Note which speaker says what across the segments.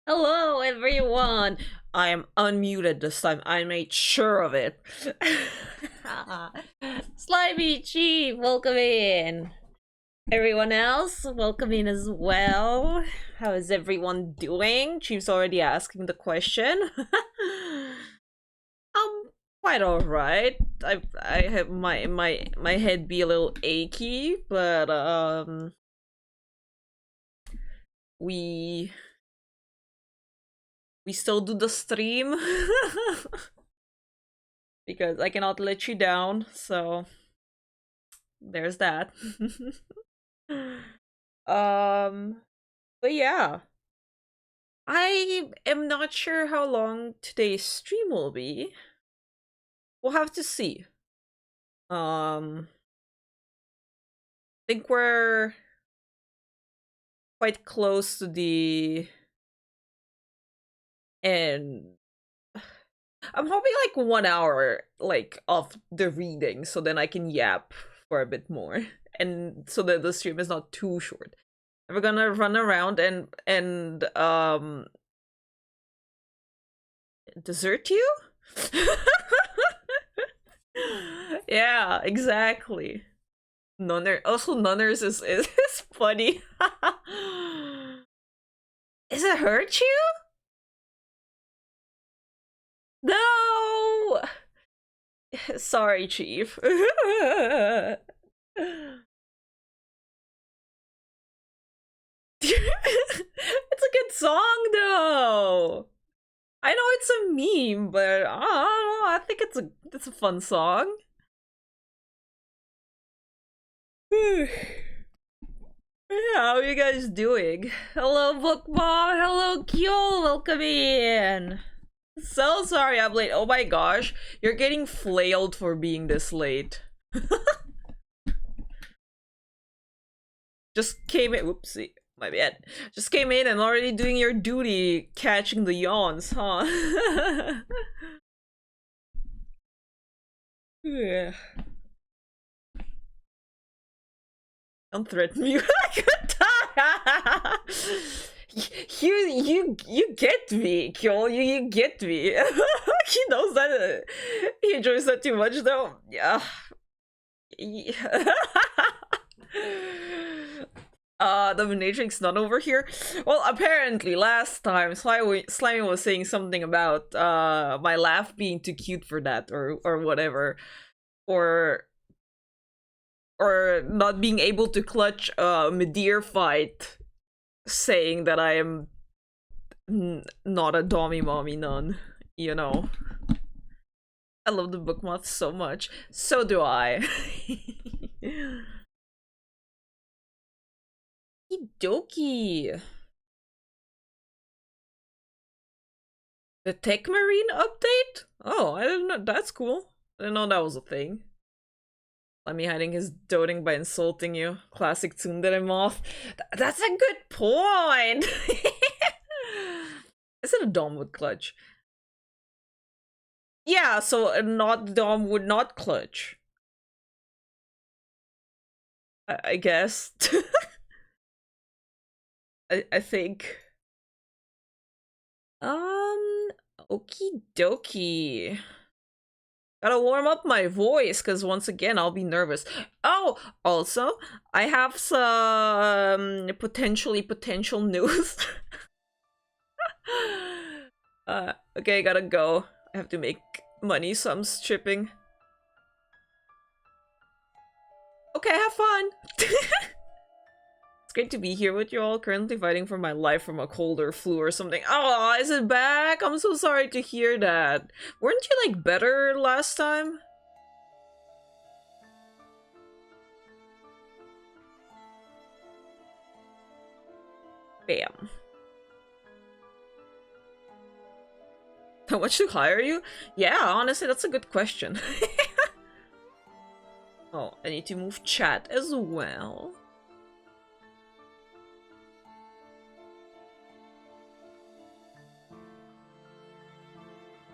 Speaker 1: Hello, everyone. I am unmuted this time. I made sure of it. Slimy Chief, welcome in. Everyone else, welcome in as well. How is everyone doing? Chief's already asking the question. Quite alright. I have my head be a little achy, but we still do the stream because I cannot let you down, so there's that. But yeah, I am not sure how long today's stream will be. We'll have to see. I think we're quite close to the end. I'm hoping like 1 hour of the reading, so then I can yap for a bit more, and so that the stream is not too short. We're gonna run around and desert you. Yeah, exactly. Nunners is funny. Does it hurt you? No. Sorry, Chief. It's a good song, though. I know it's a meme, but I don't know. I think it's a fun song. Yeah, how are you guys doing? Hello, Book Mom. Hello, Kyol. Welcome in. So sorry I'm late. Oh my gosh, you're getting flailed for being this late. Just came in. Whoopsie. My bad. Just came in and already doing your duty, catching the yawns, huh? Yeah. Don't threaten me. You get me, Kyol. You get me. He knows that he enjoys that too much, though. Yeah. Dominatrix not over here. Well, apparently last time Slimy was saying something about my laugh being too cute for that, or whatever, or not being able to clutch a Medeer fight, saying that I am not a dommy mommy nun, you know. I love the book moth so much. So do I. Okie The Tech Marine update? Oh, I didn't know. That's cool. I didn't know that was a thing. Slimy hiding his doting by insulting you. Classic tsundere moth. That's a good point! Is it a dom would clutch? Yeah, so a not dom would not clutch. I guess. I think. Okie dokie. Gotta warm up my voice, because once again, I'll be nervous. Oh, also, I have some potential news. Okay, gotta go. I have to make money, so I'm stripping. Okay, have fun! It's great to be here with you all, currently fighting for my life from a cold or flu or something. Oh, is it back? I'm so sorry to hear that. Weren't you, like, better last time? Bam. How much to hire you? Yeah, honestly, that's a good question. Oh, I need to move chat as well.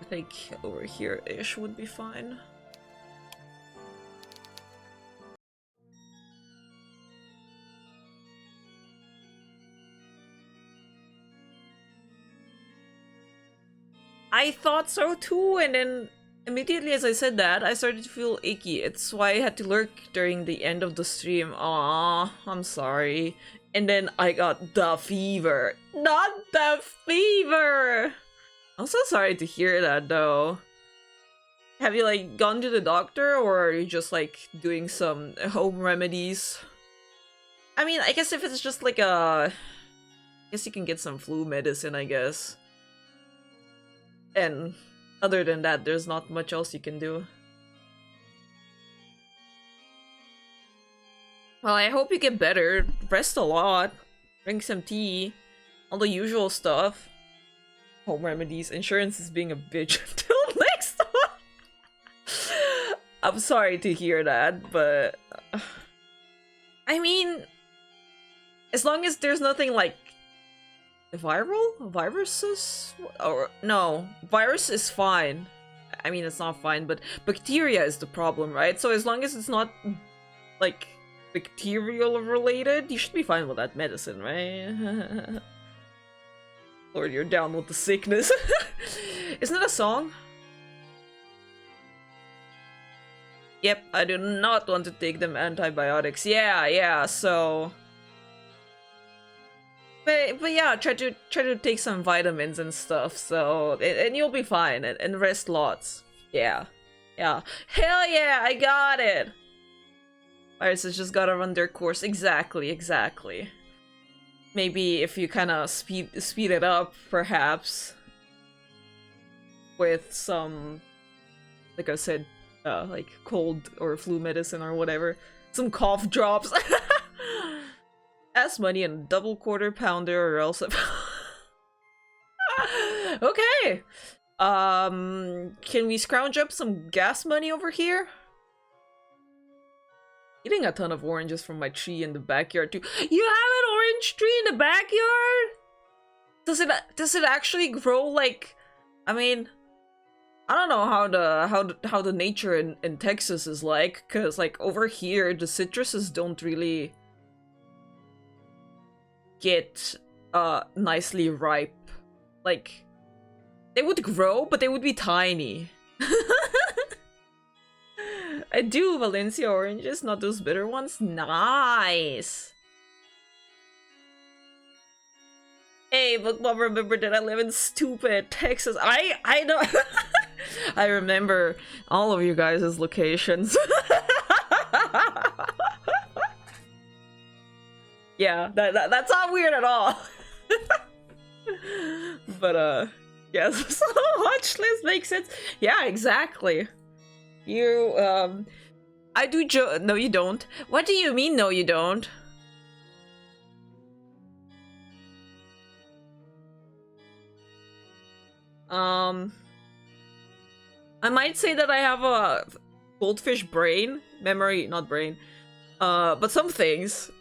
Speaker 1: I think over here-ish would be fine. I thought so too, and then immediately as I said that, I started to feel achy. It's why I had to lurk during the end of the stream. Aww, I'm sorry. And then I got the fever. Not the fever! I'm so sorry to hear that though. Have you like gone to the doctor, or are you just like doing some home remedies? I mean, I guess if it's just like I guess you can get some flu medicine, I guess. And other than that, there's not much else you can do. Well, I hope you get better. Rest a lot. Drink some tea. All the usual stuff. Home remedies. Insurance is being a bitch. Until next time. I'm sorry to hear that, but... I mean... As long as there's nothing like... Viral? Viruses? Or... No. Virus is fine. I mean, it's not fine, but bacteria is the problem, right? So as long as it's not... like... bacterial related, you should be fine with that medicine, right? Lord, you're down with the sickness. Isn't that a song? Yep, I do not want to take them antibiotics. Yeah, so... But yeah, try to take some vitamins and stuff, so... And you'll be fine, and rest lots. Yeah. Hell yeah, I got it! Viruses just gotta run their course. Exactly. Maybe if you kind of speed it up, perhaps, with some, like I said, like cold or flu medicine or whatever, some cough drops. Ask money and a double quarter pounder, or else. Okay. Can we scrounge up some gas money over here? Eating a ton of oranges from my tree in the backyard too. You have an orange tree in the backyard? Does it actually grow like? I mean, I don't know how the nature in Texas is like, cause like over here the citruses don't really get nicely ripe. Like they would grow, but they would be tiny. I do Valencia oranges, not those bitter ones. Nice. Hey, but Bob, remember that I live in stupid Texas. I know. I remember all of you guys' locations. Yeah, that's not weird at all. But yes, so watch list makes sense. Yeah, exactly. You, I do no you don't. What do you mean, no you don't? I might say that I have a goldfish brain. Memory, not brain. But some things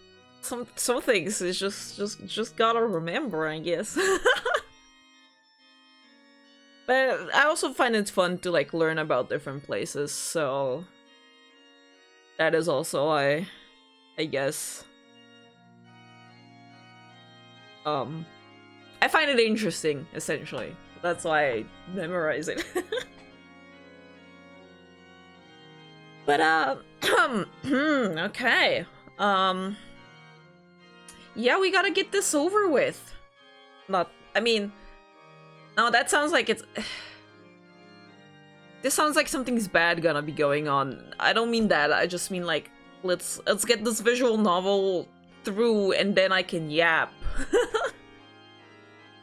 Speaker 1: is just gotta remember, I guess. But I also find it fun to like learn about different places, so that is also I guess I find it interesting, essentially. That's why I memorize it. But okay. Yeah, we gotta get this over with. I mean, no, that sounds like it's... This sounds like something's bad gonna be going on. I don't mean that, I just mean like, let's get this visual novel through and then I can yap.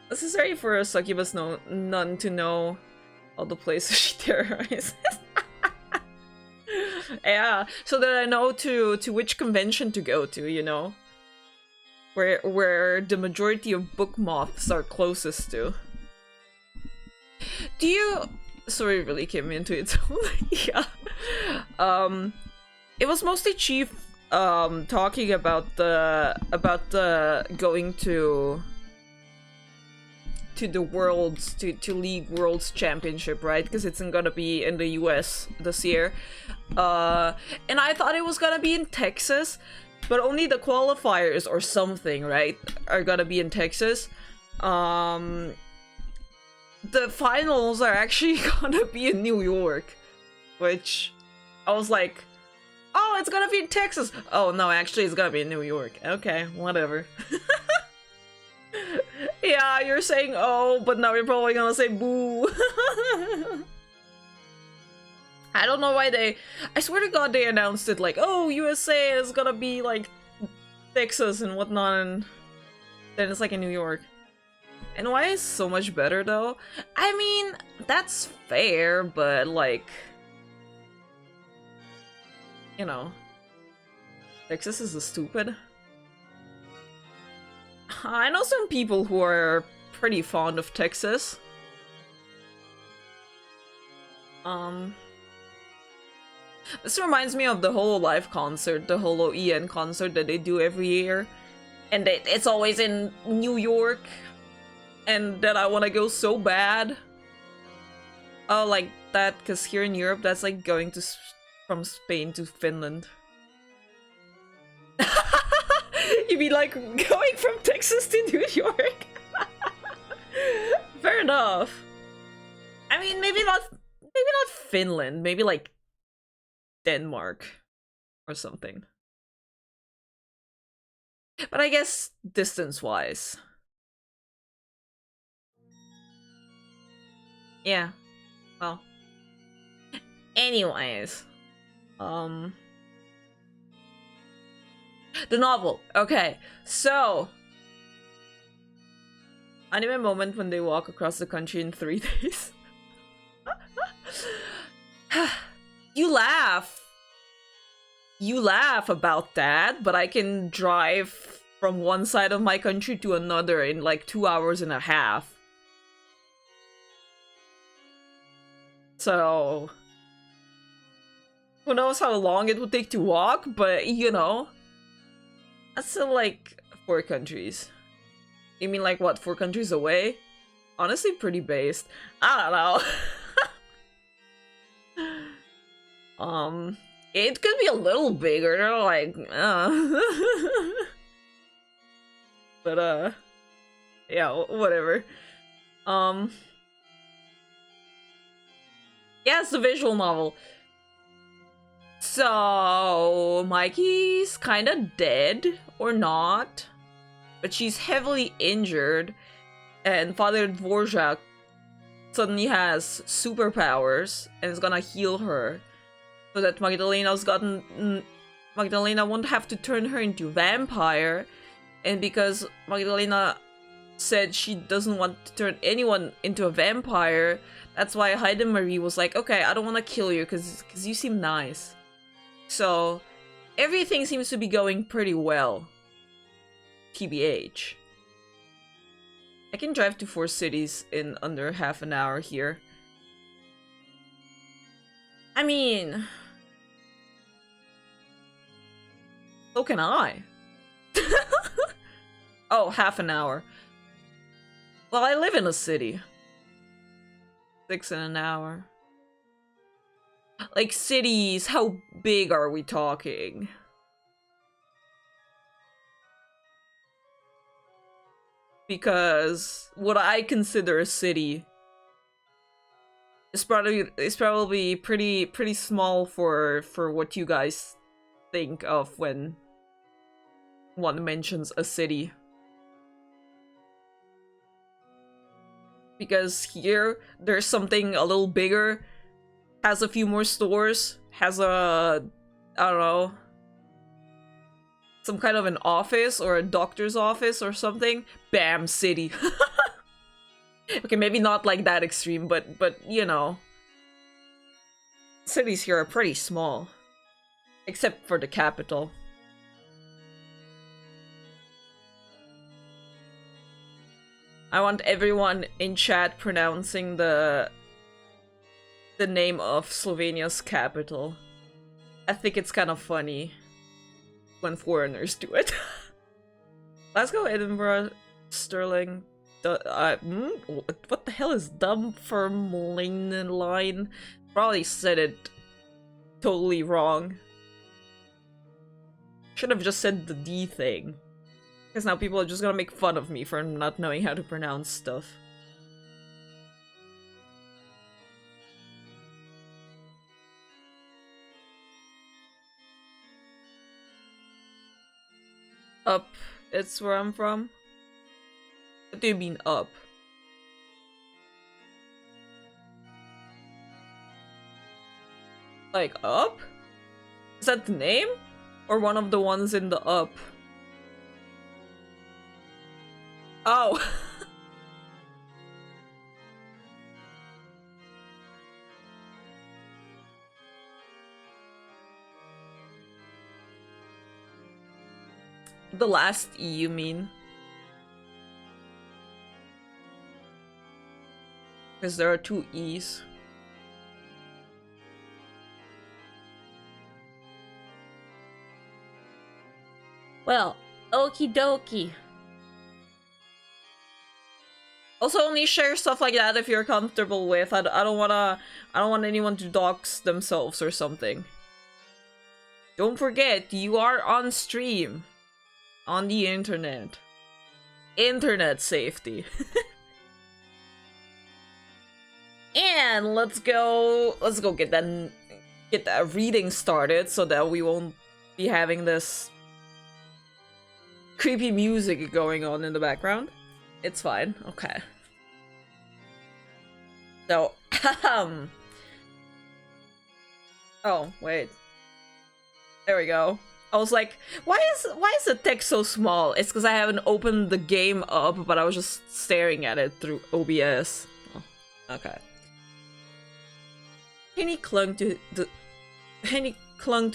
Speaker 1: Necessary for a succubus nun to know all the places she terrorizes. Yeah, so that I know to which convention to go to, you know? Where the majority of book moths are closest to. Do you... Sorry, really came into its own. Yeah. It was mostly Chief talking about the going to the Worlds, to League Worlds Championship, right? Because it's gonna be in the US this year. And I thought it was gonna be in Texas, but only the qualifiers or something, right, are gonna be in Texas. the finals are actually gonna be in New York, which I was like, oh, it's gonna be in Texas. Oh no, actually it's gonna be in New York. Okay, whatever. Yeah, you're saying oh, but now you're probably gonna say boo. I don't know why they... I swear to god they announced it like, oh, USA is gonna be like Texas and whatnot, and then it's like in New York. NY is so much better though. I mean, that's fair, but like... You know... Texas is a stupid. I know some people who are pretty fond of Texas. This reminds me of the Hololive concert, the Holo EN concert that they do every year. And it's always in New York. And that I want to go so bad. Oh, like that, because here in Europe, that's like going to from Spain to Finland. You mean like going from Texas to New York? Fair enough. I mean, maybe not Finland, maybe like Denmark or something. But I guess distance-wise. Yeah. Well. Anyways. The novel. Okay. So. Anime moment when they walk across the country in 3 days. You laugh. You laugh about that, but I can drive from one side of my country to another in like 2 hours and a half. So... who knows how long it would take to walk, but you know... that's still like 4 countries. You mean like what, 4 countries away? Honestly, pretty based. I don't know. It could be a little bigger, like, but, yeah, whatever. Yeah, it's a visual novel. So, Mikey's kinda dead, or not, but she's heavily injured, and Father Dvorak suddenly has superpowers, and is gonna heal her. So that Magdalena won't have to turn her into a vampire. And because Magdalena said she doesn't want to turn anyone into a vampire, that's why Heidemarie was like, okay, I don't want to kill you because you seem nice. So everything seems to be going pretty well. TBH. I can drive to 4 cities in under half an hour here. I mean... so can I. Oh, half an hour. Well, I live in a city. 6 in an hour. Like, cities, how big are we talking? Because what I consider a city is probably pretty small for what you guys think of when one mentions a city. Because here there's something a little bigger, has a few more stores, has a, I don't know, some kind of an office or a doctor's office or something. Bam, city. Okay, maybe not like that extreme, but you know, cities here are pretty small, except for the capital. I want everyone in chat pronouncing the name of Slovenia's capital. I think it's kind of funny when foreigners do it. Let's go Edinburgh, Stirling. What the hell is Dunfermline line? Probably said it totally wrong. Should have just said the D thing. Because now people are just gonna make fun of me for not knowing how to pronounce stuff. Up, it's where I'm from. What do you mean up? Like up? Is that the name? Or one of the ones in the up? Oh. The last E, you mean? Because there are two E's.
Speaker 2: Well, okie dokie.
Speaker 1: Also, only share stuff like that if you're comfortable with. I don't want anyone to dox themselves or something. Don't forget, you are on stream. On the internet. Internet safety. And let's go get that reading started so that we won't be having this creepy music going on in the background. It's fine. Okay. So, oh, wait. There we go. I was like, why is the text so small? It's because I haven't opened the game up, but I was just staring at it through OBS. Oh, okay. Henny clung to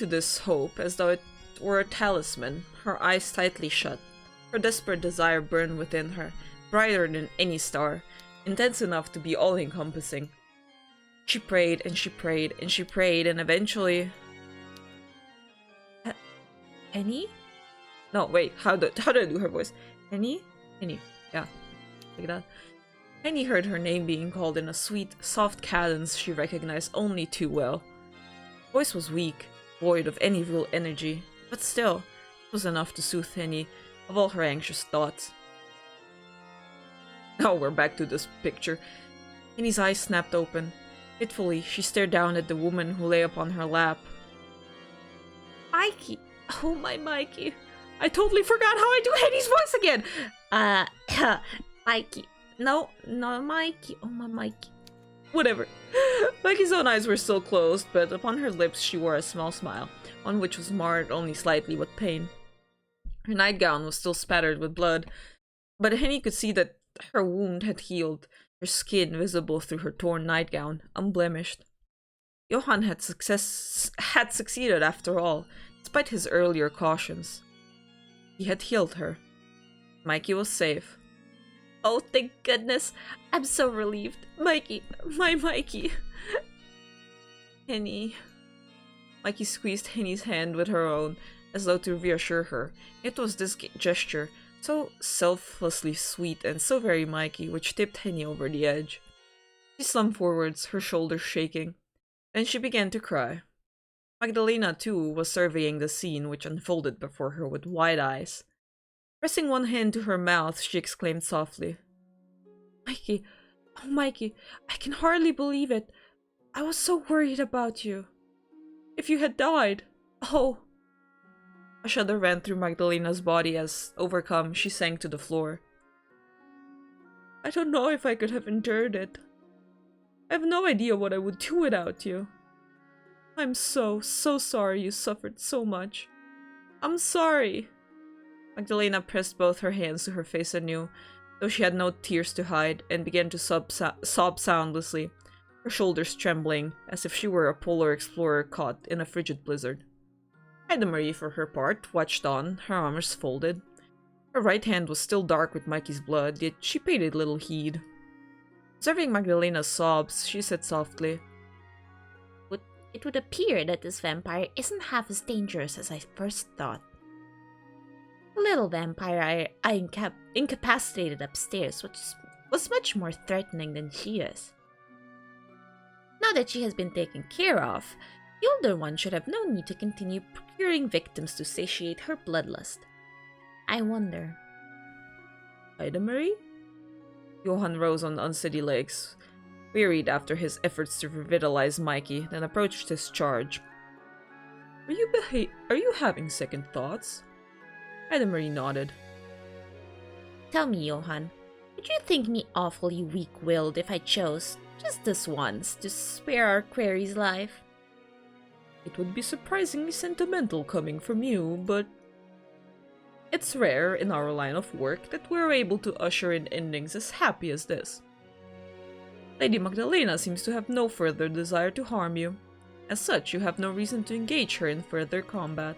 Speaker 1: this hope as though it were a talisman, her eyes tightly shut. Her desperate desire burned within her, brighter than any star, intense enough to be all-encompassing. She prayed and she prayed and she prayed, and eventually... Henny? No, wait, how did I do her voice? Henny? Henny, yeah, like that. Henny heard her name being called in a sweet, soft cadence she recognized only too well. The voice was weak, void of any real energy, but still, it was enough to soothe Henny of all her anxious thoughts. Now we're back to this picture. Henny's eyes snapped open. Fitfully, she stared down at the woman who lay upon her lap. Mikey! Oh my Mikey! I totally forgot how I do Henny's voice again!
Speaker 2: Mikey. No, Mikey. Oh, my Mikey.
Speaker 1: Whatever. Mikey's own eyes were still closed, but upon her lips she wore a small smile, one which was marred only slightly with pain. Her nightgown was still spattered with blood, but Henny could see that her wound had healed, her skin visible through her torn nightgown, unblemished. Johan had succeeded after all, despite his earlier cautions. He had healed her. Mikey was safe.
Speaker 2: Oh, thank goodness. I'm so relieved. Mikey. My Mikey.
Speaker 1: Henny. Mikey squeezed Henny's hand with her own, as though to reassure her. It was this gesture, so selflessly sweet and so very Mikey, which tipped Henny over the edge. She slumped forwards, her shoulders shaking. Then she began to cry. Magdalena, too, was surveying the scene which unfolded before her with wide eyes. Pressing one hand to her mouth, she exclaimed softly, Mikey, oh Mikey, I can hardly believe it. I was so worried about you. If you had died, oh. A shudder ran through Magdalena's body as, overcome, she sank to the floor. I don't know if I could have endured it. I have no idea what I would do without you. I'm so sorry you suffered so much. I'm sorry. Magdalena pressed both her hands to her face anew, though she had no tears to hide, and began to sob soundlessly, her shoulders trembling, as if she were a polar explorer caught in a frigid blizzard. Ida Marie, for her part, watched on, her arms folded. Her right hand was still dark with Mikey's blood, yet she paid little heed. Observing Magdalena's sobs, she said softly,
Speaker 2: It would appear that this vampire isn't half as dangerous as I first thought. The little vampire I incapacitated upstairs was much more threatening than she is. Now that she has been taken care of, the older one should have no need to continue procuring victims to satiate her bloodlust. I wonder...
Speaker 1: Ida Marie? Johan rose on unsteady legs, wearied after his efforts to revitalize Mikey, then approached his charge. Are you having second thoughts? Marie nodded.
Speaker 2: Tell me, Johan, would you think me awfully weak-willed if I chose, just this once, to spare our query's life?
Speaker 1: It would be surprisingly sentimental coming from you, but it's rare in our line of work that we're able to usher in endings as happy as this. Lady Magdalena seems to have no further desire to harm you. As such, you have no reason to engage her in further combat.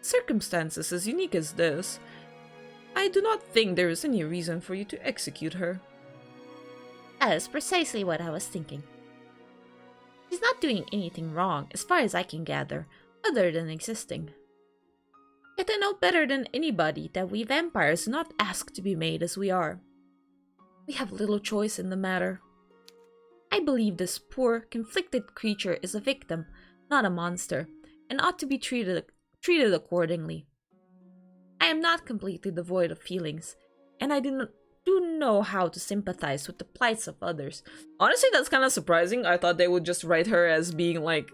Speaker 1: Circumstances as unique as this, I do not think there is any reason for you to execute her.
Speaker 2: That is precisely what I was thinking. She's not doing anything wrong, as far as I can gather, other than existing. Yet I know better than anybody that we vampires do not ask to be made as we are. We have little choice in the matter. I believe this poor, conflicted creature is a victim, not a monster, and ought to be treated accordingly. I am not completely devoid of feelings, and I do know how to sympathize with the plights of others.
Speaker 1: Honestly, that's kind of surprising. I thought they would just write her as being, like,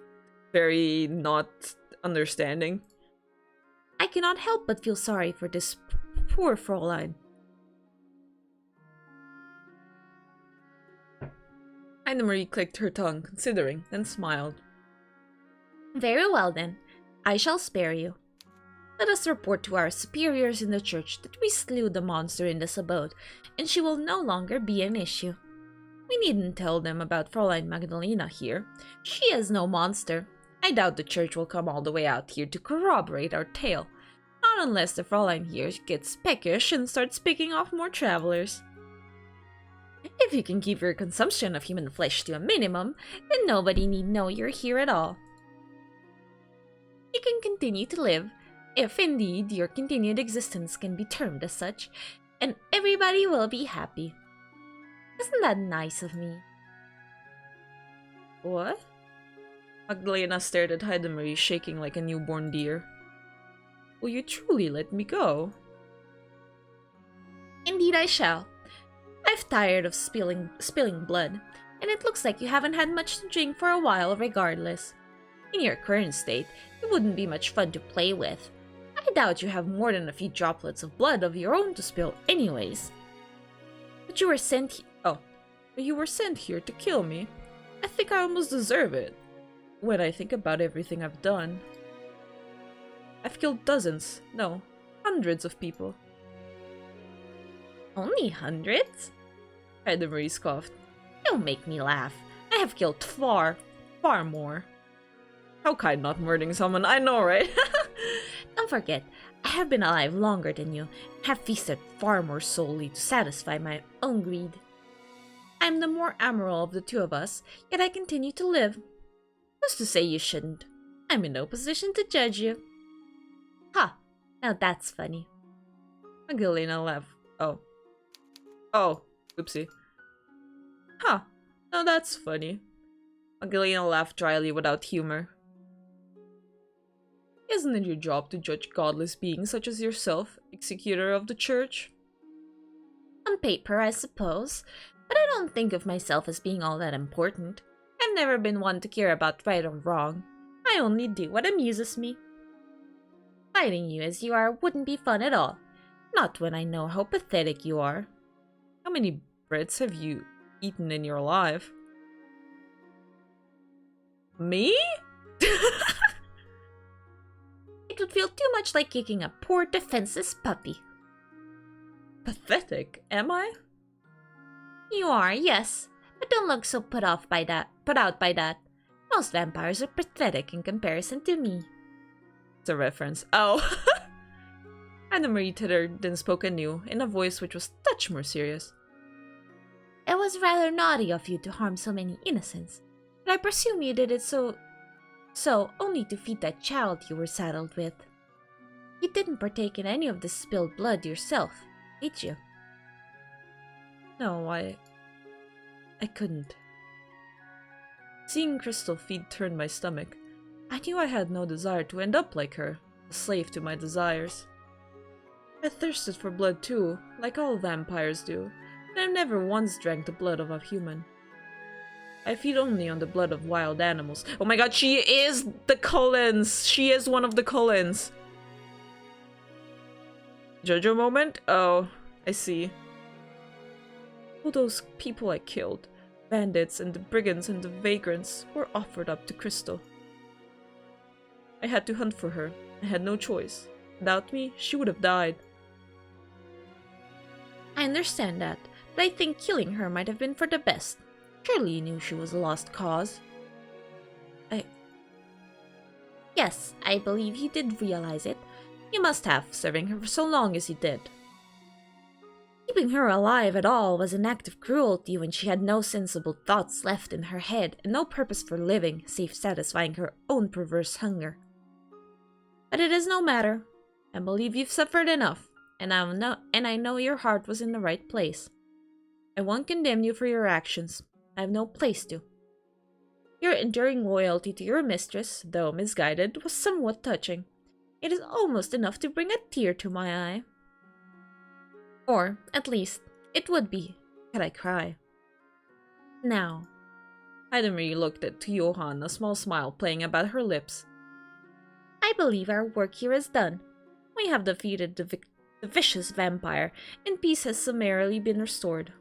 Speaker 1: very not understanding.
Speaker 2: I cannot help but feel sorry for this poor Fräulein.
Speaker 1: Marie clicked her tongue, considering, then smiled.
Speaker 2: Very well then, I shall spare you. Let us report to our superiors in the church that we slew the monster in this abode, and she will no longer be an issue. We needn't tell them about Fräulein Magdalena here. She is no monster. I doubt the church will come all the way out here to corroborate our tale. Not unless the Fräulein here gets peckish and starts picking off more travelers. If you can keep your consumption of human flesh to a minimum, then nobody need know you're here at all. You can continue to live, if indeed your continued existence can be termed as such, and everybody will be happy. Isn't that nice of me?
Speaker 1: What? Magdalena stared at Marie, shaking like a newborn deer. Will you truly let me go?
Speaker 2: Indeed I shall. I've tired of spilling blood, and it looks like you haven't had much to drink for a while regardless. In your current state, you wouldn't be much fun to play with. I doubt you have more than a few droplets of blood of your own to spill anyways. But you were sent
Speaker 1: you were sent here to kill me. I think I almost deserve it. When I think about everything I've done. I've killed dozens, no, hundreds of people.
Speaker 2: Only hundreds?
Speaker 1: Marie scoffed.
Speaker 2: Don't make me laugh. I have killed far, far more.
Speaker 1: How kind not murdering someone, I know, right?
Speaker 2: Don't forget, I have been alive longer than you, and have feasted far more solely to satisfy my own greed. I am the more amoral of the two of us, yet I continue to live. Who's to say you shouldn't? I'm in no position to judge you. Ha! Now that's funny.
Speaker 1: Magdalena laughed. Oh, oopsie. Huh, now that's funny. Magdalena laughed dryly without humor. Isn't it your job to judge godless beings such as yourself, executor of the church?
Speaker 2: On paper, I suppose, but I don't think of myself as being all that important. I've never been one to care about right or wrong. I only do what amuses me. Fighting you as you are wouldn't be fun at all. Not when I know how pathetic you are.
Speaker 1: How many breads have you eaten in your life? Me?
Speaker 2: It would feel too much like kicking a poor defenseless puppy.
Speaker 1: Pathetic, am I?
Speaker 2: You are, yes, but don't look so put out by that. Most vampires are pathetic in comparison to me.
Speaker 1: It's a reference. Oh. Marie tittered, then spoke anew, in a voice which was a touch more serious.
Speaker 2: It was rather naughty of you to harm so many innocents, but I presume you did it so only to feed that child you were saddled with. You didn't partake in any of the spilled blood yourself, did you?
Speaker 1: No, I couldn't. Seeing Crystal feed turned my stomach. I knew I had no desire to end up like her, a slave to my desires. I thirsted for blood too, like all vampires do, but I never once drank the blood of a human. I feed only on the blood of wild animals. Oh my god, she is the Cullens! She is one of the Cullens! JoJo moment? Oh, I see. All those people I killed, bandits and the brigands and the vagrants, were offered up to Crystal. I had to hunt for her. I had no choice. Without me, she would have died.
Speaker 2: I understand that, but I think killing her might have been for the best. Surely you knew she was a lost cause. Yes, I believe you did realize it. You must have, serving her for so long as you did. Keeping her alive at all was an act of cruelty when she had no sensible thoughts left in her head and no purpose for living save satisfying her own perverse hunger. But it is no matter. I believe you've suffered enough, and I know your heart was in the right place. I won't condemn you for your actions. I have no place to. Your enduring loyalty to your mistress, though misguided, was somewhat touching. It is almost enough to bring a tear to my eye. Or, at least, it would be, had I cry. Now.
Speaker 1: Heidenreich looked at Johann, a small smile playing about her lips.
Speaker 2: I believe our work here is done. We have defeated the vicious vampire, and peace has summarily been restored.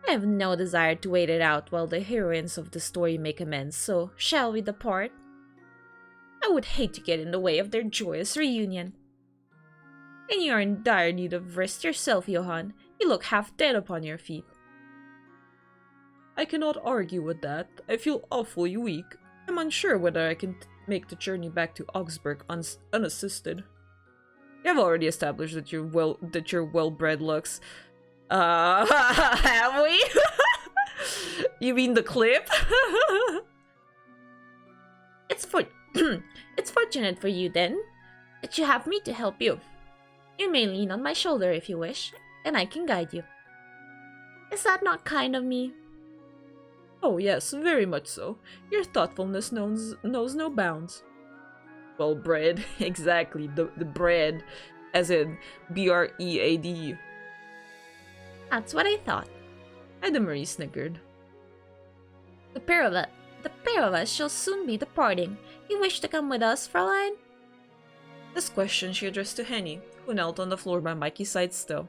Speaker 2: I have no desire to wait it out while the heroines of the story make amends, so shall we depart? I would hate to get in the way of their joyous reunion. And you are in dire need of rest yourself, Johann. You look half dead upon your feet.
Speaker 1: I cannot argue with that. I feel awfully weak. I'm unsure whether I can make the journey back to Augsburg unassisted. You have already established that your well-bred looks. Have we? You mean the clip?
Speaker 2: It's fortunate for you, then, that you have me to help you. You may lean on my shoulder if you wish, and I can guide you. Is that not kind of me?
Speaker 1: Oh yes, very much so. Your thoughtfulness knows no bounds. Well bred, exactly, the bread, as in B-R-E-A-D.
Speaker 2: That's what I thought.
Speaker 1: Heidenreich snickered.
Speaker 2: The pair of us shall soon be departing. You wish to come with us, Fräulein?
Speaker 1: This question she addressed to Henny, who knelt on the floor by Mikey's side still.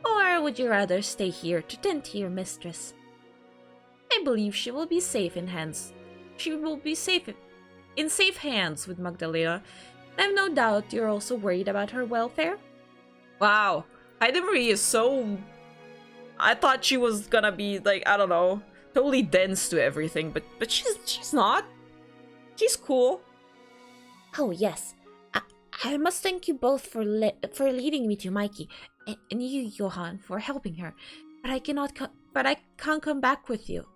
Speaker 2: Or would you rather stay here to tend to your mistress? I believe she will be safe in hands. She will be in safe hands with Magdalena. I have no doubt you're also worried about her welfare.
Speaker 1: Wow, Heidenreich is so... I thought she was gonna be like, I don't know, totally dense to everything, but she's not. She's cool.
Speaker 2: Oh yes, I must thank you both for leading me to Mikey, and you, Johann, for helping her. But I can't come back with you.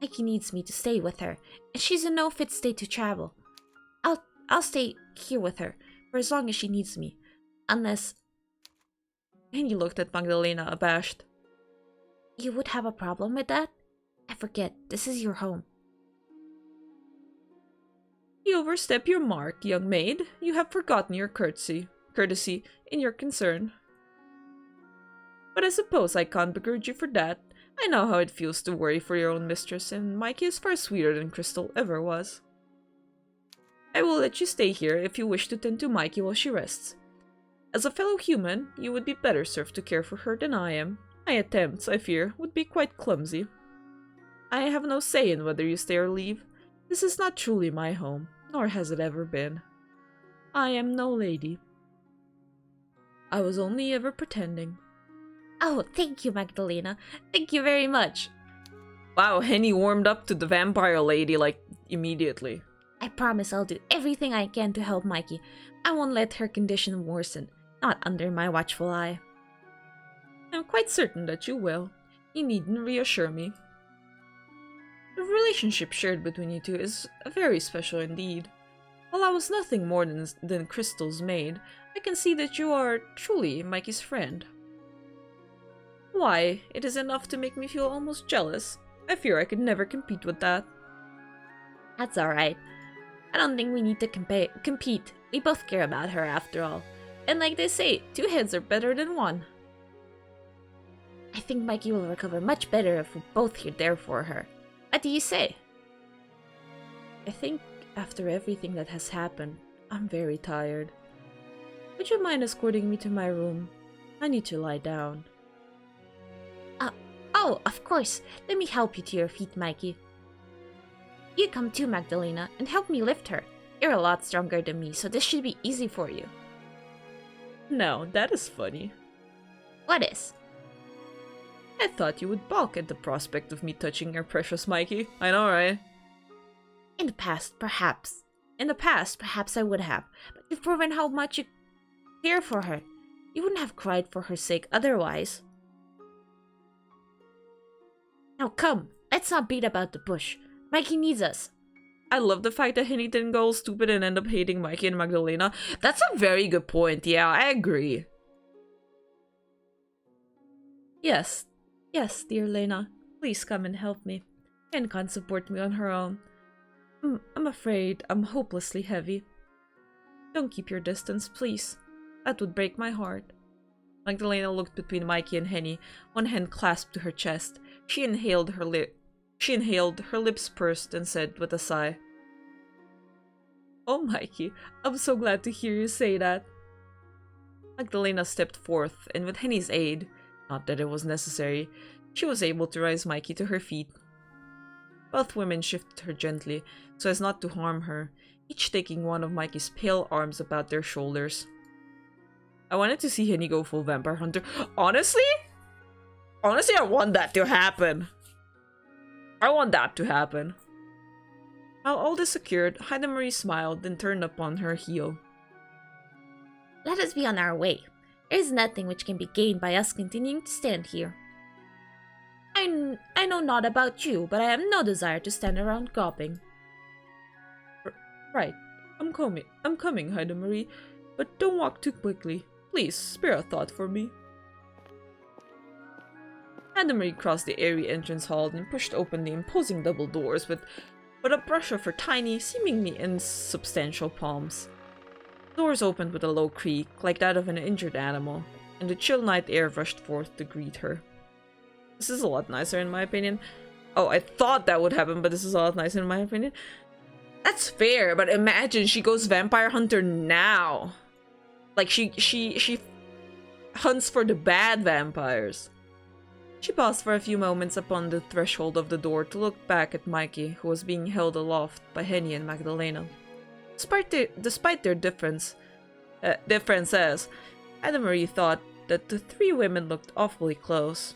Speaker 2: Mikey needs me to stay with her, and she's in no fit state to travel. I'll stay here with her for as long as she needs me, unless.
Speaker 1: And he looked at Magdalena abashed.
Speaker 2: You would have a problem with that? I forget, this is your home.
Speaker 1: You overstep your mark, young maid. You have forgotten your courtesy in your concern. But I suppose I can't begrudge you for that. I know how it feels to worry for your own mistress, and Mikey is far sweeter than Crystal ever was. I will let you stay here if you wish to tend to Mikey while she rests. As a fellow human, you would be better served to care for her than I am. My attempts, I fear, would be quite clumsy. I have no say in whether you stay or leave. This is not truly my home, nor has it ever been. I am no lady. I was only ever pretending.
Speaker 2: Oh, thank you, Magdalena. Thank you very much.
Speaker 1: Wow, Henny warmed up to the vampire lady, like, immediately.
Speaker 2: I promise I'll do everything I can to help Mikey. I won't let her condition worsen, not under my watchful eye.
Speaker 1: I'm quite certain that you will. You needn't reassure me. The relationship shared between you two is very special indeed. While I was nothing more than Crystal's maid, I can see that you are truly Mikey's friend. Why, it is enough to make me feel almost jealous. I fear I could never compete with that.
Speaker 2: That's alright. I don't think we need to compete. We both care about her after all. And like they say, two heads are better than one. I think Mikey will recover much better if we're both here there for her. What do you say?
Speaker 1: I think after everything that has happened, I'm very tired. Would you mind escorting me to my room? I need to lie down.
Speaker 2: Oh, of course. Let me help you to your feet, Mikey. You come too, Magdalena, and help me lift her. You're a lot stronger than me, so this should be easy for you.
Speaker 1: Now, that is funny.
Speaker 2: What is?
Speaker 1: I thought you would balk at the prospect of me touching your precious Mikey. I know, right?
Speaker 2: In the past, perhaps. I would have. But you've proven how much you care for her. You wouldn't have cried for her sake otherwise. Now come, let's not beat about the bush. Mikey needs us.
Speaker 1: I love the fact that Henny didn't go all stupid and end up hating Mikey and Magdalena. That's a very good point. Yeah, I agree. Yes, dear Lena. Please come and help me. Hen can't support me on her own. I'm afraid I'm hopelessly heavy. Don't keep your distance, please. That would break my heart. Magdalena looked between Mikey and Henny, one hand clasped to her chest. She inhaled, her lips pursed, and said with a sigh, "Oh, Mikey, I'm so glad to hear you say that." Magdalena stepped forth, and with Henny's aid, not that it was necessary, she was able to rise Mikey to her feet. Both women shifted her gently, so as not to harm her, each taking one of Mikey's pale arms about their shoulders. I wanted to see Henny go full vampire hunter. Honestly, I want that to happen. While all this occurred, Marie smiled and turned upon her heel.
Speaker 2: Let us be on our way. There is nothing which can be gained by us continuing to stand here. I know not about you, but I have no desire to stand around gawping.
Speaker 1: Right. I'm coming, Marie, but don't walk too quickly. Please, spare a thought for me. Marie crossed the airy entrance hall and pushed open the imposing double doors with a brush of her tiny, seemingly insubstantial palms. The doors opened with a low creak, like that of an injured animal, and the chill night air rushed forth to greet her. This is a lot nicer in my opinion. Oh, I thought that would happen, but this is a lot nicer in my opinion. That's fair, but imagine she goes vampire hunter now. Like she hunts for the bad vampires. She paused for a few moments upon the threshold of the door to look back at Mikey, who was being held aloft by Henny and Magdalena. Despite their differences, Marie thought that the three women looked awfully close,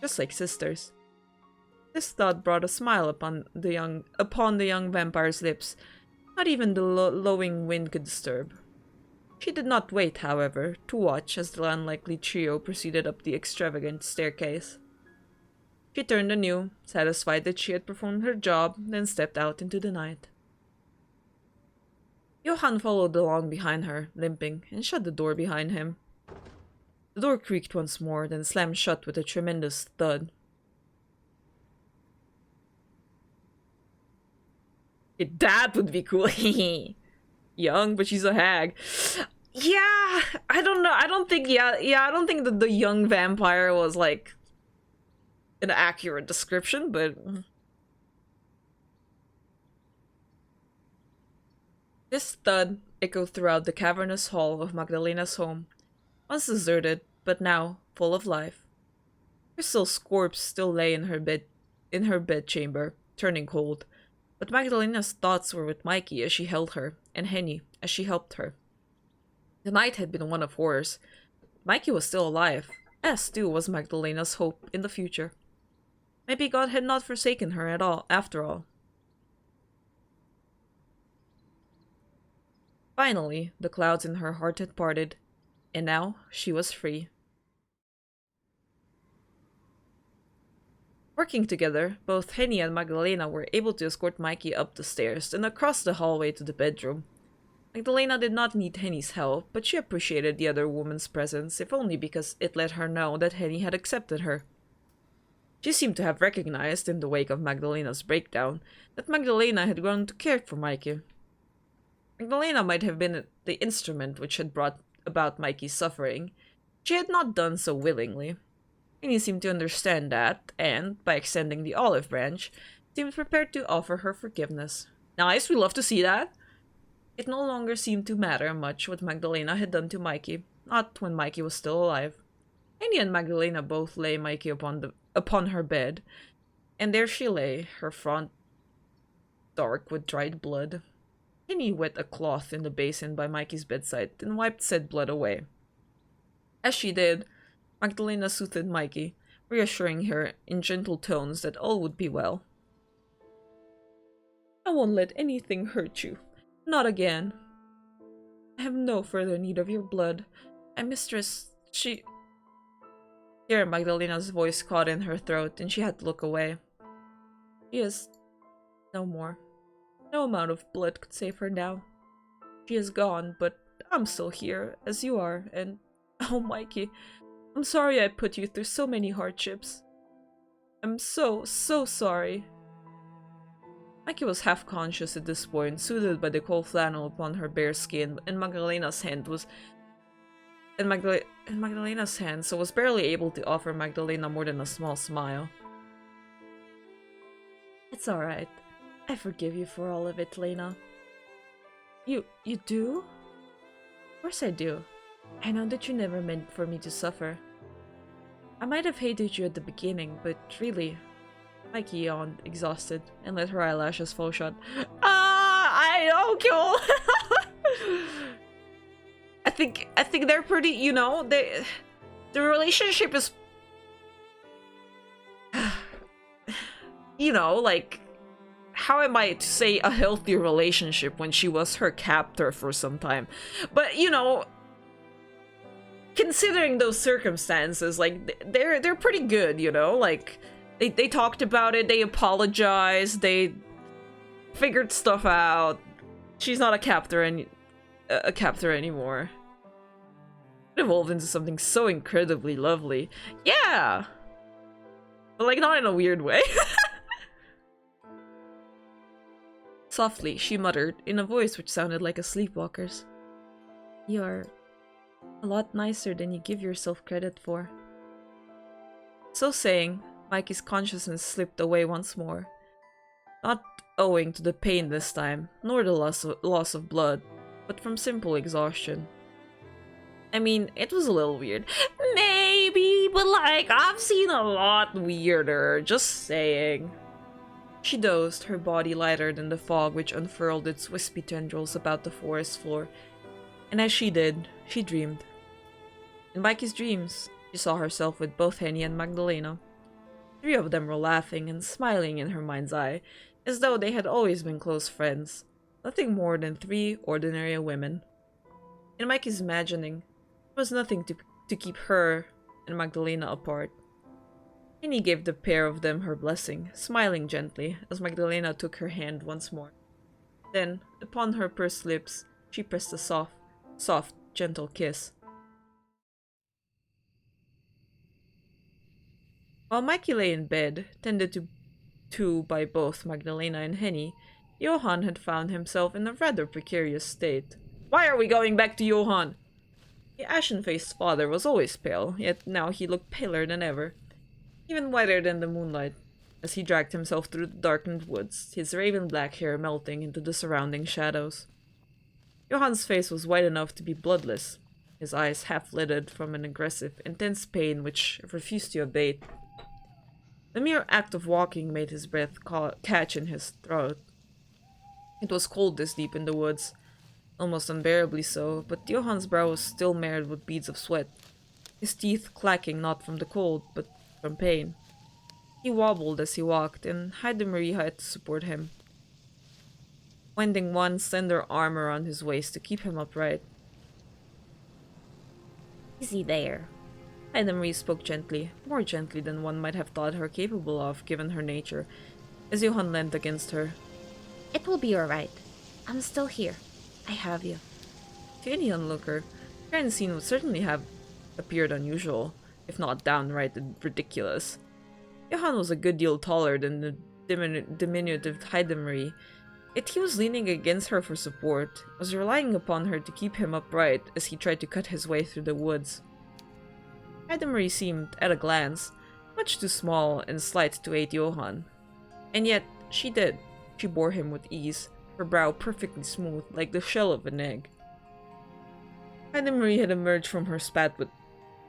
Speaker 1: just like sisters. This thought brought a smile upon the young vampire's lips. Not even the lowing wind could disturb. She did not wait, however, to watch as the unlikely trio proceeded up the extravagant staircase. She turned anew, satisfied that she had performed her job, then stepped out into the night. Johann followed along behind her, limping, and shut the door behind him. The door creaked once more, then slammed shut with a tremendous thud. That would be cool. Young, but she's a hag. Yeah, I don't know. I don't think that the young vampire was like an accurate description, but this thud echoed throughout the cavernous hall of Magdalena's home, once deserted, but now full of life. Crystal's corpse still lay in her bedchamber, turning cold, but Magdalena's thoughts were with Mikey as she held her, and Henny as she helped her. The night had been one of horrors. Mikey was still alive, as too was Magdalena's hope in the future. Maybe God had not forsaken her at all, after all. Finally, the clouds in her heart had parted, and now she was free. Working together, both Henny and Magdalena were able to escort Mikey up the stairs and across the hallway to the bedroom. Magdalena did not need Henny's help, but she appreciated the other woman's presence, if only because it let her know that Henny had accepted her. She seemed to have recognized, in the wake of Magdalena's breakdown, that Magdalena had grown to care for Mikey. Magdalena might have been the instrument which had brought about Mikey's suffering. She had not done so willingly. Henny seemed to understand that, and, by extending the olive branch, seemed prepared to offer her forgiveness. Nice, we love to see that. It no longer seemed to matter much what Magdalena had done to Mikey, not when Mikey was still alive. Annie and Magdalena both lay Mikey upon her bed, and there she lay, her front dark with dried blood. Annie wet a cloth in the basin by Mikey's bedside and wiped said blood away. As she did, Magdalena soothed Mikey, reassuring her in gentle tones that all would be well. I won't let anything hurt you. Not again. I have no further need of your blood. My mistress, she... Here Magdalena's voice caught in her throat and she had to look away. She is no more. No amount of blood could save her now. She is gone, but I'm still here, as you are, and... Oh, Mikey, I'm sorry I put you through so many hardships. I'm so sorry. Mikey was half conscious at this point, soothed by the cold flannel upon her bare skin, and Magdalena's hand was... Magdalena's hand, so was barely able to offer Magdalena more than a small smile. It's alright. I forgive you for all of it, Lena. You do? Of course I do. I know that you never meant for me to suffer. I might have hated you at the beginning, but really... Mikey yawned, exhausted, and let her eyelashes fall shut. I don't kill. I think they're pretty, you know, the relationship is, you know, like, how am I to say a healthy relationship when she was her captor for some time? But, you know, considering those circumstances, like, they're pretty good, you know, like, they talked about it, they apologized, they figured stuff out. She's not a captor anymore. It evolved into something so incredibly lovely. Yeah! But like, not in a weird way. Softly, she muttered, in a voice which sounded like a sleepwalker's. You're a lot nicer than you give yourself credit for. So saying, Mikey's consciousness slipped away once more. Not owing to the pain this time, nor the loss of blood, but from simple exhaustion. I mean, it was a little weird. Maybe, but like, I've seen a lot weirder, just saying. She dozed, her body lighter than the fog which unfurled its wispy tendrils about the forest floor. And as she did, she dreamed. In Mikey's dreams, she saw herself with both Henny and Magdalena. 3 of them were laughing and smiling in her mind's eye, as though they had always been close friends, nothing more than 3 ordinary women. In Mikey's imagining, there was nothing to keep her and Magdalena apart. Henny gave the pair of them her blessing, smiling gently as Magdalena took her hand once more. Then, upon her pursed lips, she pressed a soft, gentle kiss. While Mikey lay in bed, tended to by both Magdalena and Henny, Johan had found himself in a rather precarious state. Why are we going back to Johan? The ashen-faced father was always pale, yet now he looked paler than ever, even whiter than the moonlight, as he dragged himself through the darkened woods, his raven-black hair melting into the surrounding shadows. Johan's face was white enough to be bloodless, his eyes half-lidded from an aggressive, intense pain which refused to abate. The mere act of walking made his breath catch in his throat. It was cold this deep in the woods, almost unbearably so, but Johan's brow was still marred with beads of sweat, his teeth clacking not from the cold, but from pain. He wobbled as he walked, and Marie had to support him, winding one slender arm around his waist to keep him upright. Easy there. Marie spoke gently, more gently than one might have thought her capable of, given her nature, as Johan leaned against her.
Speaker 2: It will be alright. I'm still here. I have you.
Speaker 1: To any onlooker, the grand scene would certainly have appeared unusual, if not downright ridiculous. Johan was a good deal taller than the diminutive Marie, yet he was leaning against her for support, was relying upon her to keep him upright as he tried to cut his way through the woods. Marie seemed, at a glance, much too small and slight to aid Johan. And yet, she did. She bore him with ease, her brow perfectly smooth, like the shell of an egg. Marie had emerged from her spat with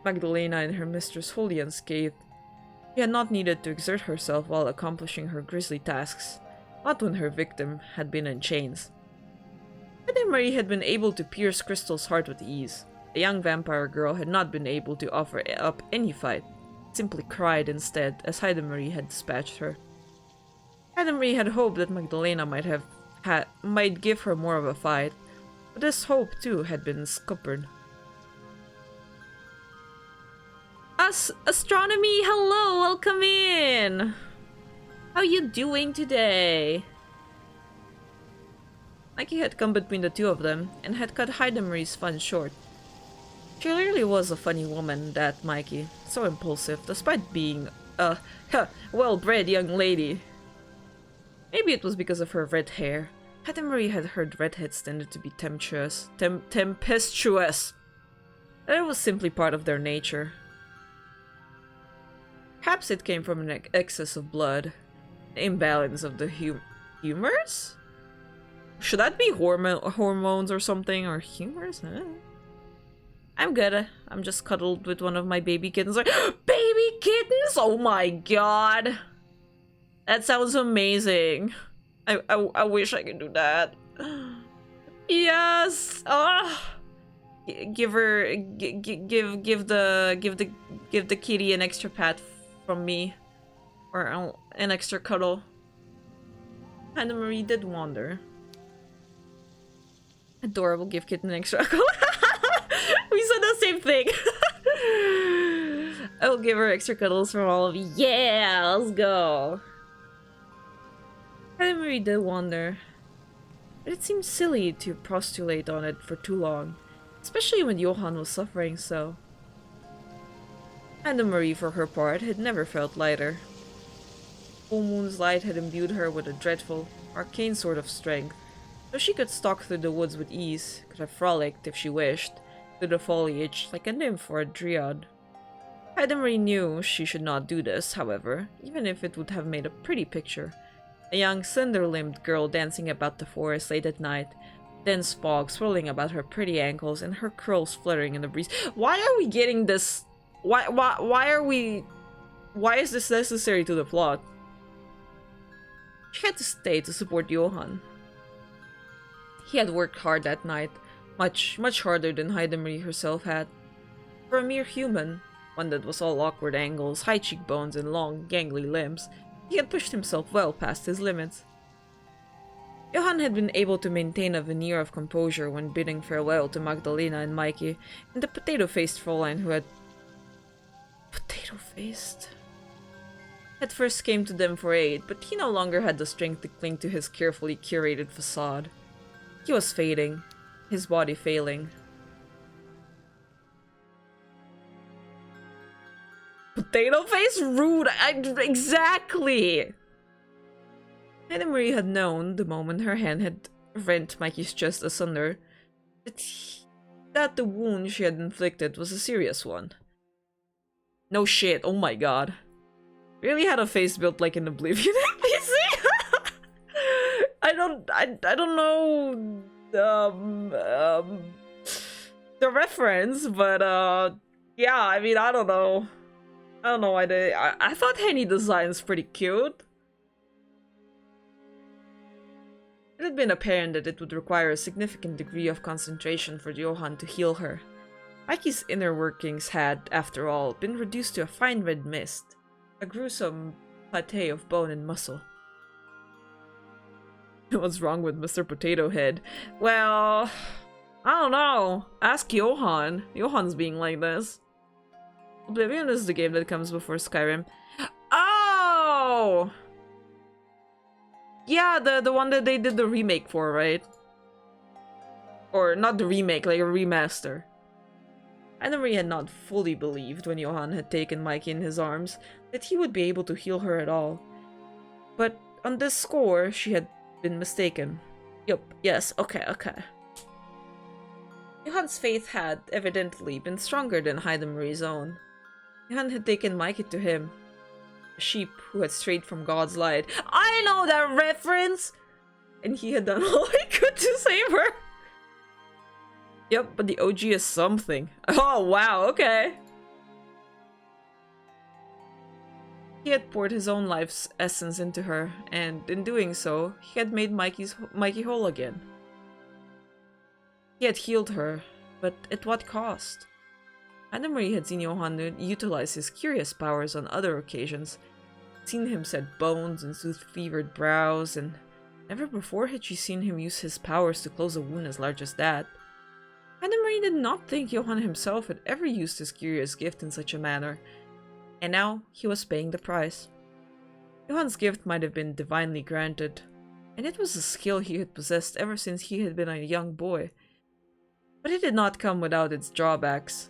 Speaker 1: Magdalena and her mistress wholly unscathed. She had not needed to exert herself while accomplishing her grisly tasks, not when her victim had been in chains. Marie had been able to pierce Crystal's heart with ease. The young vampire girl had not been able to offer up any fight, simply cried instead as Marie had dispatched her. Marie had hoped that Magdalena might give her more of a fight, but this hope too had been scuppered. Astronomy, hello, welcome in! How you doing today? Mikey had come between the two of them and had cut Marie's fun short. She really was a funny woman, that Mikey, so impulsive, despite being a well-bred young lady. Maybe it was because of her red hair. Marie had heard redheads tended to be tempestuous. That it was simply part of their nature. Perhaps it came from an excess of blood, an imbalance of the humors? Should that be hormones or something, or humors? I'm good. I'm just cuddled with one of my baby kittens. Baby kittens? Oh my god! That sounds amazing. I wish I could do that. Yes. Give the kitty an extra pat from me, or an extra cuddle. Marie did wonder. Adorable, give kitten an extra cuddle. We said the same thing. I will give her extra cuddles from all of you. Yeah, let's go. Marie did wonder, but it seemed silly to postulate on it for too long, especially when Johann was suffering so. Marie, for her part, had never felt lighter. Full moon's light had imbued her with a dreadful, arcane sort of strength, so she could stalk through the woods with ease, could have frolicked, if she wished, through the foliage like a nymph or a dryad. Marie knew she should not do this, however, even if it would have made a pretty picture. A young, slender-limbed girl dancing about the forest late at night, dense fog swirling about her pretty ankles and her curls fluttering in the breeze. Why are we getting this? Why is this necessary to the plot? She had to stay to support Johann. He had worked hard that night, much harder than Marie herself had. For a mere human, one that was all awkward angles, high cheekbones, and long, gangly limbs, he had pushed himself well past his limits. Johann had been able to maintain a veneer of composure when bidding farewell to Magdalena and Mikey, and the potato-faced Fräulein who had... Potato-faced? At first came to them for aid, but he no longer had the strength to cling to his carefully curated facade. He was fading, his body failing. Potato face? Rude! Exactly! Marie had known, the moment her hand had rent Mikey's chest asunder, that the wound she had inflicted was a serious one. No shit, oh my god. Really had a face built like an Oblivion NPC? I don't know the reference, but yeah, I mean, I don't know. I don't know why I thought Henny design's pretty cute. It had been apparent that it would require a significant degree of concentration for Johann to heal her. Mikey's inner workings had, after all, been reduced to a fine red mist, a gruesome pate of bone and muscle. What's wrong with Mr. Potato Head? Well, I don't know. Ask Johann. Johann's being like this. Oblivion is the game that comes before Skyrim. Oh! Yeah, the one that they did the remake for, right? Or not the remake, like a remaster. Marie had not fully believed when Johann had taken Mikey in his arms that he would be able to heal her at all. But on this score, she had been mistaken. Yup, yes, okay. Johann's faith had, evidently, been stronger than Marie's own. Johann had taken Mikey to him, a sheep who had strayed from God's light. I know that reference! and he had done all he could to save her. Yep, but the OG is something. Oh, wow, okay. He had poured his own life's essence into her, and in doing so, he had made Mikey whole again. He had healed her, but at what cost? Annemarie had seen Johann utilize his curious powers on other occasions, seen him set bones and soothe fevered brows, and never before had she seen him use his powers to close a wound as large as that. Annemarie did not think Johann himself had ever used his curious gift in such a manner, and now he was paying the price. Johann's gift might have been divinely granted, and it was a skill he had possessed ever since he had been a young boy. But it did not come without its drawbacks.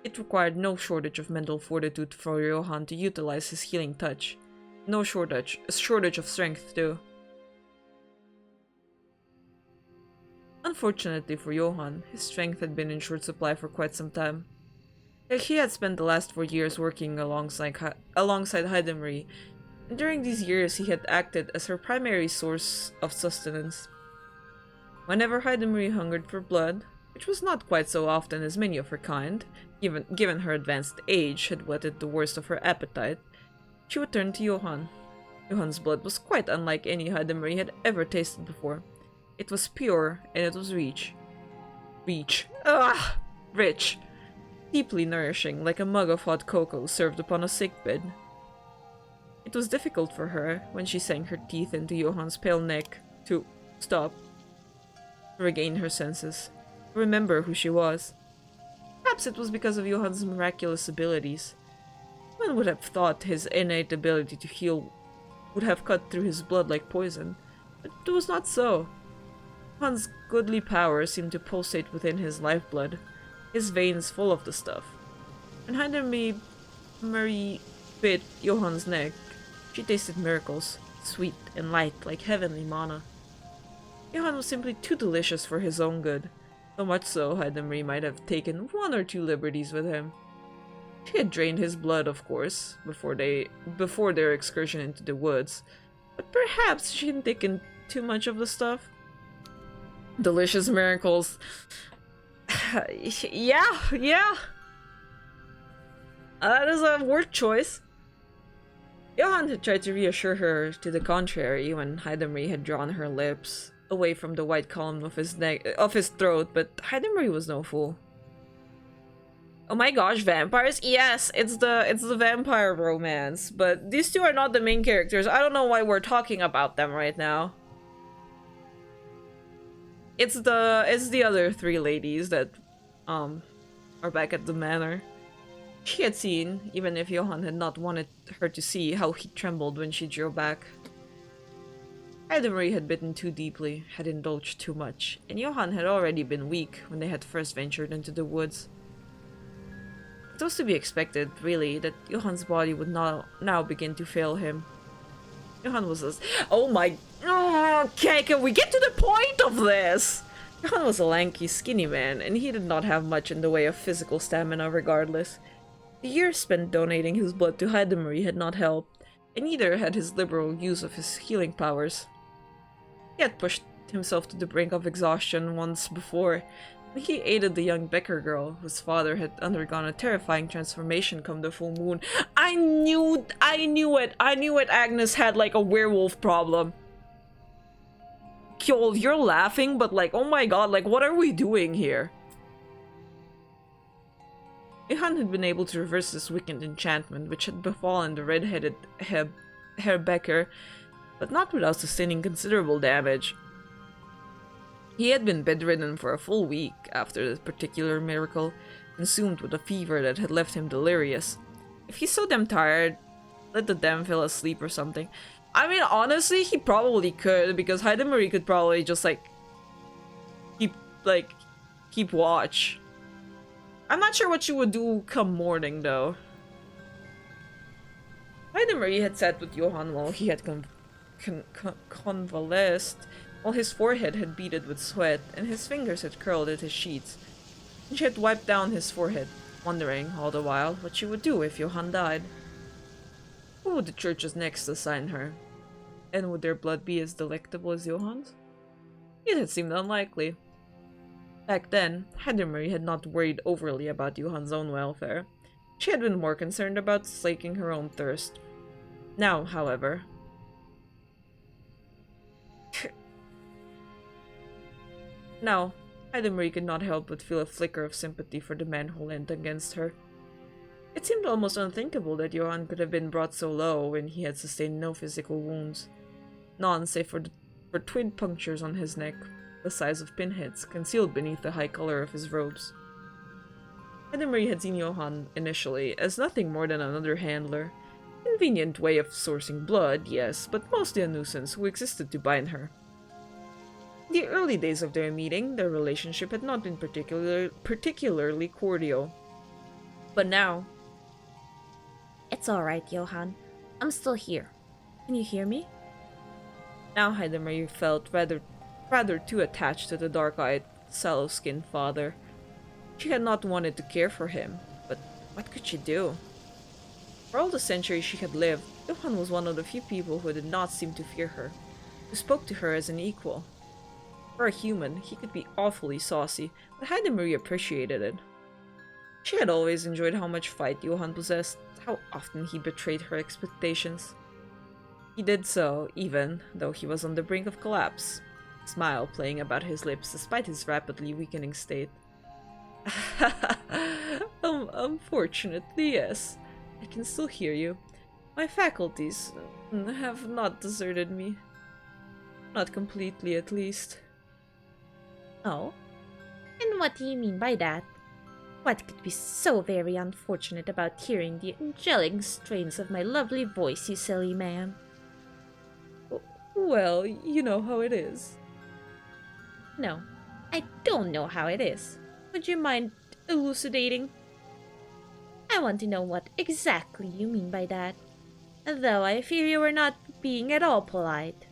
Speaker 1: It required no shortage of mental fortitude for Johann to utilize his healing touch. No shortage of strength too. Unfortunately for Johann, his strength had been in short supply for quite some time. He had spent the last 4 years working alongside Heidemarie, and during these years he had acted as her primary source of sustenance. Whenever Heidemarie hungered for blood, which was not quite so often as many of her kind, given her advanced age had whetted the worst of her appetite, she would turn to Johann. Johann's blood was quite unlike any Heidemarie had ever tasted before. It was pure, and it was rich. Deeply nourishing, like a mug of hot cocoa served upon a sickbed. It was difficult for her, when she sank her teeth into Johann's pale neck, to stop, to regain her senses, to remember who she was. Perhaps it was because of Johann's miraculous abilities. One would have thought his innate ability to heal would have cut through his blood like poison, but it was not so. Johann's goodly power seemed to pulsate within his lifeblood, his veins full of the stuff. When Heidemarie bit Johann's neck, she tasted miracles, sweet and light like heavenly manna. Johann was simply too delicious for his own good, so much so Heidemarie might have taken 1 or 2 liberties with him. She had drained his blood, of course, before their excursion into the woods, but perhaps she hadn't taken too much of the stuff. Delicious miracles. yeah. That is a word choice. Johann had tried to reassure her to the contrary when Heidemarie had drawn her lips away from the white column of his throat, but Heidemarie was no fool. Oh my gosh, vampires? Yes, it's the vampire romance, but these two are not the main characters. I don't know why we're talking about them right now. It's the other 3 ladies that are back at the manor. She had seen, even if Johann had not wanted her to see, how he trembled when she drew back. Heidemarie had bitten too deeply, had indulged too much, and Johann had already been weak when they had first ventured into the woods. It was to be expected, really, that Johann's body would now begin to fail him. Johann was okay, can we get to the point of this? Johann was a lanky, skinny man, and he did not have much in the way of physical stamina regardless. The years spent donating his blood to Heidemarie had not helped, and neither had his liberal use of his healing powers. He had pushed himself to the brink of exhaustion once before, when he aided the young Becker girl, whose father had undergone a terrifying transformation come the full moon. I knew it! Agnes had like a werewolf problem. Kjol, you're laughing, but like, oh my god, like what are we doing here? Johann had been able to reverse this wicked enchantment which had befallen the red-headed Herr Becker, but not without sustaining considerable damage. He had been bedridden for a full week after this particular miracle, consumed with a fever that had left him delirious. If he's so damn tired, let the damn fell asleep or something. I mean, honestly, he probably could, because Heidemarie could probably just keep watch. I'm not sure what she would do come morning, though. Heidemarie had sat with Johann while he had convalesced, while his forehead had beaded with sweat, and his fingers had curled at his sheets. And she had wiped down his forehead, wondering, all the while, what she would do if Johann died. Who would the churches next assign her? And would their blood be as delectable as Johan's? It had seemed unlikely. Back then, Heidelmarie had not worried overly about Johan's own welfare. She had been more concerned about slaking her own thirst. Now, however... Now, Heidelmarie could not help but feel a flicker of sympathy for the man who leaned against her. It seemed almost unthinkable that Johan could have been brought so low when he had sustained no physical wounds. None save for twin punctures on his neck, the size of pinheads, concealed beneath the high collar of his robes. Heidelmarie had seen Johan, initially, as nothing more than another handler. Convenient way of sourcing blood, yes, but mostly a nuisance who existed to bind her. In the early days of their meeting, their relationship had not been particularly cordial. But now...
Speaker 2: It's alright, Johan. I'm still here. Can you hear me?
Speaker 1: Now Heidelmarie felt rather too attached to the dark-eyed, sallow-skinned father. She had not wanted to care for him, but what could she do? For all the centuries she had lived, Johan was one of the few people who did not seem to fear her, who spoke to her as an equal. For a human, he could be awfully saucy, but Heidelmarie appreciated it. She had always enjoyed how much fight Johan possessed, how often he betrayed her expectations. He did so, even though he was on the brink of collapse, a smile playing about his lips despite his rapidly weakening state. Unfortunately, yes. I can still hear you. My faculties have not deserted me. Not completely, at least.
Speaker 2: Oh? And what do you mean by that? What could be so very unfortunate about hearing the angelic strains of my lovely voice, you silly man?
Speaker 1: Well, you know how it is.
Speaker 2: No, I don't know how it is. Would you mind elucidating? I want to know what exactly you mean by that. Though I fear you were not being at all polite.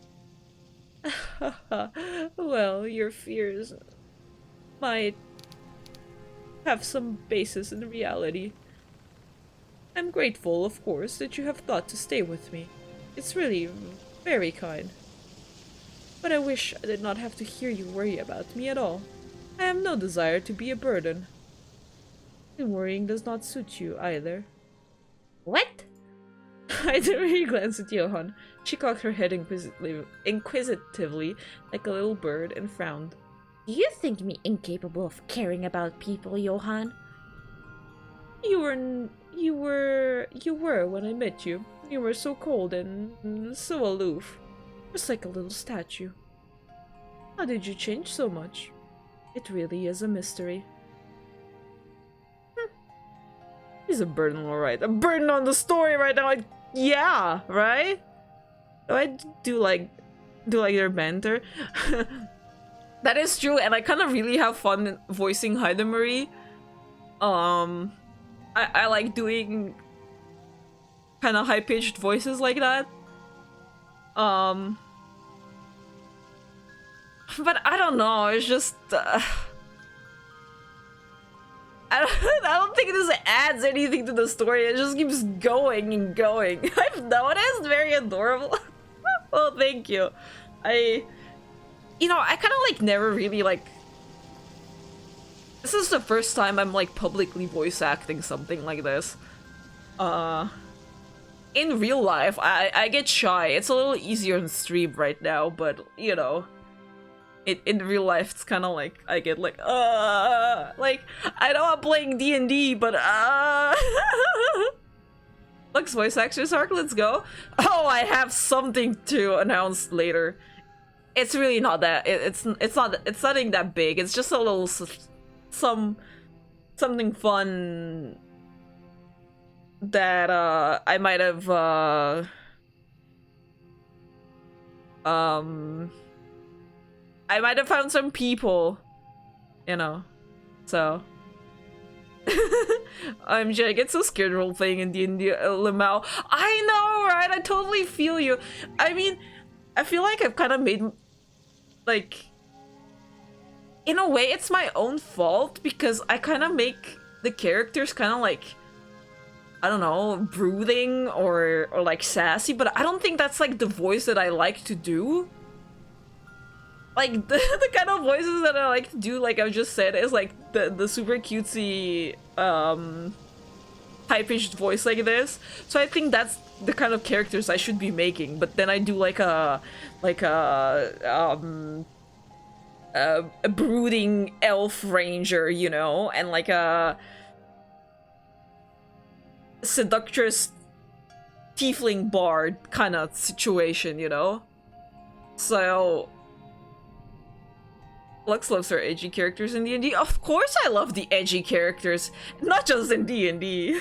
Speaker 1: Well, your fears might have some basis in reality. I'm grateful, of course, that you have thought to stay with me. It's really very kind. But I wish I did not have to hear you worry about me at all. I have no desire to be a burden. And worrying does not suit you either.
Speaker 2: What?
Speaker 1: I didn't really glance at Johan. She cocked her head inquisitively like a little bird and frowned.
Speaker 2: Do you think me incapable of caring about people, Johan?
Speaker 1: You were when I met you. You were so cold and so aloof. Just like a little statue. How did you change so much? It really is a mystery. He's a burden, alright. A burden on the story right now. Yeah, right? I do like their banter. That is true, and I kind of really have fun voicing Heidelmarie. I like doing kind of high-pitched voices like that. But I don't know, it's just... I don't think this adds anything to the story, it just keeps going and going. I've noticed, very adorable. Well, thank you. You know, I kind of like never really like... This is the first time I'm like publicly voice acting something like this. In real life, I get shy. It's a little easier on stream right now, but you know, in real life, it's kind of like I get like I know I'm playing D&D, but Lux voice actors arc, let's go. Oh, I have something to announce later. It's really not that. It's nothing that big. It's just a little something fun that I might have found some people, you know, so I get so scared role playing in D&D Limau. I know, right? I totally feel you. I mean, I feel like I've kind of made, like, in a way it's my own fault because I kind of make the characters kind of like I don't know, brooding or like sassy, but I don't think that's like the voice that I like to do. Like the kind of voices that I like to do, like I just said, is like the super cutesy high-pitched voice like this. So I think that's the kind of characters I should be making. But then I do like a brooding elf ranger, you know, and like a seductress tiefling bard kind of situation, you know? So Lux loves her edgy characters in D&D. Of course I love the edgy characters, not just in D&D.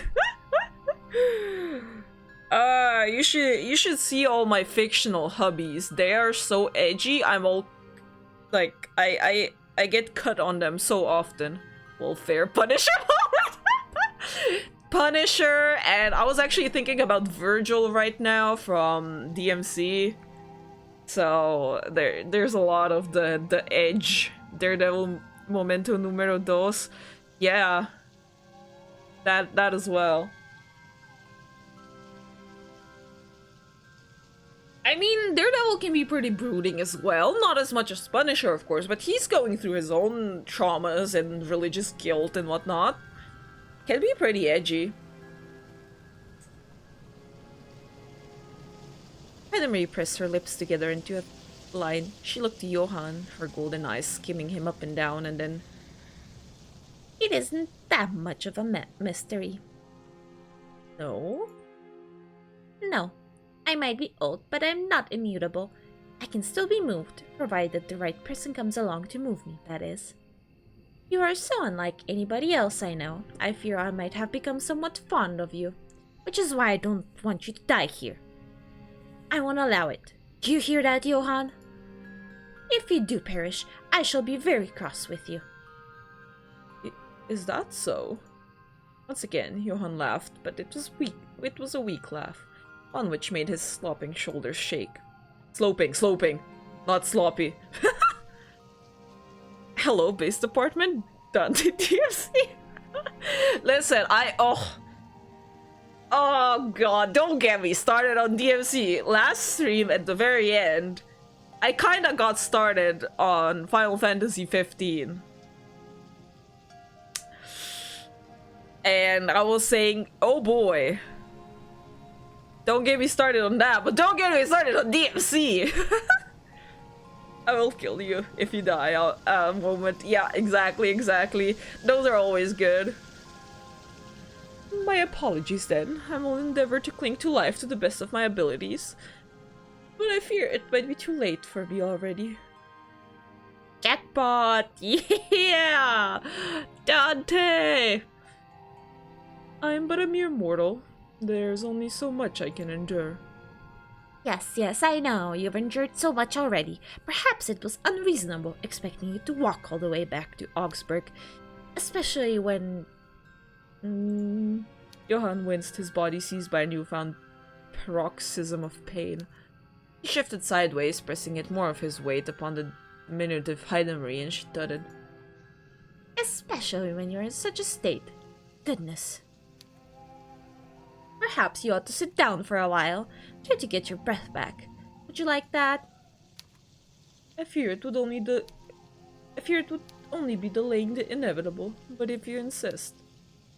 Speaker 1: You should see all my fictional hubbies. They are so edgy. I'm all like I get cut on them so often. Well, fair Punisher. Punisher, and I was actually thinking about Virgil right now from DMC. So there's a lot of the edge. Daredevil Momento Numero Dos. Yeah. That as well. I mean, Daredevil can be pretty brooding as well. Not as much as Punisher, of course, but he's going through his own traumas and religious guilt and whatnot. Can be pretty edgy. Marie pressed her lips together into a line. She looked to Johann, her golden eyes skimming him up and down, and then...
Speaker 2: It isn't that much of a mystery.
Speaker 1: No?
Speaker 2: No. I might be old, but I'm not immutable. I can still be moved, provided the right person comes along to move me, that is. You are so unlike anybody else I know. I fear I might have become somewhat fond of you, which is why I don't want you to die here. I won't allow it. Do you hear that, Johann? If you do perish, I shall be very cross with you.
Speaker 1: Is that so? Once again, Johann laughed, but it was weak. It was a weak laugh, one which made his sloping shoulders shake. Sloping, not sloppy. Hello, base department. Dante DMC. Listen, oh god, don't get me started on DMC. Last stream at the very end, I kinda got started on Final Fantasy 15. And I was saying, oh boy. Don't get me started on that, but don't get me started on DMC. I will kill you if you die. Moment. Yeah, exactly. Those are always good. My apologies then. I will endeavor to cling to life to the best of my abilities. But I fear it might be too late for me already.
Speaker 2: Jackpot!
Speaker 1: Yeah! Dante! I'm but a mere mortal. There's only so much I can endure.
Speaker 2: Yes, I know. You've endured so much already. Perhaps it was unreasonable expecting you to walk all the way back to Augsburg. Especially when...
Speaker 1: Johann winced, his body seized by a newfound paroxysm of pain. He shifted sideways, pressing yet more of his weight upon the diminutive Heidenreich, and she thudded.
Speaker 2: Especially when you're in such a state. Goodness. Perhaps you ought to sit down for a while. Try to get your breath back. Would you like that?
Speaker 1: I fear it would only be delaying the inevitable, but if you insist.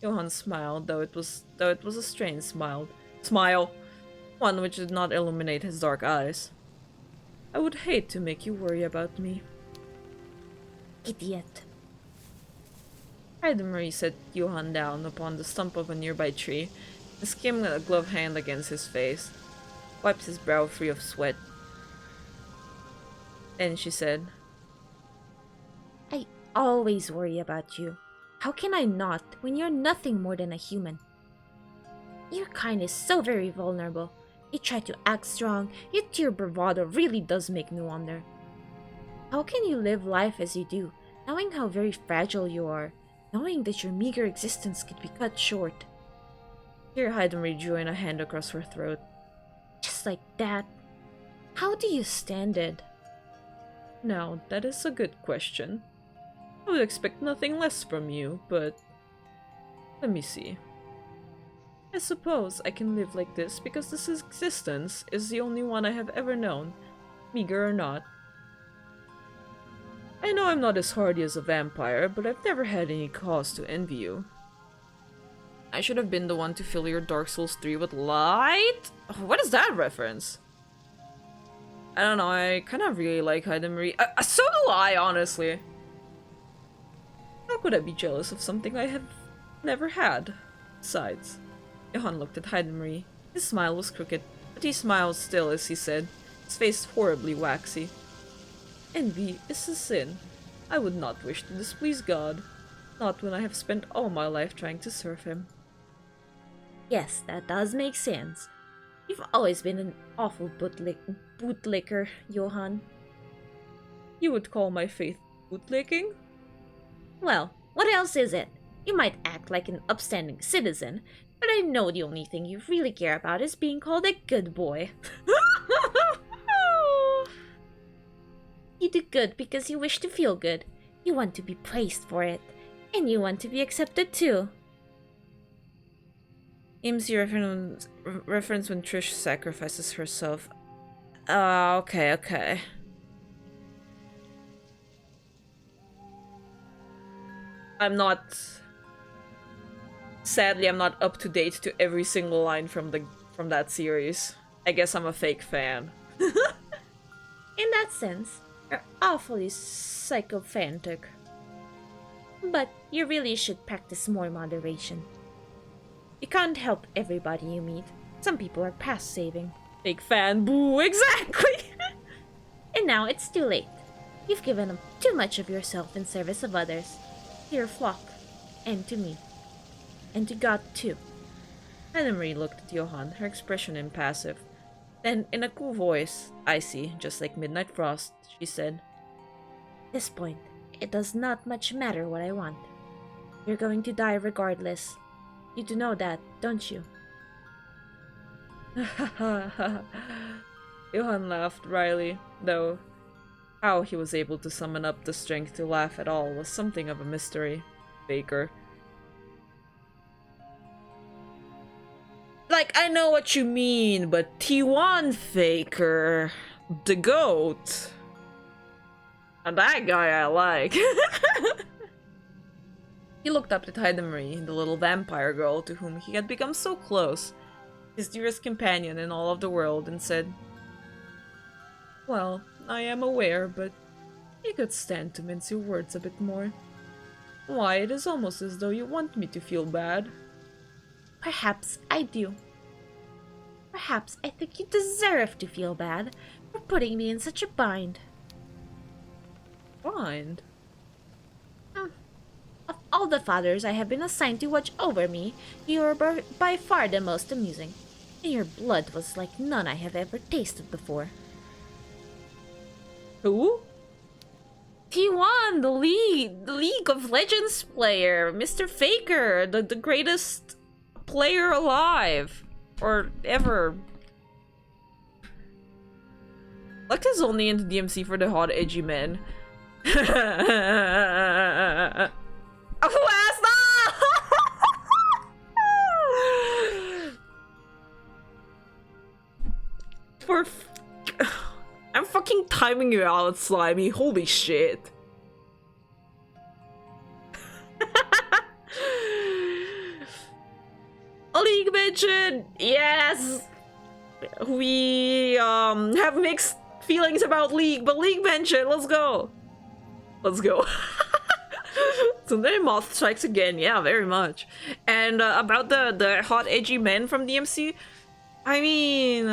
Speaker 1: Johann smiled, though it was a strange smile, one which did not illuminate his dark eyes. I would hate to make you worry about me.
Speaker 2: Idiot.
Speaker 1: Heidenreich set Johann down upon the stump of a nearby tree, and skimmed a gloved hand against his face, wiped his brow free of sweat. Then she said,
Speaker 2: I always worry about you. How can I not when you're nothing more than a human? Your kind is so very vulnerable. You try to act strong, yet your bravado really does make me wonder. How can you live life as you do, knowing how very fragile you are, knowing that your meager existence could be cut short? Here Heidenreich drew in a hand across her throat. Just like that? How do you stand it?
Speaker 1: Now, that is a good question. I would expect nothing less from you, but... let me see. I suppose I can live like this because this existence is the only one I have ever known, meager or not. I know I'm not as hardy as a vampire, but I've never had any cause to envy you. I should have been the one to fill your Dark Souls 3 with light? What is that reference? I don't know, I kind of really like Heidenmarie. So do I, honestly. How could I be jealous of something I have never had? Besides, Johann looked at Heidenmarie. His smile was crooked, but he smiled still as he said, his face horribly waxy. Envy is a sin. I would not wish to displease God. Not when I have spent all my life trying to serve him.
Speaker 2: Yes, that does make sense. You've always been an awful bootlicker, Johann.
Speaker 1: You would call my faith bootlicking?
Speaker 2: Well, what else is it? You might act like an upstanding citizen, but I know the only thing you really care about is being called a good boy. You do good because you wish to feel good. You want to be praised for it. And you want to be accepted too.
Speaker 1: IMSI reference when Trish sacrifices herself. Okay. Sadly, I'm not up to date to every single line from that series. I guess I'm a fake fan.
Speaker 2: In that sense, you're awfully psychophantic. But you really should practice more moderation. You can't help everybody you meet. Some people are past saving.
Speaker 1: Fake fan, boo, exactly!
Speaker 2: And now it's too late. You've given up too much of yourself in service of others. To your flock. And to me. And to God too.
Speaker 1: Heidenmarie looked at Johann, her expression impassive. Then, in a cool voice, icy, just like midnight frost, she said,
Speaker 2: At this point, it does not much matter what I want. You're going to die regardless. You do know that, don't you?
Speaker 1: Johann laughed wryly, though how he was able to summon up the strength to laugh at all was something of a mystery. Baker. Like, I know what you mean, but T1 Faker, the goat. And that guy I like. He looked up at Heidenmarie, the little vampire girl to whom he had become so close, his dearest companion in all of the world, and said, Well, I am aware, but you could stand to mince your words a bit more. Why, it is almost as though you want me to feel bad.
Speaker 2: Perhaps I do. Perhaps I think you deserve to feel bad for putting me in such a bind.
Speaker 1: Bind?
Speaker 2: Of all the fathers I have been assigned to watch over me, you are by far the most amusing, and your blood was like none I have ever tasted before.
Speaker 1: Who?
Speaker 2: T1, the League of Legends player, Mr. Faker,
Speaker 1: The greatest player alive. Or ever. Lex is only into DMC for the hot, edgy men. Who asked that? I'm fucking timing you out, Slimy. Holy shit. A league mention! Yes! We have mixed feelings about League, but League mention, let's go! Let's go. Tsundere Moth strikes again, yeah, very much. And about the hot edgy men from DMC, I mean,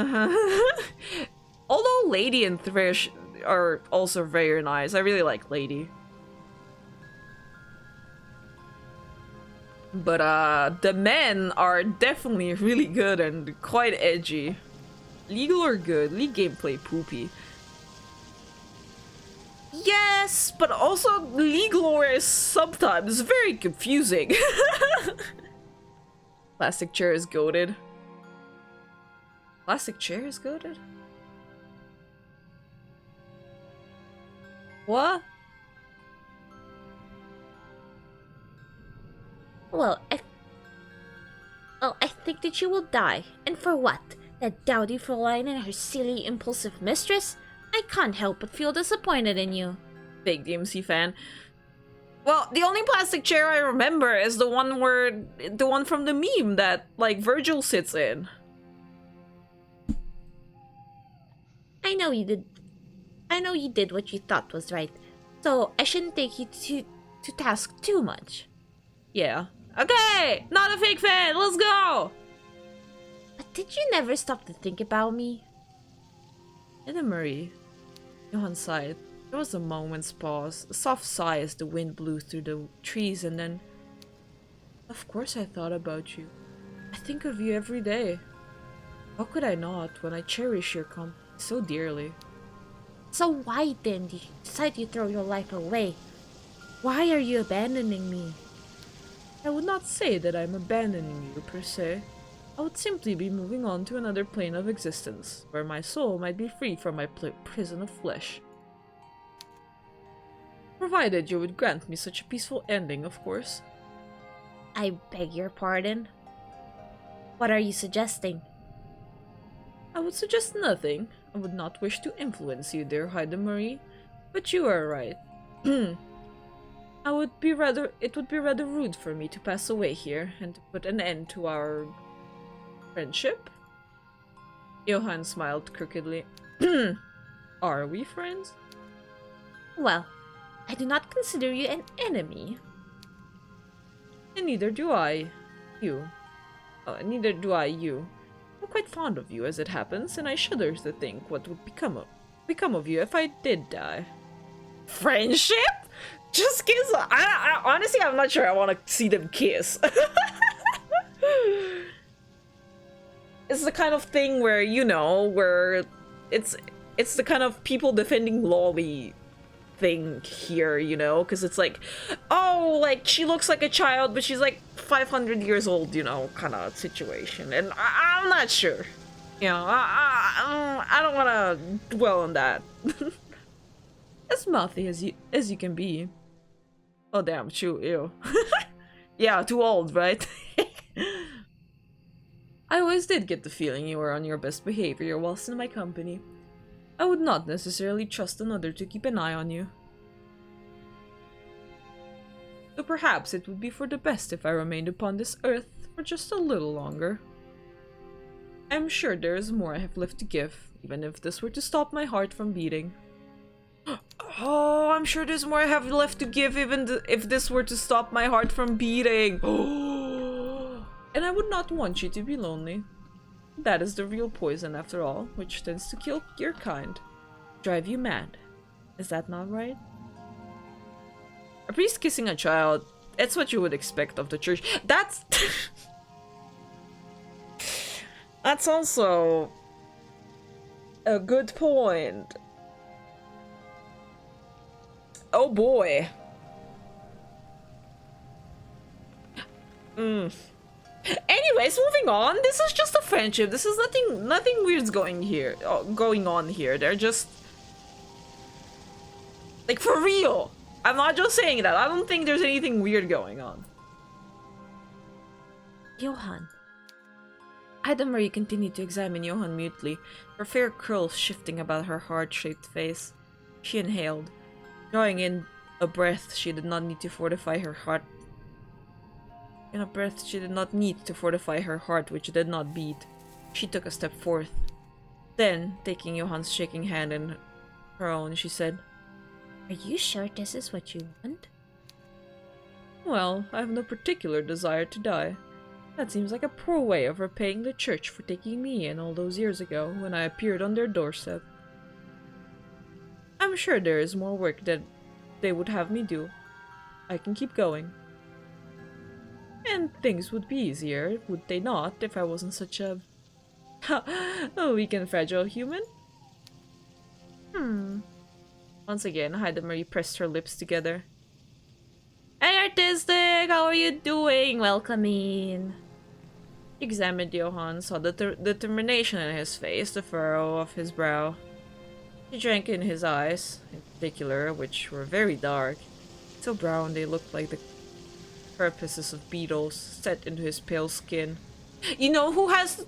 Speaker 1: although Lady and Thresh are also very nice, I really like Lady. But the men are definitely really good and quite edgy. Legal or good, League gameplay poopy. Yes, but also League lore is sometimes very confusing. Plastic chair is goated. Plastic chair is goated? What?
Speaker 2: Well, Well, I think that you will die. And for what? That dowdy Fräulein and her silly, impulsive mistress? I can't help but feel disappointed in you.
Speaker 1: Big DMC fan. Well, the only plastic chair I remember is the one from the meme that, like, Virgil sits in.
Speaker 2: I know you did what you thought was right, so I shouldn't take you to task too much.
Speaker 1: Yeah. Okay! Not a fake fan! Let's go!
Speaker 2: But did you never stop to think about me?
Speaker 1: Anna Marie. Johan sighed. There was a moment's pause, a soft sigh as the wind blew through the trees, and then... Of course I thought about you. I think of you every day. How could I not, when I cherish your company so dearly?
Speaker 2: So why then did you decide to throw your life away? Why are you abandoning me?
Speaker 1: I would not say that I'm abandoning you, per se. I would simply be moving on to another plane of existence, where my soul might be free from my prison of flesh. Provided you would grant me such a peaceful ending, of course.
Speaker 2: I beg your pardon? What are you suggesting?
Speaker 1: I would suggest nothing. I would not wish to influence you, dear Haida Marie, but you are right. It would be rather rude for me to pass away here and to put an end to our friendship. Johan smiled crookedly. Are we friends?
Speaker 2: Well, I do not consider you an enemy.
Speaker 1: And neither do I you. Neither do I you. I'm quite fond of you as it happens, and I shudder to think what would become of you if I did die. Friendship? Just kiss? I honestly, I'm not sure I want to see them kiss. It's the kind of thing where, you know, where it's the kind of people defending Lolly thing here, you know, because it's like, oh, like, she looks like a child, but she's like 500 years old, you know, kind of situation, and I'm not sure, you know, I don't want to dwell on that. As mouthy as you can be. Oh damn, true, ew. Yeah, too old, right? I always did get the feeling you were on your best behavior whilst in my company. I would not necessarily trust another to keep an eye on you. So perhaps it would be for the best if I remained upon this earth for just a little longer. I am sure there is more I have left to give, even if this were to stop my heart from beating. Oh, I'm sure there's more I have left to give, even if this were to stop my heart from beating. And I would not want you to be lonely. That is the real poison, after all, which tends to kill your kind. Drive you mad. Is that not right? A priest kissing a child. That's what you would expect of the church. That's... That's also... a good point. Oh boy. Anyways, moving on. This is just a friendship. This is nothing weird's going on here. They're just like, for real. I'm not just saying that. I don't think there's anything weird going on.
Speaker 2: Johan.
Speaker 1: Ida Marie continued to examine Johan mutely, her fair curls shifting about her heart-shaped face. She inhaled, drawing in a breath she did not need to fortify her heart. In a breath she did not need to fortify her heart, which did not beat. She took a step forth. Then, taking Johan's shaking hand in her own, she said,
Speaker 2: Are you sure this is what you want?
Speaker 1: Well, I have no particular desire to die. That seems like a poor way of repaying the church for taking me in all those years ago when I appeared on their doorstep. I'm sure there is more work that they would have me do. I can keep going. And things would be easier, would they not, if I wasn't such a weak and fragile human? Once again, Haida Marie pressed her lips together. Hey, Artistic! How are you doing? Welcome in. He examined Johan, saw the determination in his face, the furrow of his brow. She drank in his eyes, in particular, which were very dark, so brown they looked like the carapaces of beetles set into his pale skin. You know who has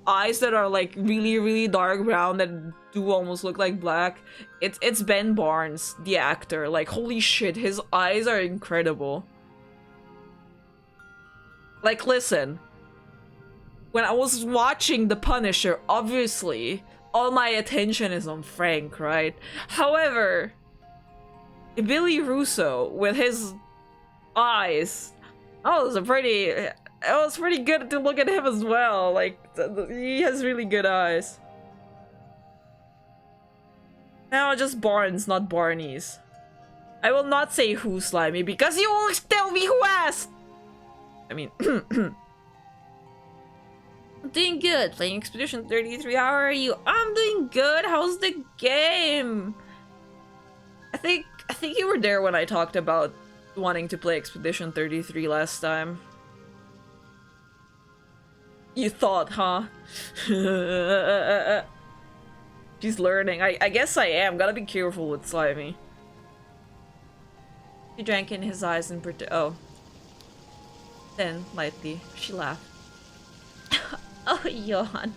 Speaker 1: eyes that are like really, really dark brown that do almost look like black? It's Ben Barnes, the actor. Like, holy shit, his eyes are incredible. Like, listen. When I was watching The Punisher, obviously, all my attention is on Frank, right? However, Billy Russo, with his eyes, it was pretty good to look at him as well. Like, he has really good eyes. No, just Barnes, not Barney's. I will not say who Slimy, because you will tell me who asked! I mean,
Speaker 2: I'm doing good. Playing Expedition 33. How are you? I'm doing good. How's the game?
Speaker 1: I think you were there when I talked about wanting to play Expedition 33 last time. You thought, huh? She's learning. I guess I am. Gotta be careful with Slimy. She drank in his eyes and oh. Then, lightly, she laughed.
Speaker 2: Oh, Johan.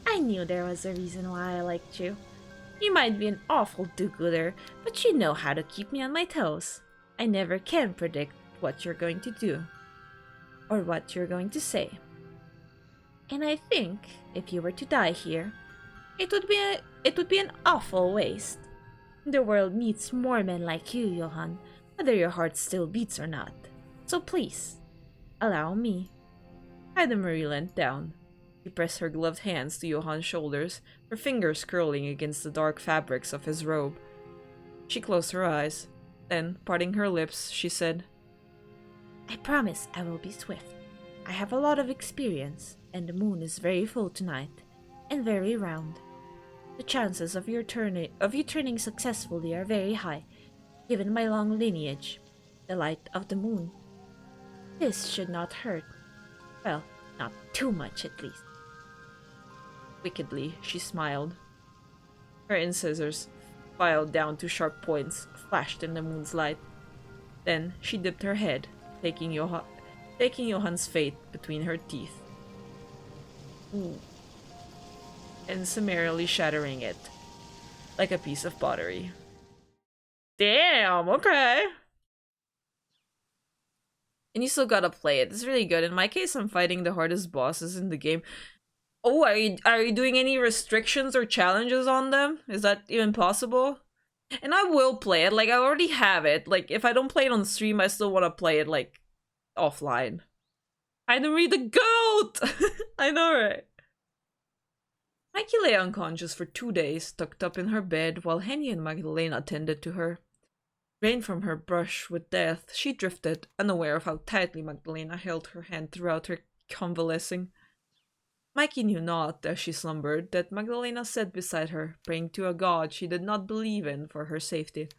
Speaker 2: I knew there was a reason why I liked you. You might be an awful do-gooder, but you know how to keep me on my toes. I never can predict what you're going to do. Or what you're going to say. And I think, if you were to die here, it would be an awful waste. The world needs more men like you, Johan, whether your heart still beats or not. So please, allow me. Ida Marie leant down. She pressed her gloved hands to Johan's shoulders, her fingers curling against the dark fabrics of his robe. She closed her eyes. Then, parting her lips, she said, I promise I will be swift. I have a lot of experience, and the moon is very full tonight, and very round. The chances of you turning successfully are very high, given my long lineage, the light of the moon. This should not hurt. Well, not too much at least. Wickedly, she smiled. Her incisors, filed down to sharp points, flashed in the moon's light. Then she dipped her head, taking Johan's fate between her teeth. Ooh. And summarily shattering it, like a piece of pottery. Damn, okay. And you still gotta play it. It's really good. In my case, I'm fighting the hardest bosses in the game. Oh, are you doing any restrictions or challenges on them? Is that even possible? And I will play it. Like, I already have it. Like, if I don't play it on stream, I still want to play it, like, offline. I didn't read the goat! I know, right? Mikey lay unconscious for 2 days, tucked up in her bed, while Henny and Magdalena attended to her. Drained from her brush with death, she drifted, unaware of how tightly Magdalena held her hand throughout her convalescing. Mikey knew not, as she slumbered, that Magdalena sat beside her, praying to a god she did not believe in for her safety.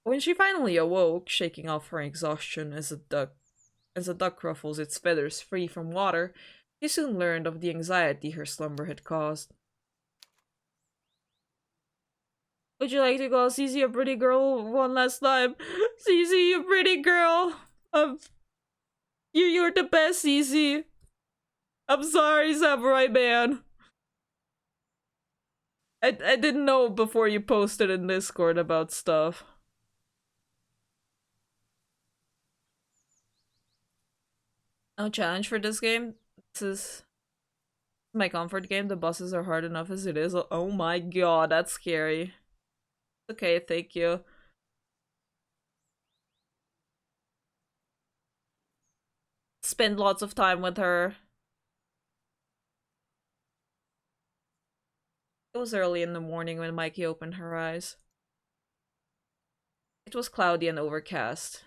Speaker 2: When she finally awoke, shaking off her exhaustion as a duck ruffles its feathers free from water, she soon learned of the anxiety her slumber had caused. Would you like to call Cece a pretty girl one last time? Cece, you pretty girl! You're the best, Cece! I'm sorry, Samurai Man. I didn't know before you posted in Discord about stuff. No challenge for this game. This is my comfort game. The bosses are hard enough as it is. Oh my god, that's scary. Okay, thank you. Spend lots of time with her. It was early in the morning when Mikey opened her eyes. It was cloudy and overcast.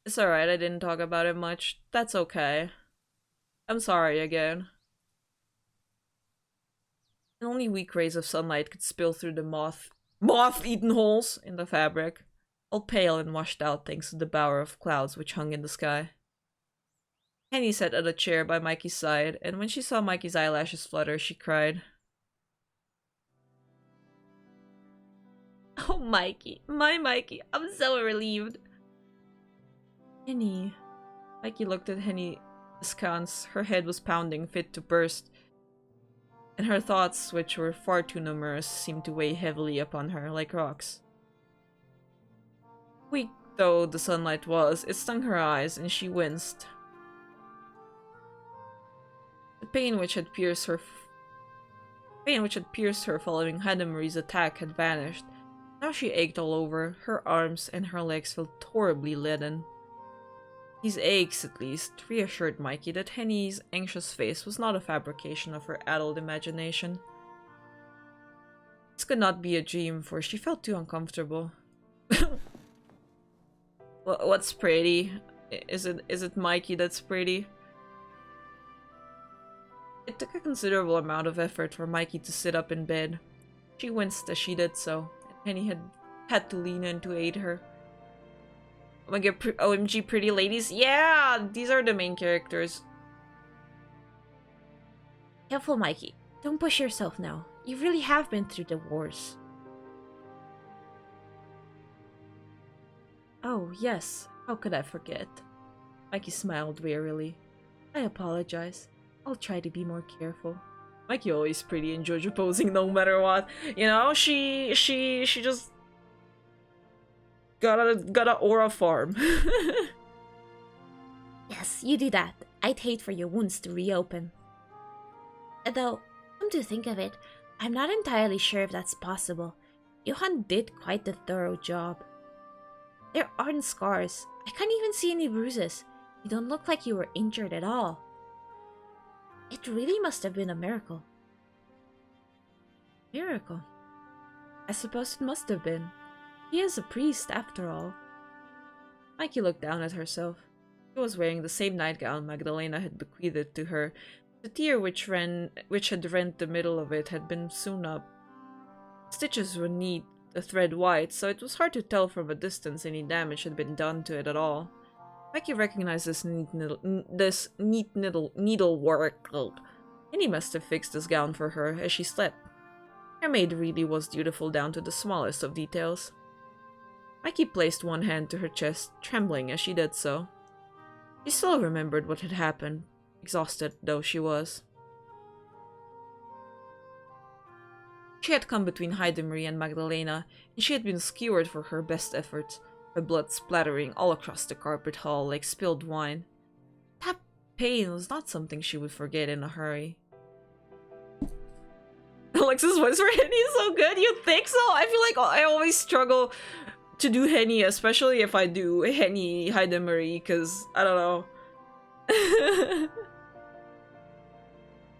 Speaker 2: It's alright, I didn't talk about it much. That's okay. I'm sorry again. And only weak rays of sunlight could spill through the moth-eaten holes in the fabric, all pale and washed out thanks to the bower of clouds which hung in the sky. Henny sat at a chair by Mikey's side, and when she saw Mikey's eyelashes flutter, she cried, "Oh, Mikey, my Mikey, I'm so relieved." Henny,
Speaker 1: Mikey looked at Henny askance. Her head was pounding, fit to burst. And her thoughts, which were far too numerous, seemed to weigh heavily upon her like rocks. Weak though the sunlight was, it stung her eyes, and she winced. The pain which had pierced her following Hadamari's attack had vanished. Now she ached all over. Her arms and her legs felt horribly leaden. These aches, at least, reassured Mikey that Henny's anxious face was not a fabrication of her addled imagination. This could not be a dream, for she felt too uncomfortable. What's pretty? Is it Mikey that's pretty? It took a considerable amount of effort for Mikey to sit up in bed. She winced as she did so, and Henny had to lean in to aid her. Oh my god, OMG pretty ladies. Yeah, these are the main characters.
Speaker 2: Careful, Mikey. Don't push yourself now. You really have been through the wars.
Speaker 1: Oh, yes. How could I forget? Mikey smiled wearily. I apologize. I'll try to be more careful. Mikey always pretty in JoJo posing no matter what. You know, she just got a aura farm.
Speaker 2: Yes, you do that. I'd hate for your wounds to reopen. Though, come to think of it, I'm not entirely sure if that's possible. Johan did quite a thorough job. There aren't scars. I can't even see any bruises. You don't look like you were injured at all. It really must have been a miracle.
Speaker 1: Miracle? I suppose it must have been. He is a priest, after all. Mikey looked down at herself. She was wearing the same nightgown Magdalena had bequeathed to her. The tear which had rent the middle of it had been sewn up. Stitches were neat, the thread white, so it was hard to tell from a distance any damage had been done to it at all. Mikey recognized this neat needlework. And he must have fixed this gown for her as she slept. Her maid really was dutiful down to the smallest of details. Mikey placed one hand to her chest, trembling as she did so. She still remembered what had happened, exhausted though she was. She had come between Heidemarie and Magdalena, and she had been skewered for her best efforts, her blood splattering all across the carpet hall like spilled wine. That pain was not something she would forget in a hurry. Alexa's voice for Henny is so good, you think so? I feel like I always struggle to do Henny, especially if I do Henny Heidemarie, because, I don't know.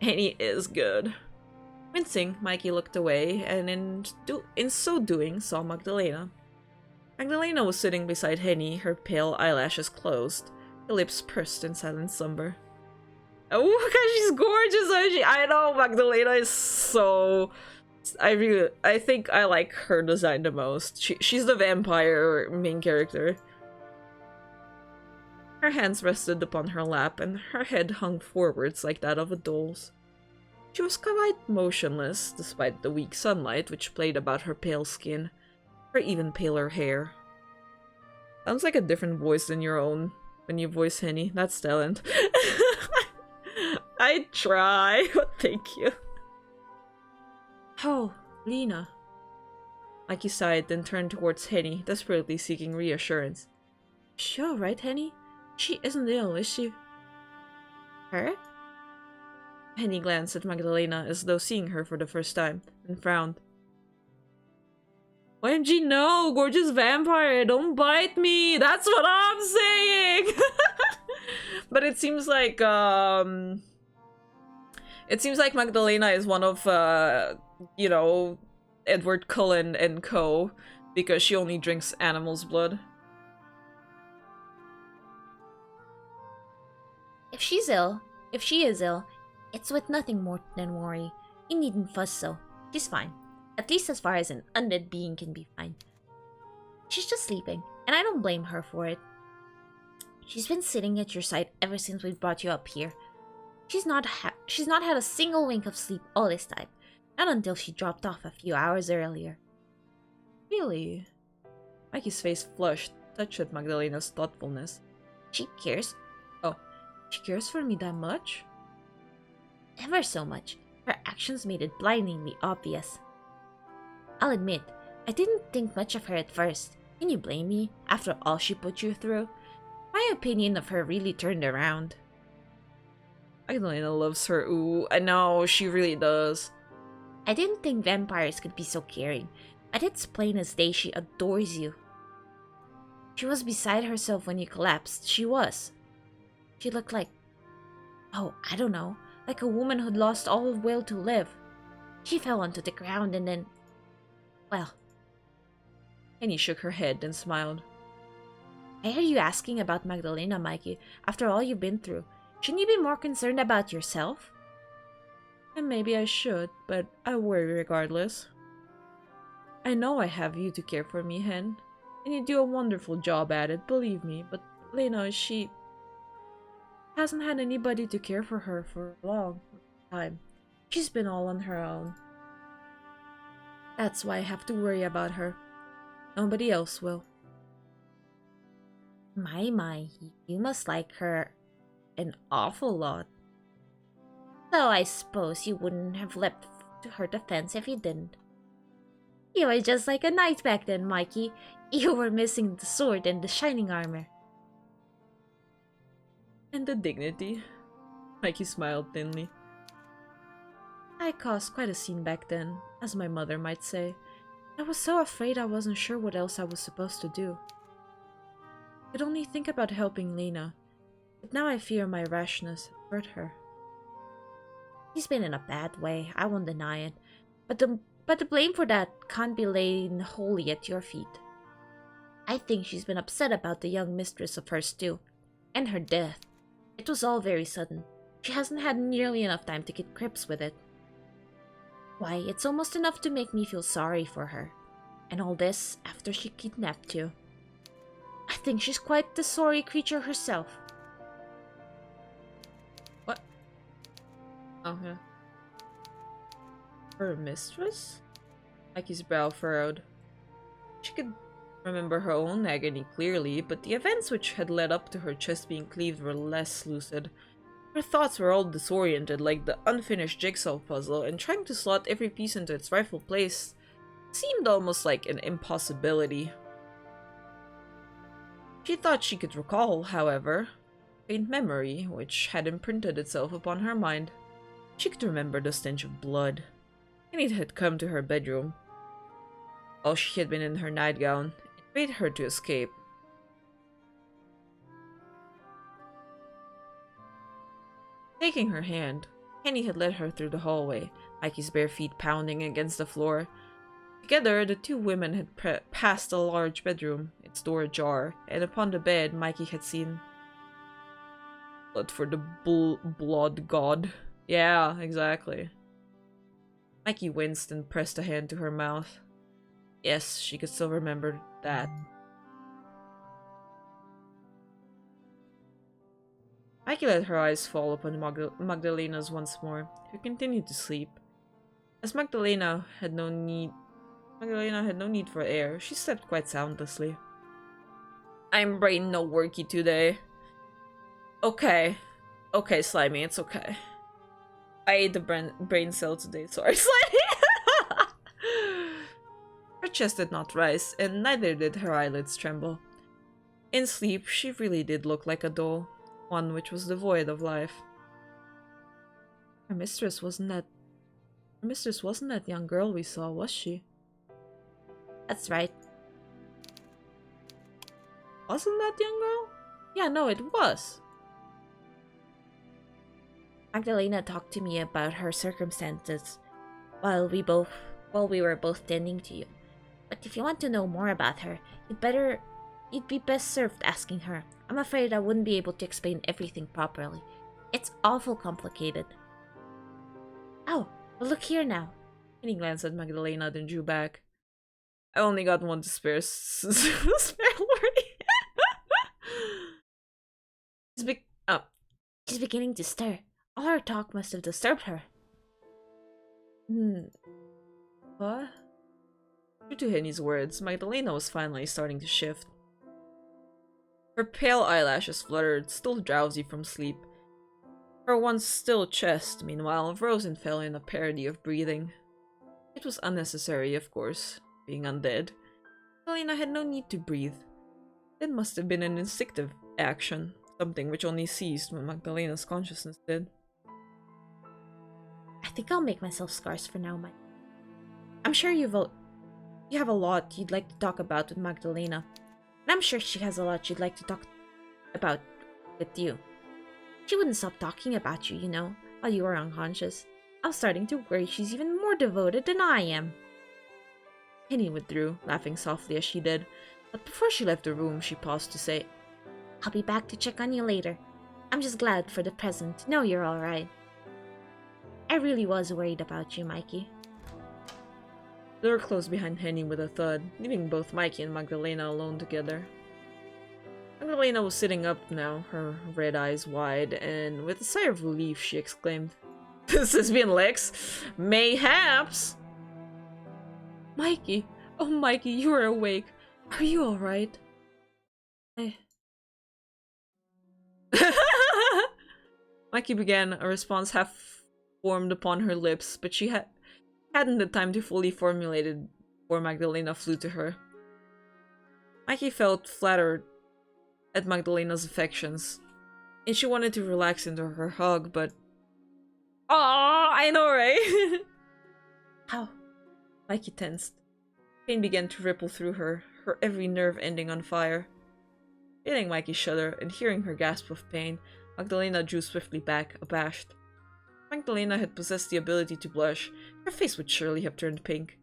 Speaker 1: Henny is good. Wincing, Mikey looked away, and in so doing, saw Magdalena. Magdalena was sitting beside Henny, her pale eyelashes closed, her lips pursed in silent slumber. Oh my gosh, she's gorgeous, isn't she? I know, Magdalena is so... I think I like her design the most. She's the vampire main character. Her hands rested upon her lap, and her head hung forwards like that of a doll's. She was quite motionless, despite the weak sunlight which played about her pale skin, her even paler hair. Sounds like a different voice than your own when you voice Henny. That's talent. I try, but thank you. Oh, Lena. Mikey sighed, then turned towards Henny, desperately seeking reassurance. Sure, right, Henny? She isn't ill, is she? Her? Henny glanced at Magdalena as though seeing her for the first time, and frowned. OMG, no! Gorgeous vampire! Don't bite me! That's what I'm saying! But it seems like, Magdalena is one of, you know, Edward Cullen and co. Because she only drinks animal's blood.
Speaker 2: If she is ill, it's with nothing more than worry. You needn't fuss so. She's fine. At least as far as an undead being can be fine. She's just sleeping, and I don't blame her for it. She's been sitting at your side ever since we brought you up here. She's not had a single wink of sleep all this time. Not until she dropped off a few hours earlier.
Speaker 1: Really? Mikey's face flushed, touched at Magdalena's thoughtfulness.
Speaker 2: She cares. She cares for me that much? Ever so much. Her actions made it blindingly obvious. I'll admit, I didn't think much of her at first. Can you blame me, after all she put you through? My opinion of her really turned around.
Speaker 1: Magdalena loves her, ooh. I know, she really does.
Speaker 2: I didn't think vampires could be so caring, but it's plain as day she adores you. She was beside herself when you collapsed, she was. She looked like... oh, I don't know, like a woman who'd lost all will to live. She fell onto the ground and then... well...
Speaker 1: Penny shook her head and smiled.
Speaker 2: Why are you asking about Magdalena, Mikey, after all you've been through? Shouldn't you be more concerned about yourself?
Speaker 1: And maybe I should, but I worry regardless. I know I have you to care for me, Hen. And you do a wonderful job at it, believe me. But Lena, she hasn't had anybody to care for her for a long time. She's been all on her own. That's why I have to worry about her. Nobody else will.
Speaker 2: My, you must like her an awful lot. Though I suppose you wouldn't have leapt to her defense if you didn't. You were just like a knight back then, Mikey. You were missing the sword and the shining armor.
Speaker 1: And the dignity. Mikey smiled thinly. I caused quite a scene back then, as my mother might say. I was so afraid I wasn't sure what else I was supposed to do. I could only think about helping Lena, but now I fear my rashness hurt her.
Speaker 2: She's been in a bad way, I won't deny it, but the blame for that can't be laid wholly at your feet. I think she's been upset about the young mistress of hers too, and her death. It was all very sudden. She hasn't had nearly enough time to get grips with it. Why, it's almost enough to make me feel sorry for her. And all this after she kidnapped you. I think she's quite the sorry creature herself.
Speaker 1: What? Oh, yeah. Her mistress? Mikey's brow furrowed. She could remember her own agony clearly, but the events which had led up to her chest being cleaved were less lucid. Her thoughts were all disoriented, like the unfinished jigsaw puzzle, and trying to slot every piece into its rightful place seemed almost like an impossibility. She thought she could recall, however, a faint memory which had imprinted itself upon her mind. She could remember the stench of blood, and it had come to her bedroom. While she had been in her nightgown, it made her to escape. Taking her hand, Kenny had led her through the hallway, Mikey's bare feet pounding against the floor. Together, the two women had passed a large bedroom, its door ajar, and upon the bed, Mikey had seen... blood for the blood god. Yeah, exactly. Mikey winced and pressed a hand to her mouth. Yes, she could still remember that. Mikey let her eyes fall upon Magdalena's once more, who continued to sleep. As Magdalena had no need for air, she slept quite soundlessly. I'm brain no worky today. Okay. Okay, Slimy, it's okay. I ate the brain cell today, sorry, Slimy! Her chest did not rise, and neither did her eyelids tremble. In sleep, she really did look like a doll, one which was devoid of life. Her mistress wasn't that young girl we saw, was she?
Speaker 2: That's right.
Speaker 1: Wasn't that young girl? Yeah, no, it was.
Speaker 2: Magdalena talked to me about her circumstances while we were both tending to you. But if you want to know more about her, you'd be best served asking her. I'm afraid I wouldn't be able to explain everything properly. It's awful complicated. Oh, well look here now.
Speaker 1: And he glanced at Magdalena, then drew back. I only got one to spare. Spare Lordy.
Speaker 2: She's beginning to stir. All our talk must have disturbed her.
Speaker 1: What? True to Henny's words, Magdalena was finally starting to shift. Her pale eyelashes fluttered, still drowsy from sleep, Her once still chest, meanwhile, rose and fell in a parody of breathing. It was unnecessary, of course, being undead. Magdalena had no need to breathe. It must have been an instinctive action, something which only ceased when Magdalena's consciousness did.
Speaker 2: I think I'll make myself scarce for now, Mike. I'm sure you have a lot you'd like to talk about with Magdalena. And I'm sure she has a lot she'd like to talk about with you. She wouldn't stop talking about you, you know, while you were unconscious. I'm starting to worry she's even more devoted than I am.
Speaker 1: Penny withdrew, laughing softly as she did, but before she left the room, she paused to say,
Speaker 2: I'll be back to check on you later. I'm just glad for the present to know you're alright. I really was worried about you, Mikey.
Speaker 1: The door closed behind Henny with a thud, leaving both Mikey and Magdalena alone together. Magdalena was sitting up now, her red eyes wide, and with a sigh of relief she exclaimed, This has been Lex! Mayhaps!
Speaker 2: Mikey! Oh, Mikey, you are awake. Are you alright?
Speaker 1: Mikey began, a response half formed upon her lips, but she hadn't the time to fully formulate it before Magdalena flew to her. Mikey felt flattered at Magdalena's affections, and she wanted to relax into her hug, but... Aww, I know, right?
Speaker 2: How?
Speaker 1: Mikey tensed. Pain began to ripple through her, her every nerve ending on fire. Feeling Mikey shudder and hearing her gasp of pain, Magdalena drew swiftly back, abashed. If Magdalena had possessed the ability to blush, her face would surely have turned pink.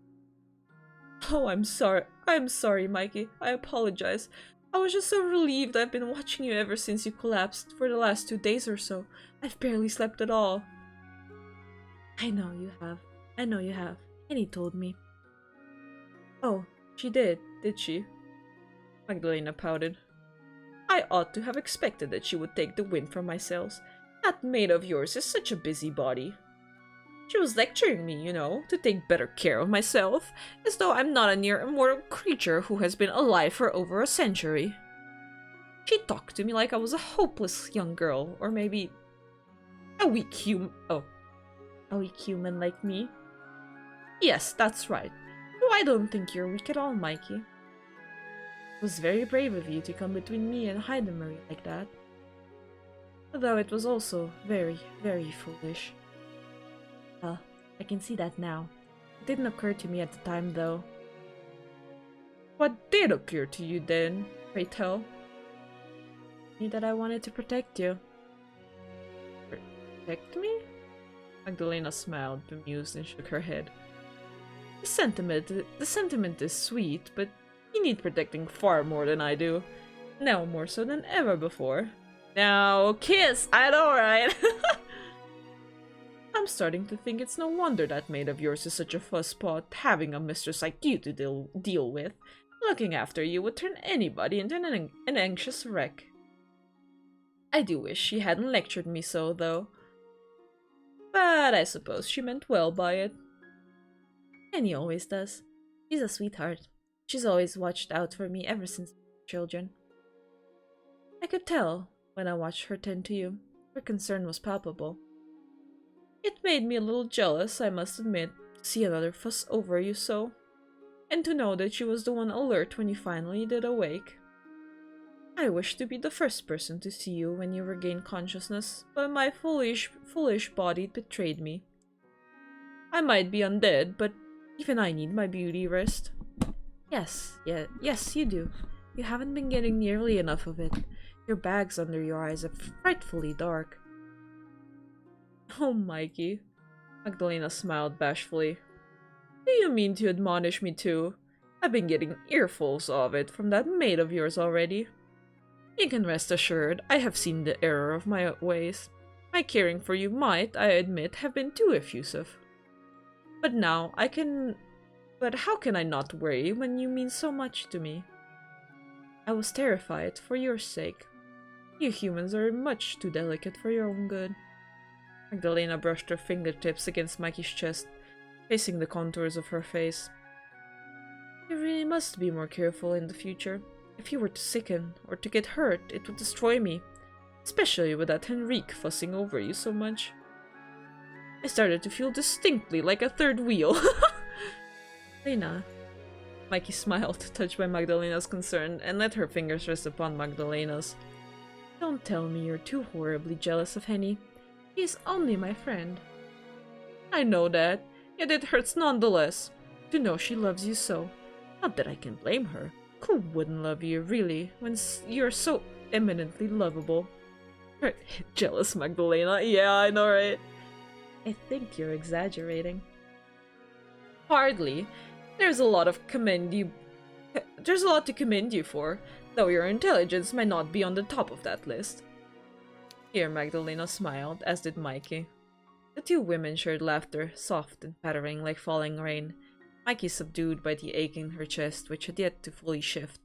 Speaker 1: Oh, I'm sorry, Mikey. I apologize. I was just so relieved. I've been watching you ever since you collapsed for the last 2 days or so. I've barely slept at all.
Speaker 2: I know you have. Penny told me.
Speaker 1: Oh, she did she? Magdalena pouted. I ought to have expected that she would take the wind from my sails. That maid of yours is such a busybody. She was lecturing me, you know, to take better care of myself, as though I'm not a near immortal creature who has been alive for over a century. She talked to me like I was a hopeless young girl, or maybe a weak human. Oh, a weak human like me? Yes, that's right. No, I don't think you're weak at all, Mikey. It was very brave of you to come between me and Marie like that. Although it was also very, very foolish.
Speaker 2: Well, I can see that now. It didn't occur to me at the time, though.
Speaker 1: What did occur to you then, pray tell?
Speaker 2: I knew that I wanted to protect you.
Speaker 1: Protect me? Magdalena smiled, bemused, and shook her head. The sentiment is sweet, but you need protecting far more than I do. Now more so than ever before. Now, kiss! I know, right? I'm starting to think it's no wonder that maid of yours is such a fusspot, having a mistress like you to deal with. Looking after you would turn anybody into an anxious wreck. I do wish she hadn't lectured me so, though. But I suppose she meant well by it.
Speaker 2: Annie always does. She's a sweetheart. She's always watched out for me ever since we were children. I could tell when I watched her tend to you. Her concern was palpable. It made me a little jealous, I must admit, to see another fuss over you so, and to know that she was the one alert when you finally did awake. I wished to be the first person to see you when you regained consciousness, but my foolish body betrayed me. I might be undead, but even I need my beauty rest. Yes, you do. You haven't been getting nearly enough of it. Your bags under your eyes are frightfully dark. Oh, Mikey. Magdalena smiled bashfully. Do you mean to admonish me too? I've been getting earfuls of it from that maid of yours already. You can rest assured I have seen the error of my ways. My caring for you might, I admit, have been too effusive. But now But how can I not worry when you mean so much to me? I was terrified for your sake. You humans are much too delicate for your own good. Magdalena brushed her fingertips against Mikey's chest, tracing the contours of her face. You really must be more careful in the future. If you were to sicken, or to get hurt, it would destroy me.
Speaker 1: especially with that Henrique fussing over you so much. I started to feel distinctly like a third wheel. Lena. Mikey smiled, touched by Magdalena's concern, and let her fingers rest upon Magdalena's. Don't tell me you're too horribly jealous of Henny. He's only my friend. I know that, yet it hurts nonetheless, to know she loves you so. Not that I can blame her. Who wouldn't love you, really, when you're so eminently lovable? Jealous, Magdalena? Yeah, I know, right? I think you're exaggerating. Hardly. There's a lot to commend you for, though your intelligence might not be on the top of that list. Here Magdalena smiled, as did Mikey. The two women shared laughter, soft and pattering like falling rain, Mikey subdued by the ache in her chest which had yet to fully shift.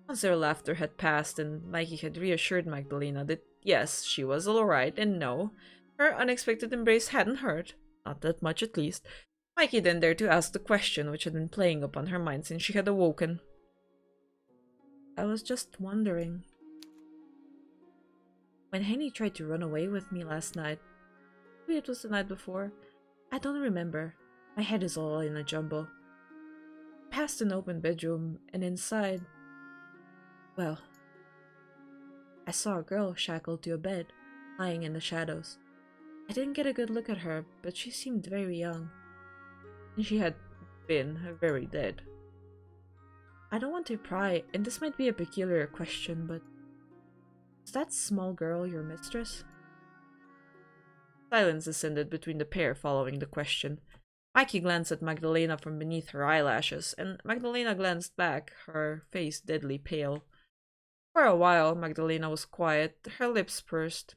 Speaker 1: Once their laughter had passed and Mikey had reassured Magdalena that yes, she was alright, and no, her unexpected embrace hadn't hurt, not that much at least, Mikey then dared to ask the question which had been playing upon her mind since she had awoken. I was just wondering. When Henny tried to run away with me last night, maybe it was the night before, I don't remember. My head is all in a jumble. Past an open bedroom, and inside, well, I saw a girl shackled to a bed, lying in the shadows. I didn't get a good look at her, but she seemed very young. And she had been very dead. I don't want to pry, and this might be a peculiar question, but is that small girl your mistress? Silence descended between the pair following the question. Mikey glanced at Magdalena from beneath her eyelashes, and Magdalena glanced back, her face deadly pale. For a while, Magdalena was quiet, her lips pursed.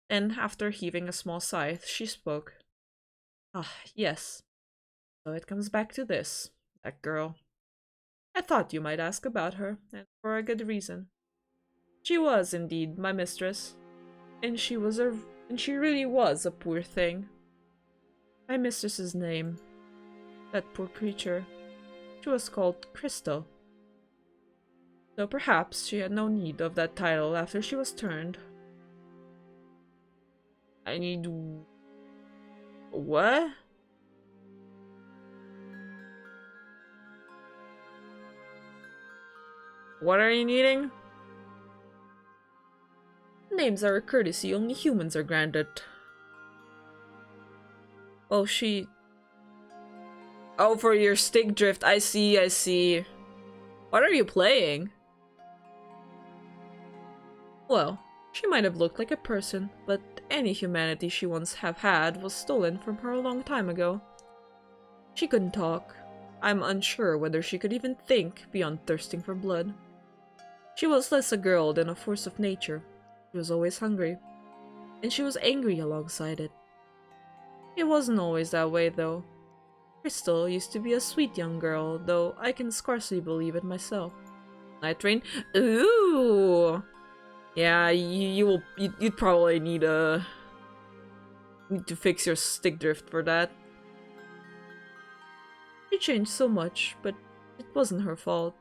Speaker 1: Then, after heaving a small sigh, she spoke. Ah, yes. So it comes back to this, that girl. I thought you might ask about her, and for a good reason. She was, indeed, my mistress, and she really was a poor thing. My mistress's name, that poor creature, she was called Crystal. Though perhaps she had no need of that title after she was turned. I need... what? What are you needing? Names are a courtesy only humans are granted. Oh, she... Oh, for your stick drift. I see, I see. What are you playing? Well, she might have looked like a person, but any humanity she once have had was stolen from her a long time ago. She couldn't talk. I'm unsure whether she could even think beyond thirsting for blood. She was less a girl than a force of nature. She was always hungry, and she was angry alongside it. It wasn't always that way, though. Crystal used to be a sweet young girl, though I can scarcely believe it myself. Night Rain? Ooh! Yeah, you'd probably need to fix your stick drift for that. She changed so much, but it wasn't her fault.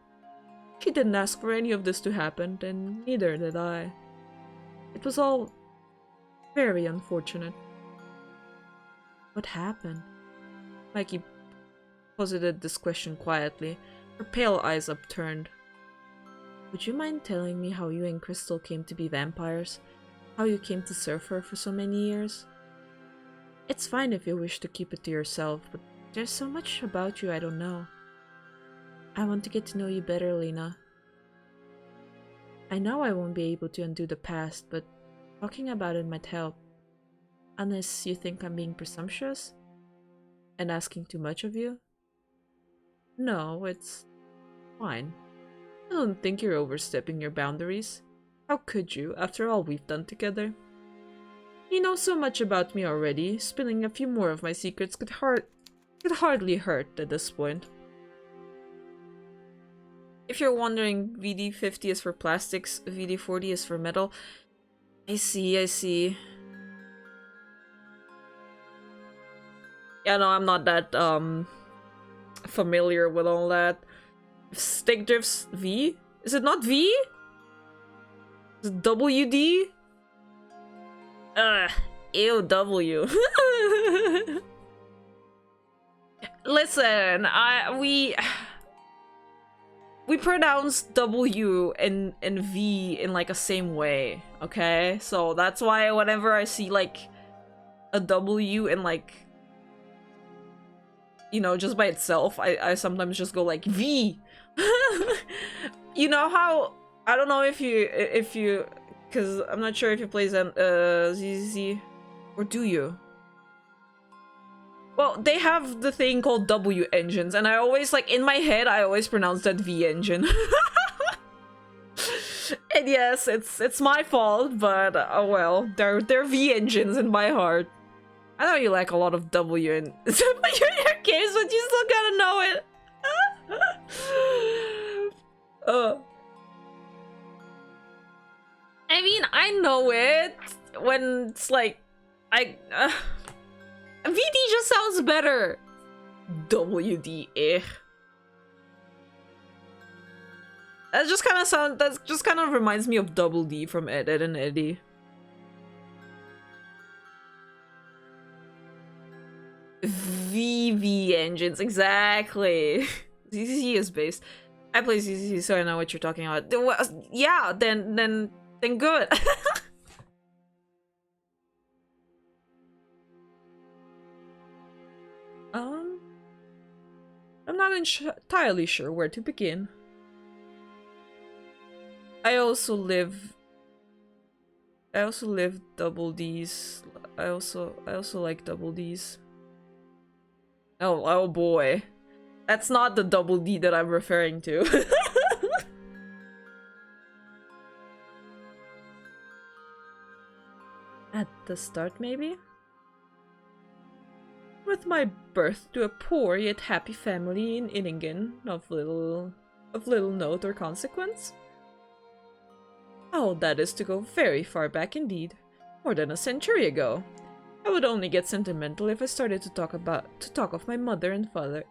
Speaker 1: She didn't ask for any of this to happen, and neither did I. It was all very unfortunate. What happened? Mikey posited this question quietly, her pale eyes upturned. Would you mind telling me how you and Crystal came to be vampires? How you came to serve her for so many years? It's fine if you wish to keep it to yourself, but there's so much about you I don't know. I want to get to know you better, Lena. I know I won't be able to undo the past, but talking about it might help. Unless you think I'm being presumptuous? And asking too much of you? No, it's fine. I don't think you're overstepping your boundaries. How could you, after all we've done together? You know so much about me already, spilling a few more of my secrets could hardly hurt at this point. If you're wondering, VD50 is for plastics, VD40 is for metal. I see, I see. Yeah, no, I'm not that, familiar with all that. Stick drifts V? Is it not V? WD? Ew, W. Listen, we pronounce W and V in like a same way, okay? So that's why whenever I see like a W and like, you know, just by itself, I sometimes just go like V. You know how, I don't know if you because I'm not sure if you play ZZ, or do you? Well, they have the thing called W engines, and I always, like, in my head, I always pronounce that V engine. And yes, it's my fault, but oh well, they're V engines in my heart. I know you like a lot of W in your games, but you still gotta know it. I mean, I know it when it's like, VD just sounds better. WD, That just kind of reminds me of Double D from Ed, Ed and Eddie. VV engines, exactly. ZZ is based. I play ZZ, so I know what you're talking about. Yeah, then good. I'm not entirely sure where to begin. I also live double D's. I also like double D's. Oh boy. That's not the double D that I'm referring to. At the start, maybe? With my birth to a poor yet happy family in Inningen of little note or consequence. Oh, that is to go very far back indeed. More than a century ago. I would only get sentimental if I started to talk of my mother and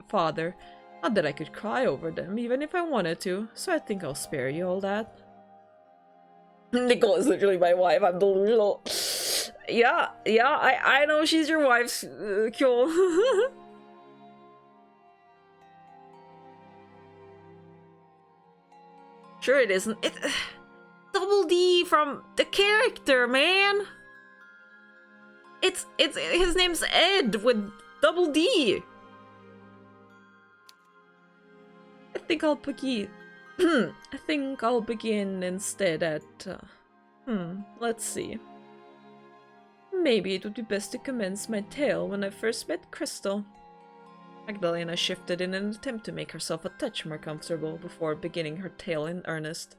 Speaker 1: father. Not that I could cry over them, even if I wanted to, so I think I'll spare you all that. Nicole is literally my wife, I'm delusional. Yeah, I know she's your wife's Kyo. Sure it isn't. It Double D from the character, man. It's his name's Ed with double D. I think I'll begin instead at let's see. Maybe it would be best to commence my tale when I first met Crystal. Magdalena shifted in an attempt to make herself a touch more comfortable before beginning her tale in earnest.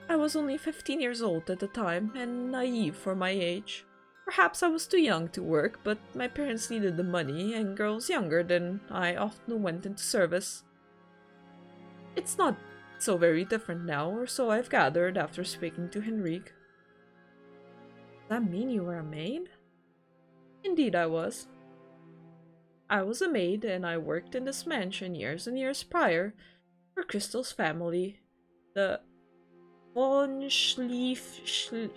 Speaker 1: I was only 15 years old at the time, and naive for my age. Perhaps I was too young to work, but my parents needed the money, and girls younger than I often went into service. It's not so very different now, or so I've gathered after speaking to Henrique. Does that mean you were a maid? Indeed I was. I was a maid, and I worked in this mansion years and years prior for Crystal's family, the von Schleifens.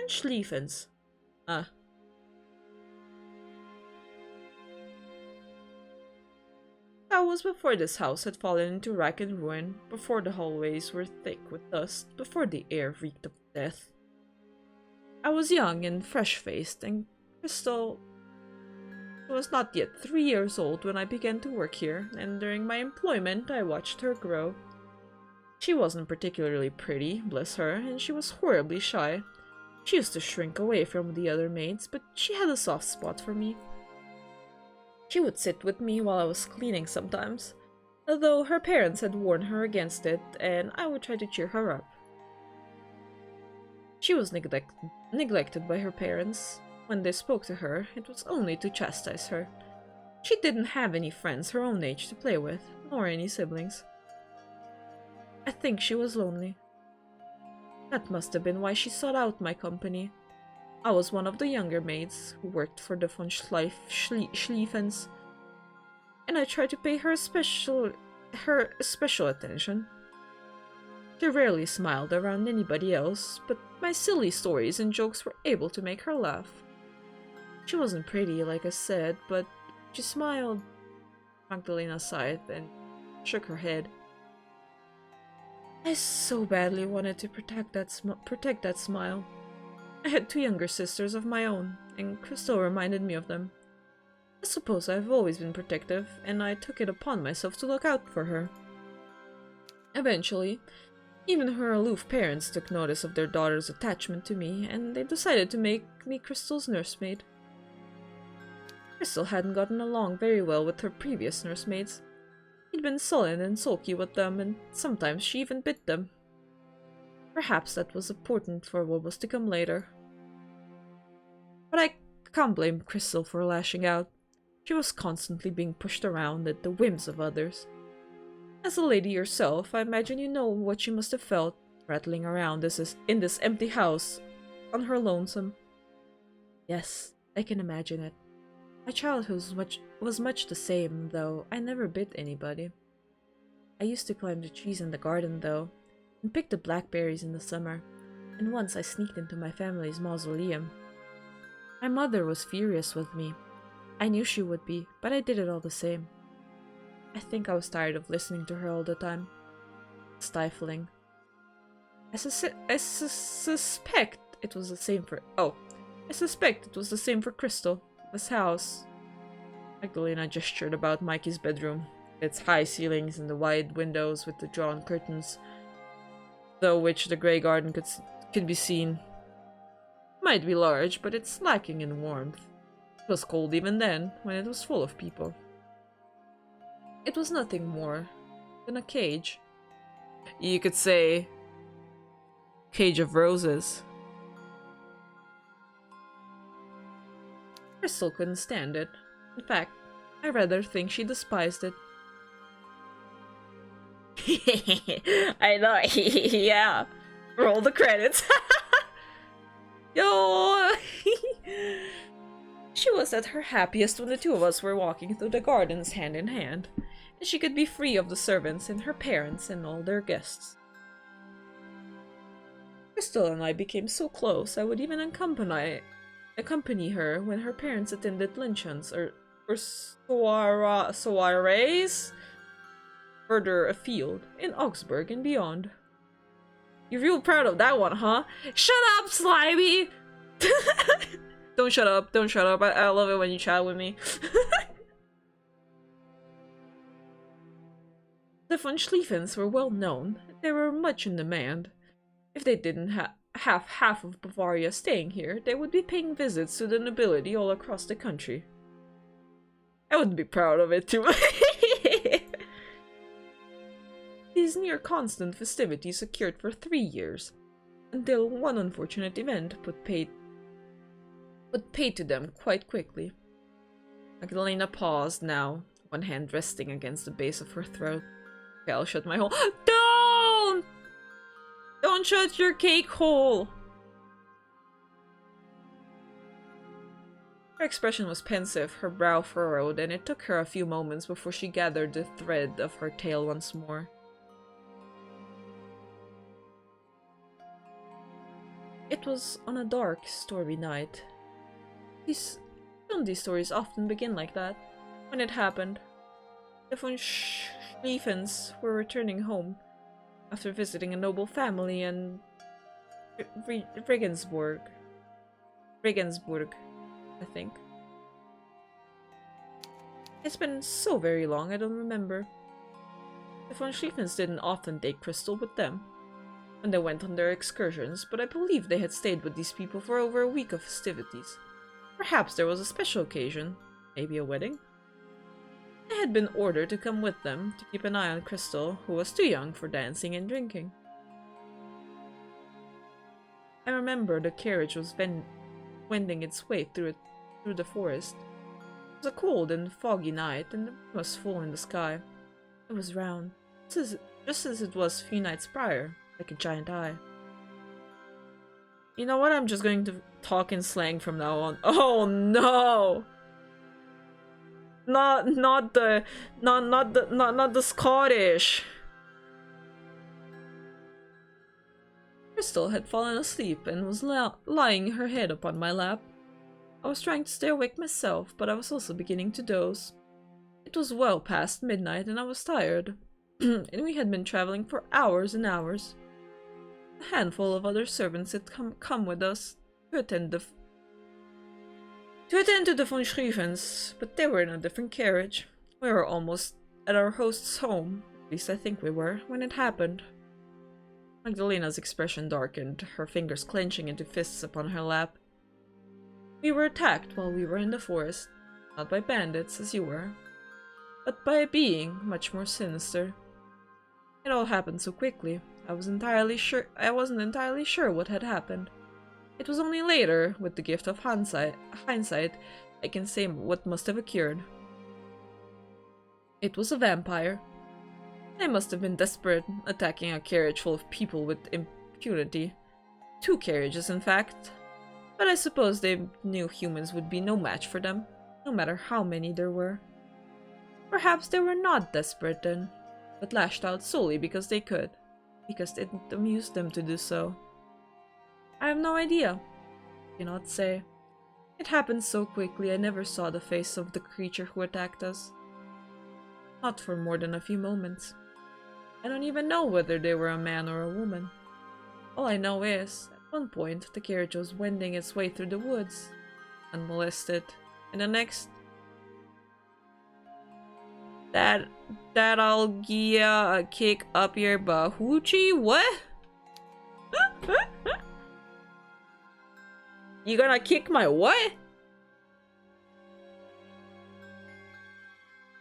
Speaker 1: Schleifens? That was before this house had fallen into rack and ruin, before the hallways were thick with dust, before the air reeked of death. I was young and fresh-faced, and Crystal was not yet 3 years old when I began to work here, and during my employment I watched her grow. She wasn't particularly pretty, bless her, and she was horribly shy. She used to shrink away from the other maids, but she had a soft spot for me. She would sit with me while I was cleaning sometimes, although her parents had warned her against it, and I would try to cheer her up. She was neglected by her parents. When they spoke to her, it was only to chastise her. She didn't have any friends her own age to play with, nor any siblings. I think she was lonely. That must have been why she sought out my company. I was one of the younger maids who worked for the von Schlieffens, and I tried to pay her special attention. She rarely smiled around anybody else, but my silly stories and jokes were able to make her laugh. She wasn't pretty, like I said, but she smiled. Magdalena sighed and shook her head. I so badly wanted to protect that smile. I had 2 younger sisters of my own, and Crystal reminded me of them. I suppose I've always been protective, and I took it upon myself to look out for her. Eventually, even her aloof parents took notice of their daughter's attachment to me, and they decided to make me Crystal's nursemaid. Crystal hadn't gotten along very well with her previous nursemaids. She'd been sullen and sulky with them, and sometimes she even bit them. Perhaps that was important for what was to come later. But I can't blame Crystal for lashing out. She was constantly being pushed around at the whims of others. As a lady yourself, I imagine you know what she must have felt, rattling around in this empty house, on her lonesome. Yes, I can imagine it. My childhood was much the same, though I never bit anybody. I used to climb the trees in the garden, though, and pick the blackberries in the summer, and once I sneaked into my family's mausoleum. My mother was furious with me. I knew she would be, but I did it all the same. I think I was tired of listening to her all the time. Stifling. I suspect it was the same for... Oh, I suspect it was the same for Crystal. This house. Magdalena gestured about Mikey's bedroom, its high ceilings and the wide windows with the drawn curtains, through which the grey garden could be seen. It might be large, but it's lacking in warmth. It was cold even then, when it was full of people. It was nothing more than a cage. You could say, cage of roses. Crystal couldn't stand it. In fact, I rather think she despised it. I know, yeah. Roll the credits. Yo! She was at her happiest when the 2 of us were walking through the gardens hand in hand, and she could be free of the servants and her parents and all their guests. Crystal and I became so close I would even accompany her when her parents attended luncheons or soirees further afield in Augsburg and beyond. You're real proud of that one, huh? Shut up, Slimy! Don't shut up, don't shut up. I love it when you chat with me. The von Schlieffens were well known. They were much in demand. If they didn't have half of Bavaria staying here, they would be paying visits to the nobility all across the country. I would be proud of it too. These near-constant festivities occurred for 3 years, until one unfortunate event put paid to them quite quickly. Magdalena paused now, one hand resting against the base of her throat. Okay, I'll shut my hole. Don't! Don't shut your cake hole! Her expression was pensive, her brow furrowed, and it took her a few moments before she gathered the thread of her tale once more. It was on a dark, stormy night. These stories often begin like that. When it happened, the von Schlieffens were returning home after visiting a noble family in Regensburg, I think. It's been so very long, I don't remember. The von Schlieffens didn't often take Crystal with them when they went on their excursions, but I believe they had stayed with these people for over a week of festivities. Perhaps there was a special occasion, maybe a wedding. I had been ordered to come with them to keep an eye on Crystal, who was too young for dancing and drinking. I remember the carriage was wending its way through the forest. It was a cold and foggy night, and the moon was full in the sky. It was round, just as it was a few nights prior, like a giant eye. You know what? I'm just going to talk in slang from now on. Oh no! Not the Scottish. Crystal had fallen asleep and was lying her head upon my lap. I was trying to stay awake myself, but I was also beginning to doze. It was well past midnight and I was tired, and we had been traveling for hours and hours. A handful of other servants had come with us to attend to the von Schrievens, but they were in a different carriage. We were almost at our host's home, at least I think we were, when it happened. Magdalena's expression darkened, her fingers clenching into fists upon her lap. We were attacked while we were in the forest, not by bandits as you were, but by a being much more sinister. It all happened so quickly, I wasn't entirely sure what had happened. It was only later, with the gift of hindsight, I can say what must have occurred. It was a vampire. They must have been desperate, attacking a carriage full of people with impunity. 2 carriages, in fact. But I suppose they knew humans would be no match for them, no matter how many there were. Perhaps they were not desperate then, but lashed out solely because they could, because it amused them to do so. I have no idea. I cannot say. It happened so quickly I never saw the face of the creature who attacked us. Not for more than a few moments. I don't even know whether they were a man or a woman. All I know is, at one point, the carriage was wending its way through the woods, unmolested, and the next... That'll give ya a kick up your bahoochie? What? You gonna kick my what?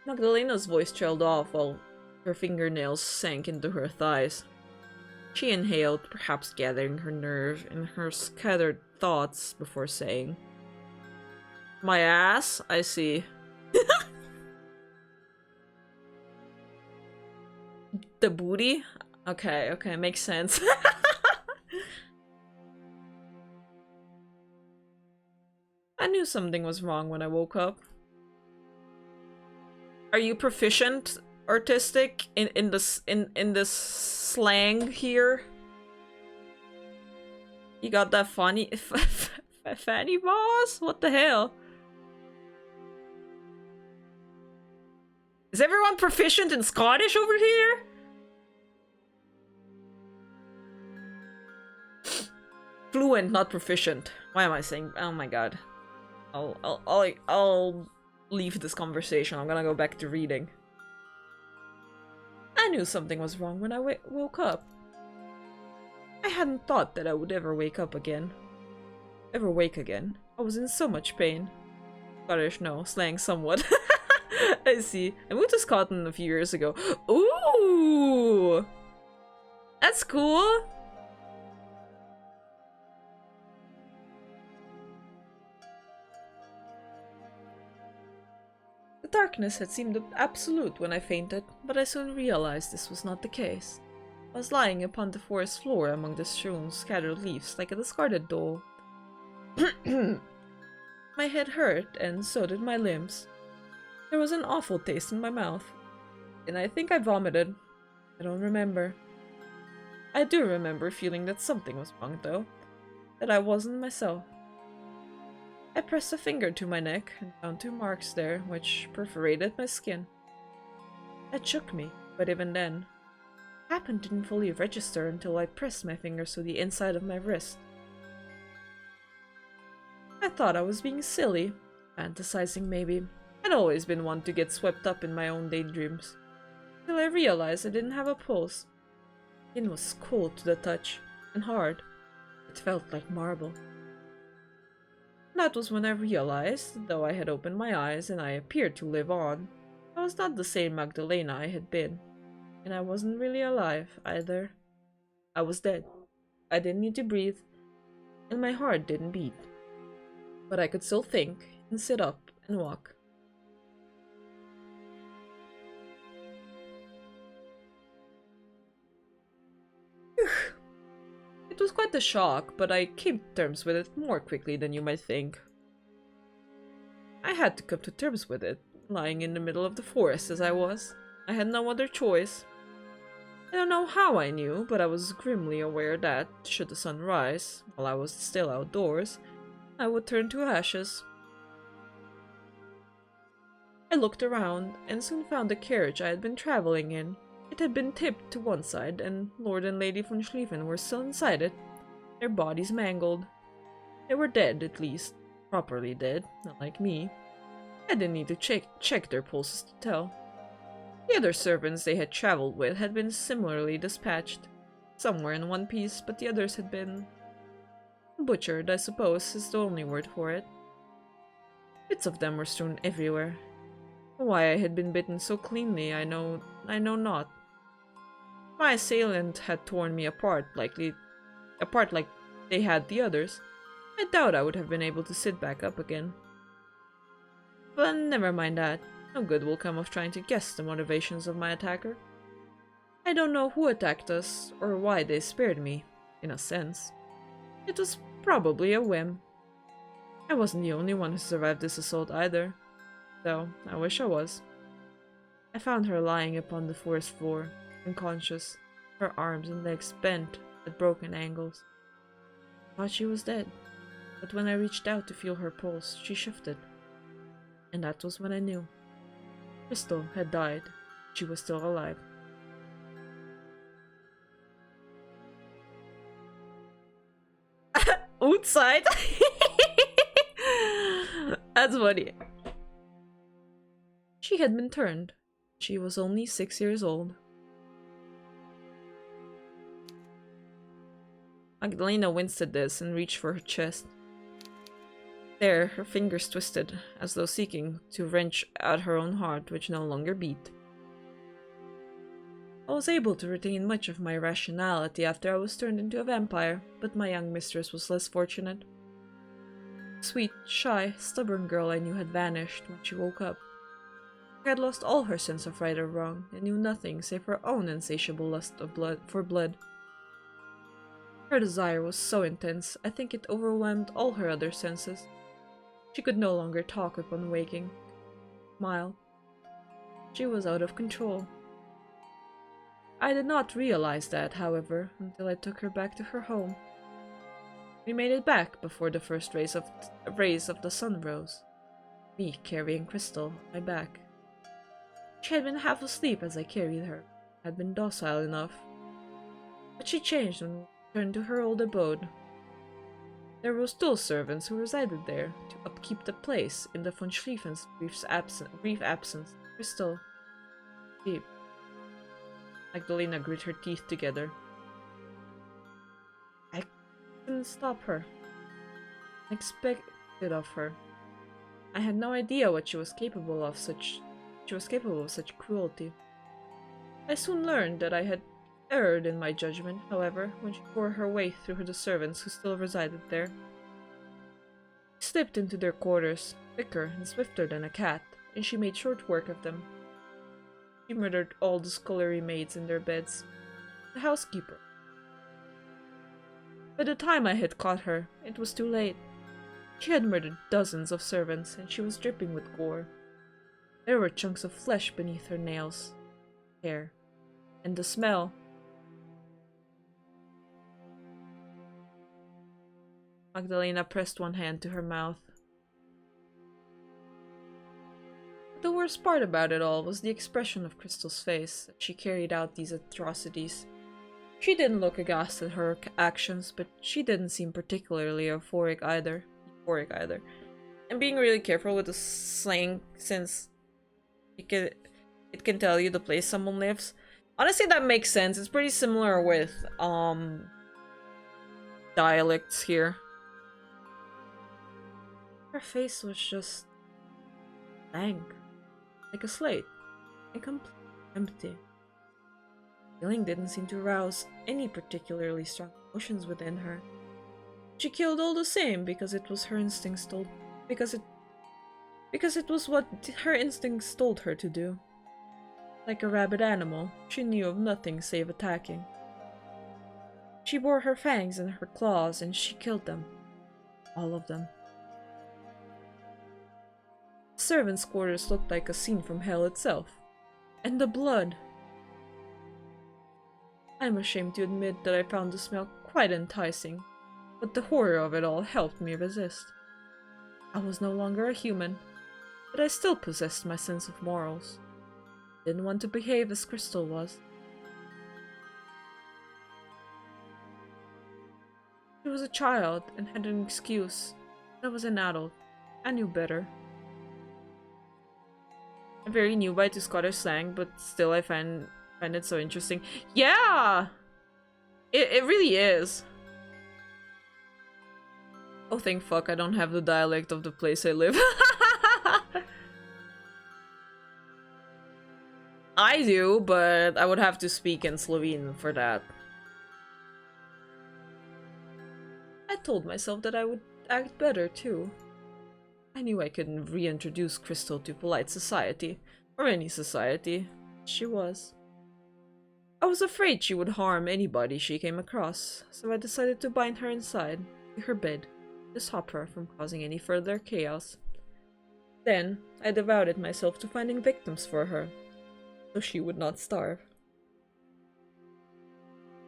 Speaker 1: Magdalena's voice trailed off while her fingernails sank into her thighs. She inhaled, perhaps gathering her nerve and her scattered thoughts before saying, "My ass? I see." The booty? Okay, makes sense. I knew something was wrong when I woke up. Are you proficient artistic in this slang here? You got that funny fanny boss? What the hell? Is everyone proficient in Scottish over here? Fluent, not proficient. Why am I saying? Oh my god. I'll leave this conversation. I'm gonna go back to reading. I knew something was wrong when I woke up. I hadn't thought that I would ever wake again. I was in so much pain. Scottish, no, slang somewhat. I see. I moved to Scotland a few years ago. Ooh! That's cool! The darkness had seemed absolute when I fainted, but I soon realized this was not the case. I was lying upon the forest floor among the strewn, scattered leaves like a discarded doll. My head hurt, and so did my limbs. There was an awful taste in my mouth, and I think I vomited. I don't remember. I do remember feeling that something was wrong, though. That I wasn't myself. I pressed a finger to my neck and found 2 marks there, which perforated my skin. That shook me, but even then, what happened didn't fully register until I pressed my fingers to the inside of my wrist. I thought I was being silly, fantasizing maybe. I'd always been one to get swept up in my own daydreams. Till I realized I didn't have a pulse. Skin was cold to the touch, and hard. It felt like marble. That was when I realized, though I had opened my eyes and I appeared to live on, I was not the same Magdalena I had been. And I wasn't really alive, either. I was dead. I didn't need to breathe, and my heart didn't beat. But I could still think, and sit up, and walk. It was quite a shock, but I came to terms with it more quickly than you might think. I had to come to terms with it, lying in the middle of the forest as I was. I had no other choice. I don't know how I knew, but I was grimly aware that, should the sun rise, while I was still outdoors, I would turn to ashes. I looked around, and soon found the carriage I had been traveling in. It had been tipped to one side, and Lord and Lady von Schlieffen were still inside it, their bodies mangled. They were dead, at least. Properly dead, not like me. I didn't need to check their pulses to tell. The other servants they had traveled with had been similarly dispatched. Some were in one piece, but the others had been butchered, I suppose, is the only word for it. Bits of them were strewn everywhere. Why I had been bitten so cleanly, I know not. My assailant had torn me apart like they had the others. I doubt I would have been able to sit back up again. But never mind that. No good will come of trying to guess the motivations of my attacker. I don't know who attacked us, or why they spared me, in a sense. It was probably a whim. I wasn't the only one who survived this assault either, though I wish I was. I found her lying upon the forest floor, unconscious, her arms and legs bent at broken angles. I thought she was dead, but when I reached out to feel her pulse, she shifted. And that was when I knew. Crystal had died. She was still alive. Outside? That's funny. She had been turned. She was only 6 years old. Magdalena winced at this and reached for her chest. There, her fingers twisted, as though seeking to wrench at her own heart, which no longer beat. I was able to retain much of my rationality after I was turned into a vampire, but my young mistress was less fortunate. The sweet, shy, stubborn girl I knew had vanished when she woke up. She had lost all her sense of right or wrong, and knew nothing save her own insatiable lust for blood. Her desire was so intense, I think it overwhelmed all her other senses. She could no longer talk upon waking, smile. She was out of control. I did not realize that, however, until I took her back to her home. We made it back before the first rays of the sun rose, me carrying Crystal on my back. She had been half asleep as I carried her, had been docile enough. But she changed when we returned to her old abode. There were still servants who resided there to upkeep the place in the von Schlieffen's brief absence. Crystal, deep. Magdalena grit her teeth together. I couldn't stop her. I expected of her. I had no idea what she was capable of such cruelty. I soon learned that I had erred in my judgment, however, when she bore her way through the servants who still resided there. She slipped into their quarters, quicker and swifter than a cat, and she made short work of them. She murdered all the scullery maids in their beds, the housekeeper. By the time I had caught her, it was too late. She had murdered dozens of servants, and she was dripping with gore. There were chunks of flesh beneath her nails, hair, and the smell. Magdalena pressed one hand to her mouth. The worst part about it all was the expression of Crystal's face as she carried out these atrocities. She didn't look aghast at her actions, but she didn't seem particularly euphoric either. I'm being really careful with the slang since it can tell you the place someone lives. Honestly, that makes sense. It's pretty similar with dialects here. Her face was just blank, like a slate, and completely empty. The feeling didn't seem to rouse any particularly strong emotions within her. She killed all the same because it was her instincts because it was what her instincts told her to do. Like a rabid animal, she knew of nothing save attacking. She bore her fangs and her claws, and she killed them. All of them. The servants' quarters looked like a scene from hell itself. And the blood! I'm ashamed to admit that I found the smell quite enticing, but the horror of it all helped me resist. I was no longer a human, but I still possessed my sense of morals. Didn't want to behave as Crystal was. She was a child and had an excuse. I was an adult. I knew better. I'm very new by to Scottish slang, but still I find it so interesting. Yeah! It really is. Oh, thank fuck I don't have the dialect of the place I live. I do, but I would have to speak in Slovene for that. I told myself that I would act better too. I knew I couldn't reintroduce Crystal to polite society, or any society. She was. I was afraid she would harm anybody she came across, so I decided to bind her inside, to her bed, to stop her from causing any further chaos. Then, I devoted myself to finding victims for her, so she would not starve.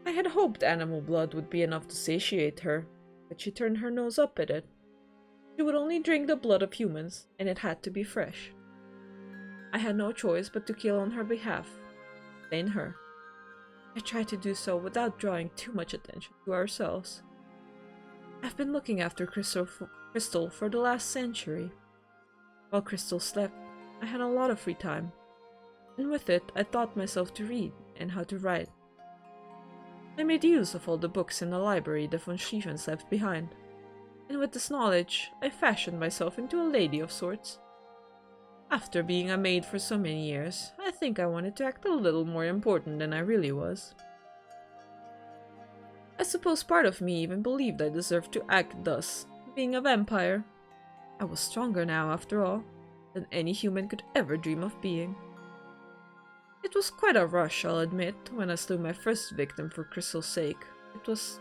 Speaker 1: I had hoped animal blood would be enough to satiate her, but she turned her nose up at it. She would only drink the blood of humans, and it had to be fresh. I had no choice but to kill on her behalf, stain her. I tried to do so without drawing too much attention to ourselves. I've been looking after Crystal for the last century. While Crystal slept, I had a lot of free time, and with it I taught myself to read and how to write. I made use of all the books in the library the von Schlieffens left behind, and with this knowledge I fashioned myself into a lady of sorts. After being a maid for so many years, I think I wanted to act a little more important than I really was. I suppose part of me even believed I deserved to act thus, being a vampire. I was stronger now, after all, than any human could ever dream of being. It was quite a rush, I'll admit, when I slew my first victim for Crystal's sake. It was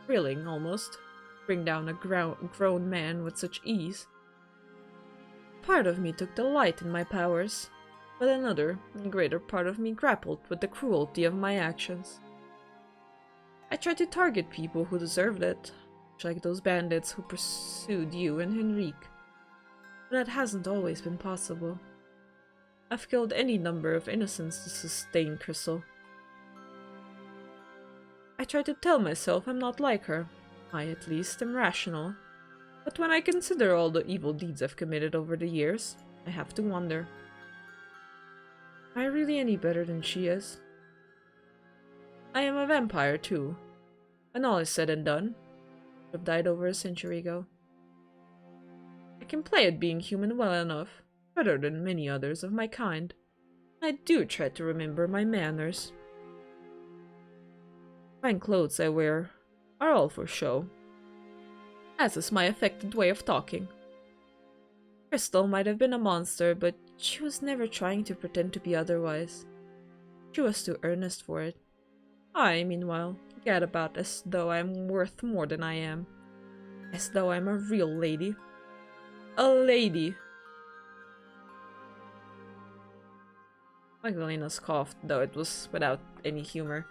Speaker 1: thrilling, almost, to bring down a grown man with such ease. Part of me took delight in my powers, but another and greater part of me grappled with the cruelty of my actions. I tried to target people who deserved it, like those bandits who pursued you and Henrique, but that hasn't always been possible. I've killed any number of innocents to sustain Crystal. I try to tell myself I'm not like her. I, at least, am rational. But when I consider all the evil deeds I've committed over the years, I have to wonder. Am I really any better than she is? I am a vampire too. When all is said and done, I have died over a century ago. I can play at being human well enough, better than many others of my kind. I do try to remember my manners. Fine clothes I wear are all for show, as is my affected way of talking. Crystal might have been a monster, but she was never trying to pretend to be otherwise. She was too earnest for it. I, meanwhile, gad about as though I'm worth more than I am. As though I'm a real lady. A lady! Magdalena scoffed, though it was without any humor.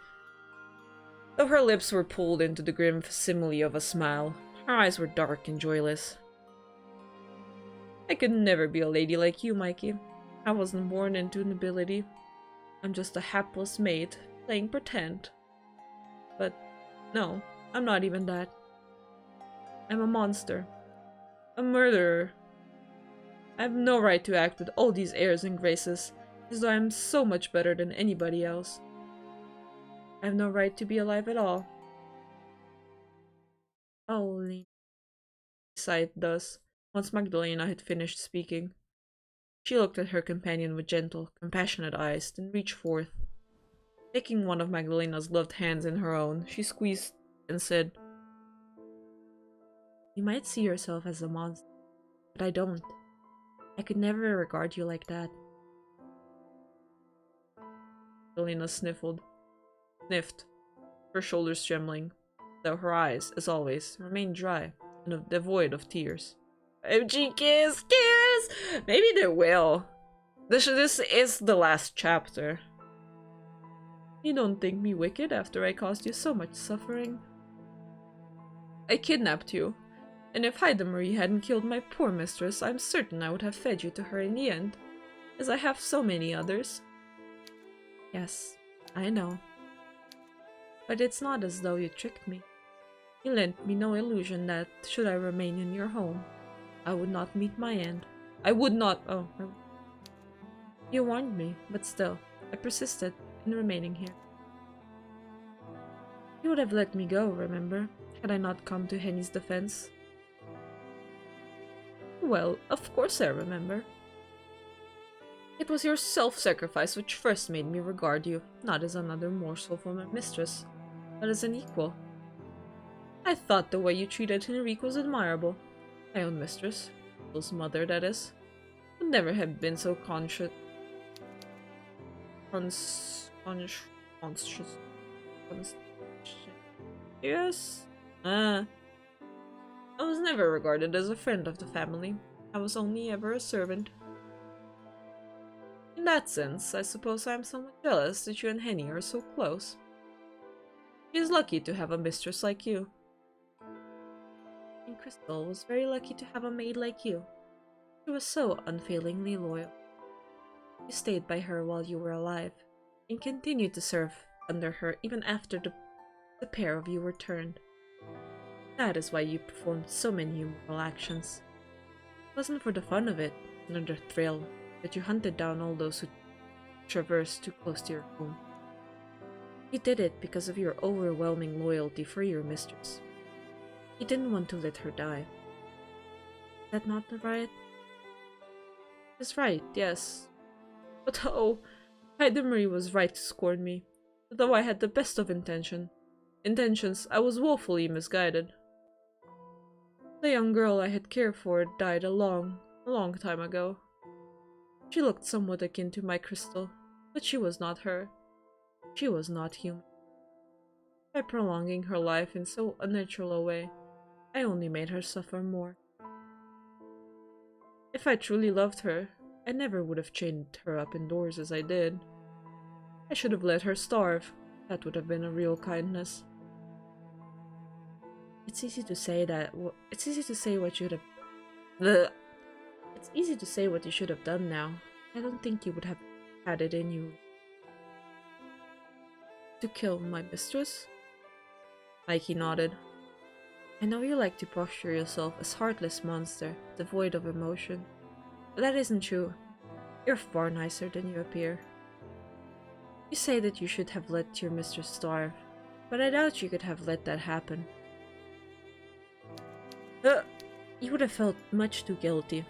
Speaker 1: Though her lips were pulled into the grim facsimile of a smile, her eyes were dark and joyless. I could never be a lady like you, Mikey. I wasn't born into nobility. I'm just a hapless maid, playing pretend. But no, I'm not even that. I'm a monster. A murderer. I have no right to act with all these airs and graces, as though I'm so much better than anybody else. I have no right to be alive at all. Holy, sighed thus, once Magdalena had finished speaking. She looked at her companion with gentle, compassionate eyes, then reached forth. Taking one of Magdalena's gloved hands in her own, she squeezed and said, "You might see yourself as a monster, but I don't. I could never regard you like that." Magdalena sniffed, her shoulders trembling, though her eyes, as always, remained dry and devoid of tears. OMG, kiss! Maybe they will. This is the last chapter. You don't think me wicked after I caused you so much suffering? I kidnapped you, and if Marie hadn't killed my poor mistress, I'm certain I would have fed you to her in the end, as I have so many others. Yes, I know. But it's not as though you tricked me. You lent me no illusion that, should I remain in your home, I would not meet my end. I would not— You warned me, but still, I persisted in remaining here. You would have let me go, remember, had I not come to Henny's defense. Well, of course I remember. It was your self-sacrifice which first made me regard you, not as another morsel for my mistress, but as an equal. I thought the way you treated Henrique was admirable. My own mistress, Will's mother that is, would never have been so conscious. Yes? I was never regarded as a friend of the family. I was only ever a servant. In that sense, I suppose I am somewhat jealous that you and Henny are so close. She is lucky to have a mistress like you. And Crystal was very lucky to have a maid like you. She was so unfailingly loyal. You stayed by her while you were alive, and continued to serve under her even after the pair of you were turned. That is why you performed so many immoral actions. It wasn't for the fun of it, nor the thrill, that you hunted down all those who traversed too close to your home. You did it because of your overwhelming loyalty for your mistress. You didn't want to let her die. Is that not right? It's right, yes. But oh, Marie was right to scorn me. Though I had the best of intentions, I was woefully misguided. The young girl I had cared for died a long time ago. She looked somewhat akin to my Crystal, but she was not her. She was not human. By prolonging her life in so unnatural a way, I only made her suffer more. If I truly loved her, I never would have chained her up indoors as I did. I should have let her starve. That would have been a real kindness. It's easy to say what you should have done now. I don't think you would have had it in you. To kill my mistress? Mikey nodded. I know you like to posture yourself as heartless monster, devoid of emotion. But that isn't true. You're far nicer than you appear. You say that you should have let your mistress starve, but I doubt you could have let that happen. You would have felt much too guilty.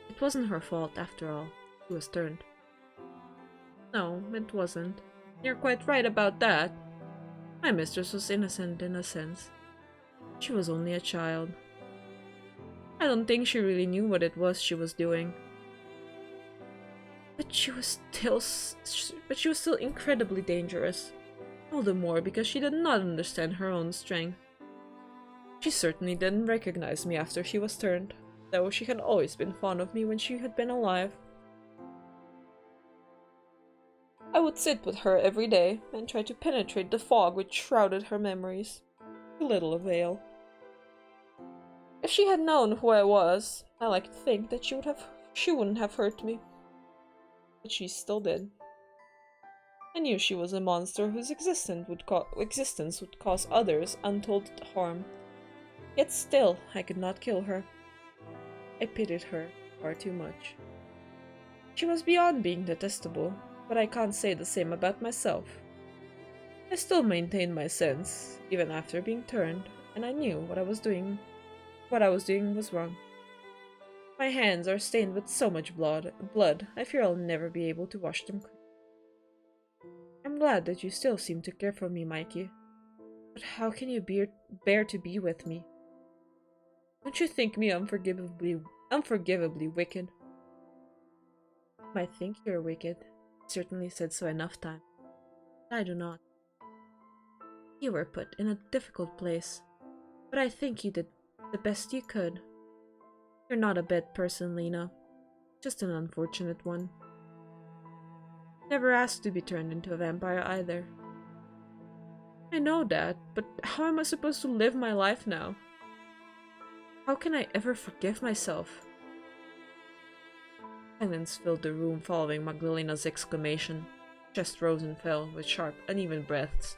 Speaker 1: It wasn't her fault, after all. She was turned. No, it wasn't. You're quite right about that. My mistress was innocent in a sense. She was only a child. I don't think she really knew what it was she was doing. But she was still incredibly dangerous. All the more because she did not understand her own strength. She certainly didn't recognize me after she was turned, though she had always been fond of me when she had been alive. I would sit with her every day and try to penetrate the fog which shrouded her memories. To little avail. If she had known who I was, I like to think that she wouldn't have hurt me. But she still did. I knew she was a monster whose existence would cause others untold harm. Yet still, I could not kill her. I pitied her far too much. She was beyond being detestable, but I can't say the same about myself. I still maintained my sense, even after being turned, and I knew what I was doing was wrong. My hands are stained with so much blood, I fear I'll never be able to wash them clean. I'm glad that you still seem to care for me, Mikey. But how can you bear to be with me? Don't you think me unforgivably wicked? You might think you're wicked. I certainly said so enough times. But I do not. You were put in a difficult place, but I think you did the best you could. You're not a bad person, Lena. Just an unfortunate one. Never asked to be turned into a vampire either. I know that, but how am I supposed to live my life now? How can I ever forgive myself? Silence filled the room following Magdalena's exclamation. Her chest rose and fell with sharp, uneven breaths,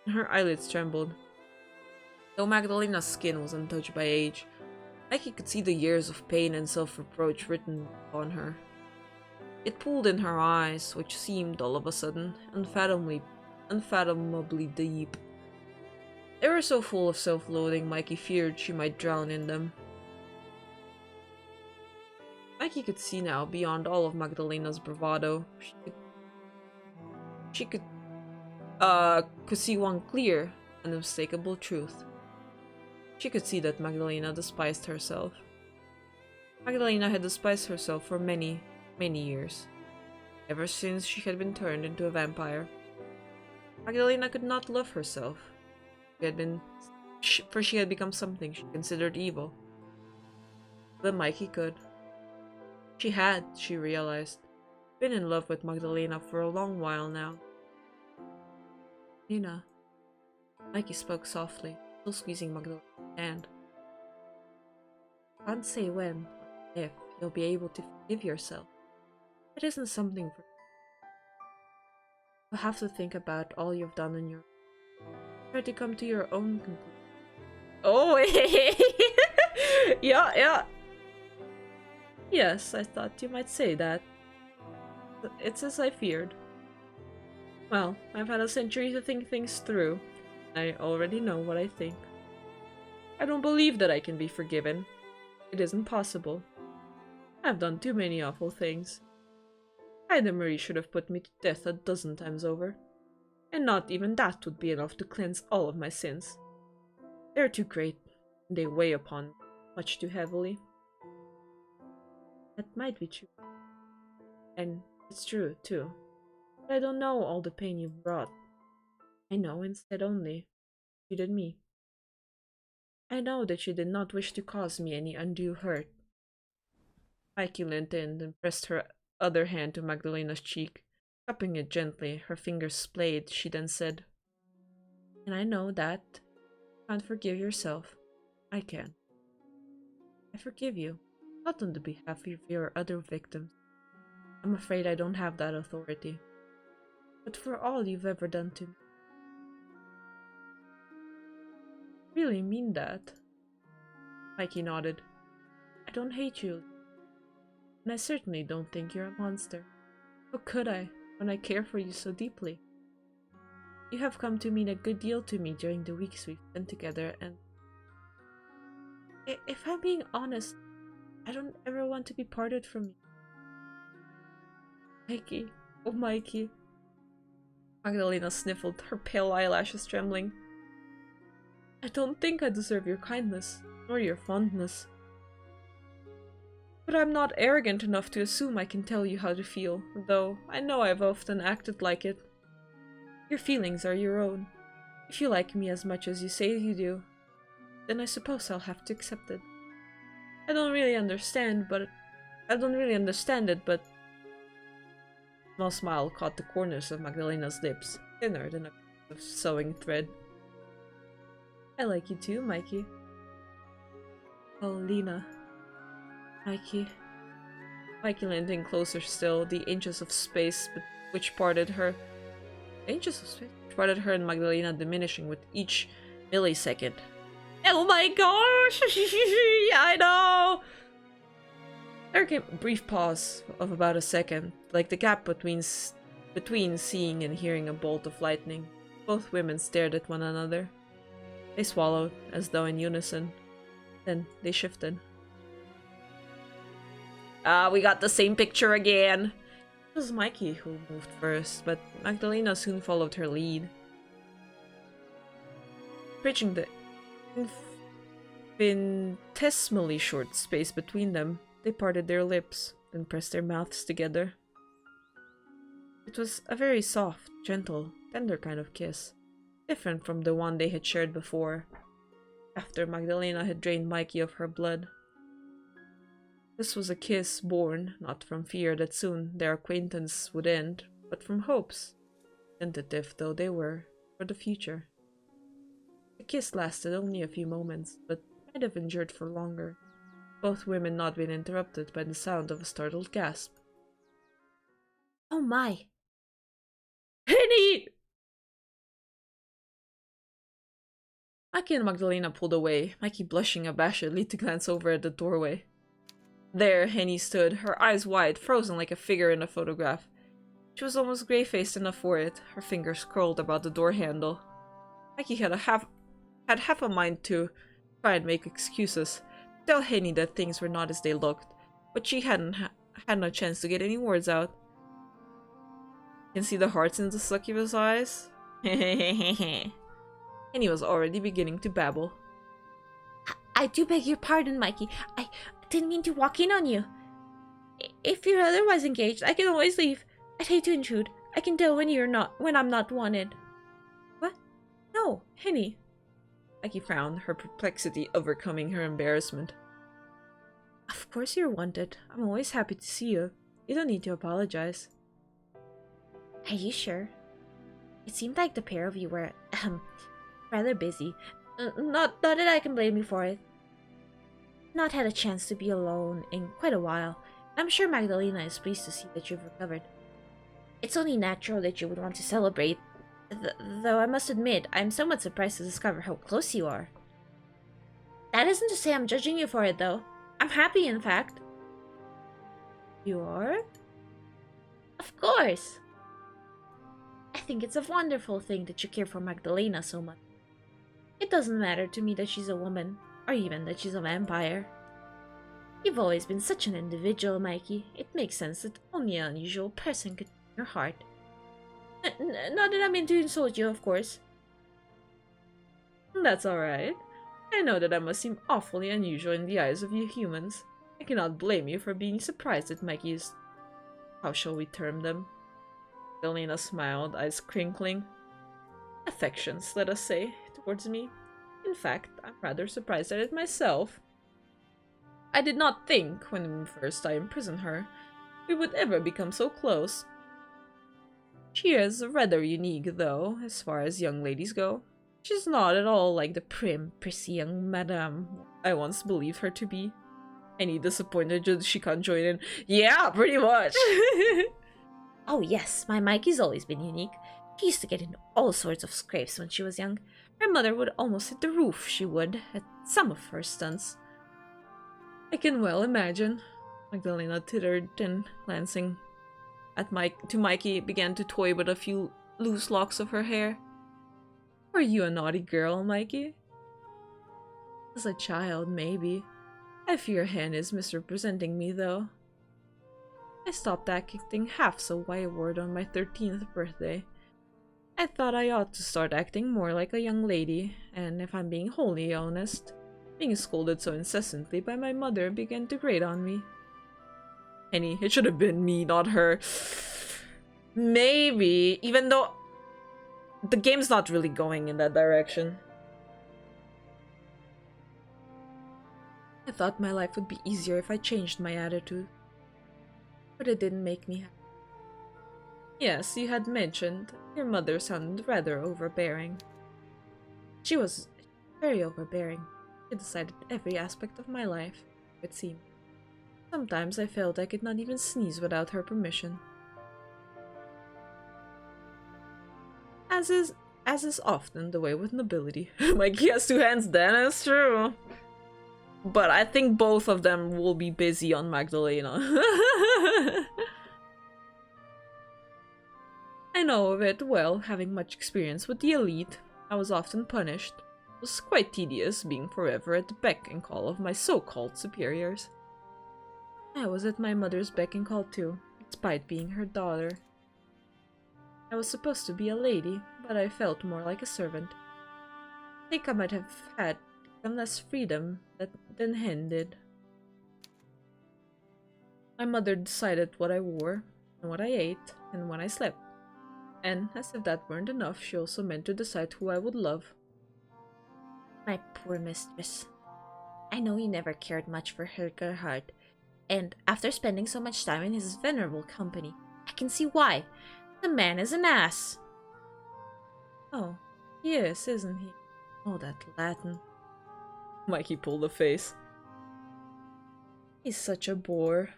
Speaker 1: and her eyelids trembled. Though Magdalena's skin was untouched by age, Mikey could see the years of pain and self-reproach written upon her. It pulled in her eyes, which seemed all of a sudden unfathomably deep. They were so full of self-loathing, Mikey feared she might drown in them. Mikey could see now, beyond all of Magdalena's bravado. She could see one clear, unmistakable truth. She could see that Magdalena despised herself. Magdalena had despised herself for many, many years. Ever since she had been turned into a vampire. Magdalena could not love herself. She had become something she considered evil. But Mikey could. She realized, been in love with Magdalena for a long while now. Nina. Mikey spoke softly, still squeezing Magdalena's hand. Can't say when, or if, you'll be able to forgive yourself. It isn't something for you have to think about all you've done in your try to come to your own conclusion. Oh, yeah. Yes, I thought you might say that. It's as I feared. Well, I've had a century to think things through. I already know what I think. I don't believe that I can be forgiven. It isn't possible. I've done too many awful things. Ida Marie should have put me to death a dozen times over. And not even that would be enough to cleanse all of my sins. They're too great, and they weigh upon me much too heavily. That might be true. And it's true, too. But I don't know all the pain you've brought. I know instead only you did me. I know that you did not wish to cause me any undue hurt. Mikey leaned in and pressed her other hand to Magdalena's cheek. Cupping it gently, her fingers splayed, she then said, and I know that you can't forgive yourself. I can. I forgive you, not on the behalf of your other victims. I'm afraid I don't have that authority. But for all you've ever done to me. I really mean that. Mikey nodded. I don't hate you. And I certainly don't think you're a monster. How could I, when I care for you so deeply? You have come to mean a good deal to me during the weeks we've spent together, and if I'm being honest, I don't ever want to be parted from you. Mikey, oh Mikey. Magdalena sniffled, her pale eyelashes trembling. I don't think I deserve your kindness, nor your fondness. But I'm not arrogant enough to assume I can tell you how to feel, though I know I've often acted like it. Your feelings are your own. If you like me as much as you say you do, then I suppose I'll have to accept it. I don't really understand it, but... A small smile caught the corners of Magdalena's lips, thinner than a piece of sewing thread. I like you too, Mikey. Oh, Lena. Mikey. Mikey leaned in closer still, the inches of space which parted her and Magdalena diminishing with each millisecond. Oh my gosh! I know! There came a brief pause of about a second, like the gap between seeing and hearing a bolt of lightning. Both women stared at one another. They swallowed, as though in unison. Then they shifted. We got the same picture again! It was Mikey who moved first, but Magdalena soon followed her lead. Bridging the infinitesimally short space between them, they parted their lips, then pressed their mouths together. It was a very soft, gentle, tender kind of kiss, different from the one they had shared before, after Magdalena had drained Mikey of her blood. This was a kiss born, not from fear that soon their acquaintance would end, but from hopes, tentative though they were, for the future. The kiss lasted only a few moments, but might have endured for longer, both women not being interrupted by the sound of a startled gasp.
Speaker 2: Oh my!
Speaker 1: Henny! Mikey and Magdalena pulled away, Mikey blushing abashedly to glance over at the doorway. There, Henny stood, her eyes wide, frozen like a figure in a photograph. She was almost grey-faced enough for it, her fingers curled about the door handle. Mikey had half a mind to try and make excuses, tell Henny that things were not as they looked, but she hadn't had no chance to get any words out. You can see the hearts in the succubus eyes? Hehehehe. And he was already beginning to babble.
Speaker 2: I do beg your pardon, Mikey. I didn't mean to walk in on you. If you're otherwise engaged, I can always leave. I'd hate to intrude. I can tell when I'm not wanted. What? No,
Speaker 1: Henny. Mikey frowned, her perplexity overcoming her embarrassment.
Speaker 2: Of course you're wanted. I'm always happy to see you. You don't need to apologize. Are you sure? It seemed like the pair of you were, rather busy. Not that I can blame you for it. Not had a chance to be alone in quite a while. I'm sure Magdalena is pleased to see that you've recovered. It's only natural that you would want to celebrate. Though I must admit, I'm somewhat surprised to discover how close you are. That isn't to say I'm judging you for it, though. I'm happy, in fact.
Speaker 1: You are?
Speaker 2: Of course. I think it's a wonderful thing that you care for Magdalena so much. It doesn't matter to me that she's a woman, or even that she's a vampire. You've always been such an individual, Mikey. It makes sense that only an unusual person could win your heart. Not that I mean to insult you, of course.
Speaker 1: That's alright. I know that I must seem awfully unusual in the eyes of you humans. I cannot blame you for being surprised at Mikey's... how shall we term them? Elena smiled, eyes crinkling. Affections, let us say, towards me. In fact, I'm rather surprised at it myself. I did not think, when first I imprisoned her, we would ever become so close. She is rather unique, though, as far as young ladies go. She's not at all like the prim, prissy young madame I once believed her to be. Any disappointed that she can't join in? Yeah, pretty much!
Speaker 2: Oh yes, my Mikey's always been unique. She used to get into all sorts of scrapes when she was young. Her mother would almost hit the roof, she would, at some of her stunts.
Speaker 1: I can well imagine. Magdalena tittered and, glancing at Mikey, began to toy with a few loose locks of her hair. Were you a naughty girl, Mikey? As a child, maybe. I fear Hen is misrepresenting me, though. I stopped acting half so wayward on my 13th birthday. I thought I ought to start acting more like a young lady, and if I'm being wholly honest, being scolded so incessantly by my mother began to grate on me. Henny, it should have been me, not her. Maybe, even though the game's not really going in that direction. I thought my life would be easier if I changed my attitude. But it didn't make me happy. Yes, you had mentioned your mother sounded rather overbearing. She was very overbearing. She decided every aspect of my life, it seemed. Sometimes I felt I could not even sneeze without her permission. As is often the way with nobility. Mikey has two hands, that is true. But I think both of them will be busy on Magdalena. I know of it well, having much experience with the elite. I was often punished. It was quite tedious being forever at the beck and call of my so-called superiors. I was at my mother's beck and call too, despite being her daughter. I was supposed to be a lady, but I felt more like a servant. I think I might have had some less freedom than Hen did. My mother decided what I wore, and what I ate, and when I slept. And, as if that weren't enough, she also meant to decide who I would love.
Speaker 2: My poor mistress. I know you never cared much for Gerhard, and after spending so much time in his venerable company, I can see why. The man is an ass.
Speaker 1: Oh, he is, isn't he? Oh, that Latin. Mikey pulled a face. He's such a bore.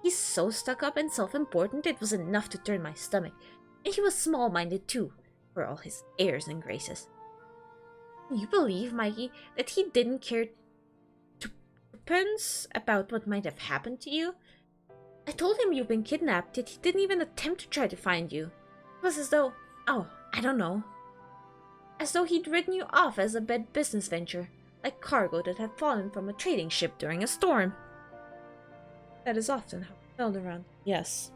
Speaker 2: He's so stuck up and self-important it was enough to turn my stomach. And he was small-minded too, for all his airs and graces. Can you believe, Mikey, that he didn't care twopence about what might have happened to you? I told him you've been kidnapped, yet he didn't even attempt to try to find you. It was as though, I don't know. As though he'd written you off as a bad business venture, like cargo that had fallen from a trading ship during a storm.
Speaker 1: That is often how it felt around. Yes.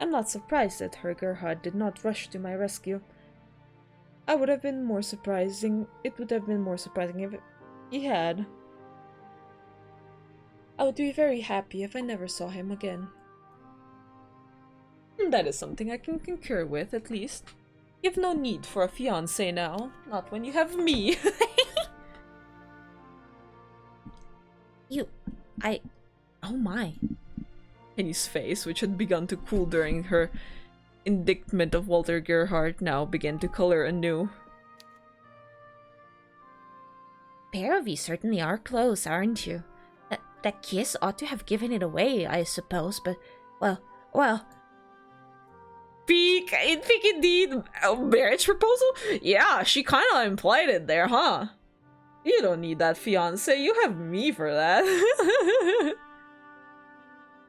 Speaker 1: I'm not surprised that Herr Gerhard did not rush to my rescue. It would have been more surprising if he had. I would be very happy if I never saw him again. That is something I can concur with, at least. You have no need for a fiancé now. Not when you have me.
Speaker 2: Oh my.
Speaker 1: Penny's face, which had begun to cool during her indictment of Walter Gerhard, now began to color anew.
Speaker 2: Pair of you certainly are close, aren't you? That kiss ought to have given it away, I suppose, but, well...
Speaker 1: Peek! I think indeed. A marriage proposal? Yeah, she kinda implied it there, huh? You don't need that fiancé, you have me for that.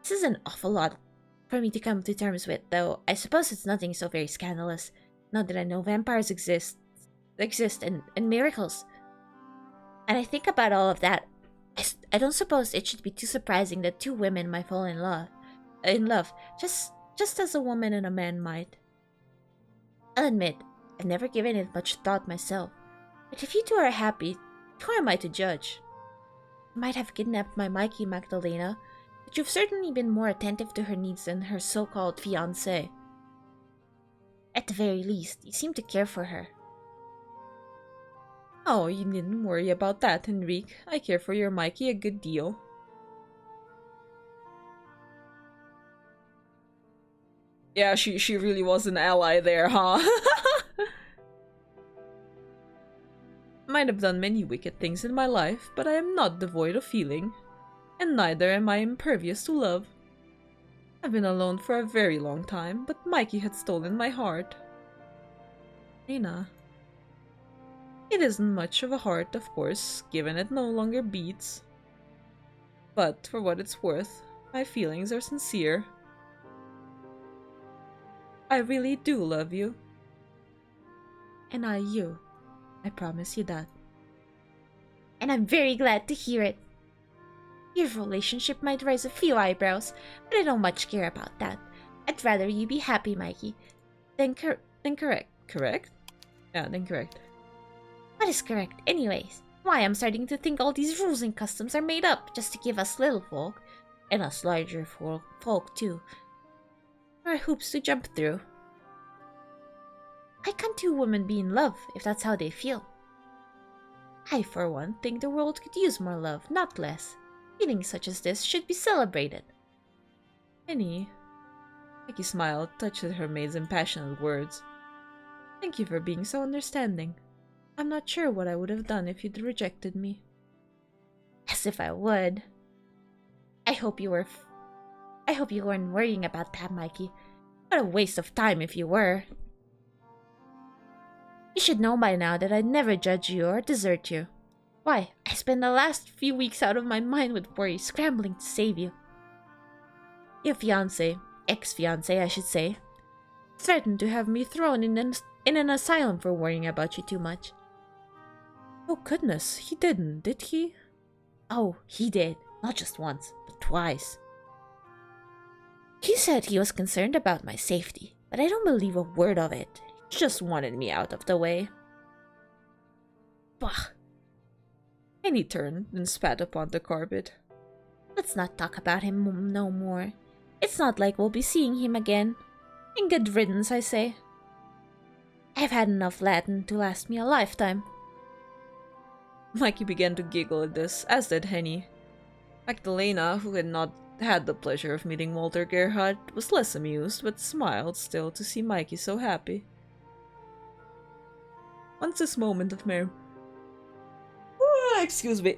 Speaker 2: This is an awful lot for me to come to terms with, though I suppose it's nothing so very scandalous, now that I know vampires exist and miracles. And I think about all of that, I don't suppose it should be too surprising that two women might fall in love, just as a woman and a man might. I'll admit, I've never given it much thought myself, but if you two are happy, who am I to judge? I might have kidnapped my Mikey Magdalena, but you've certainly been more attentive to her needs than her so-called fiancé. At the very least, you seem to care for her.
Speaker 1: Oh, you needn't worry about that, Enrique. I care for your Mikey a good deal. Yeah, she really was an ally there, huh? Might have done many wicked things in my life, but I am not devoid of feeling. And neither am I impervious to love. I've been alone for a very long time, but Mikey had stolen my heart. Lena. It isn't much of a heart, of course, given it no longer beats. But, for what it's worth, my feelings are sincere. I really do love you. And I you. I promise you that.
Speaker 2: And I'm very glad to hear it. Your relationship might raise a few eyebrows, but I don't much care about that. I'd rather you be happy, Mikey, than correct.
Speaker 1: Correct? Yeah, then correct.
Speaker 2: What is correct, anyways? Why, I'm starting to think all these rules and customs are made up just to give us little folk, and us larger folk too, our hoops to jump through. Why can't two women be in love if that's how they feel? I, for one, think the world could use more love, not less. Feelings such as this should be celebrated.
Speaker 1: Penny. Mickey smiled, touched at her maid's impassioned words. Thank you for being so understanding. I'm not sure what I would have done if you'd rejected me.
Speaker 2: As if I would. I hope you weren't worrying about that, Mikey. What a waste of time if you were. You should know by now that I'd never judge you or desert you. Why, I spent the last few weeks out of my mind with worry, scrambling to save you. Your fiancé, ex-fiancé I should say, threatened to have me thrown in an asylum for worrying about you too much.
Speaker 1: Oh goodness, he didn't, did he?
Speaker 2: Oh, he did. Not just once, but twice. He said he was concerned about my safety, but I don't believe a word of it. He just wanted me out of the way. Bah!
Speaker 1: And he turned and spat upon the carpet.
Speaker 2: Let's not talk about him no more. It's not like we'll be seeing him again. And good riddance, I say. I've had enough Latin to last me a lifetime.
Speaker 1: Mikey began to giggle at this, as did Henny. Magdalena, who had not had the pleasure of meeting Walter Gerhardt, was less amused, but smiled still to see Mikey so happy. Once this moment of excuse me.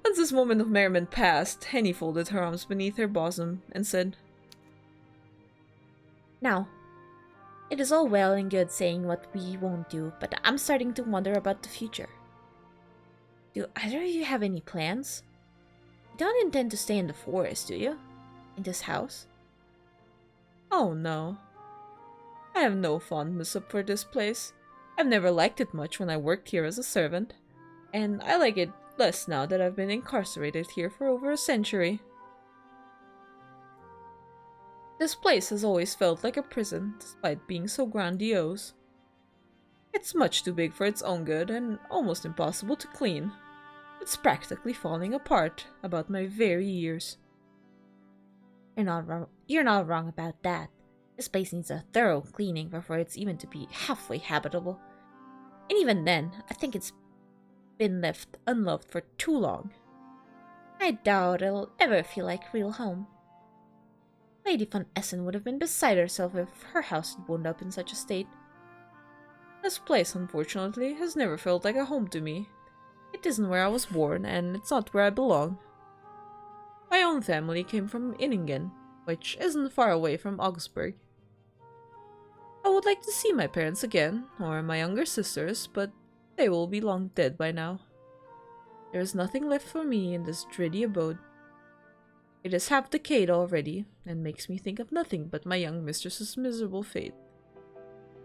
Speaker 1: Once this moment of merriment passed, Henny folded her arms beneath her bosom and said,
Speaker 2: Now, it is all well and good saying what we won't do, but I'm starting to wonder about the future. Do either of you have any plans? You don't intend to stay in the forest, do you? In this house?
Speaker 1: Oh no. I have no fondness for this place. I've never liked it much when I worked here as a servant, and I like it less now that I've been incarcerated here for over a century. This place has always felt like a prison, despite being so grandiose. It's much too big for its own good and almost impossible to clean. It's practically falling apart about my very ears.
Speaker 2: You're not wrong about that. This place needs a thorough cleaning before it's even to be halfway habitable. And even then, I think it's been left unloved for too long. I doubt it'll ever feel like real home. Lady von Essen would have been beside herself if her house had wound up in such a state.
Speaker 1: This place, unfortunately, has never felt like a home to me. It isn't where I was born, and it's not where I belong. My own family came from Inningen, which isn't far away from Augsburg. I would like to see my parents again, or my younger sisters, but they will be long dead by now. There is nothing left for me in this dreary abode. It is half decayed already, and makes me think of nothing but my young mistress's miserable fate.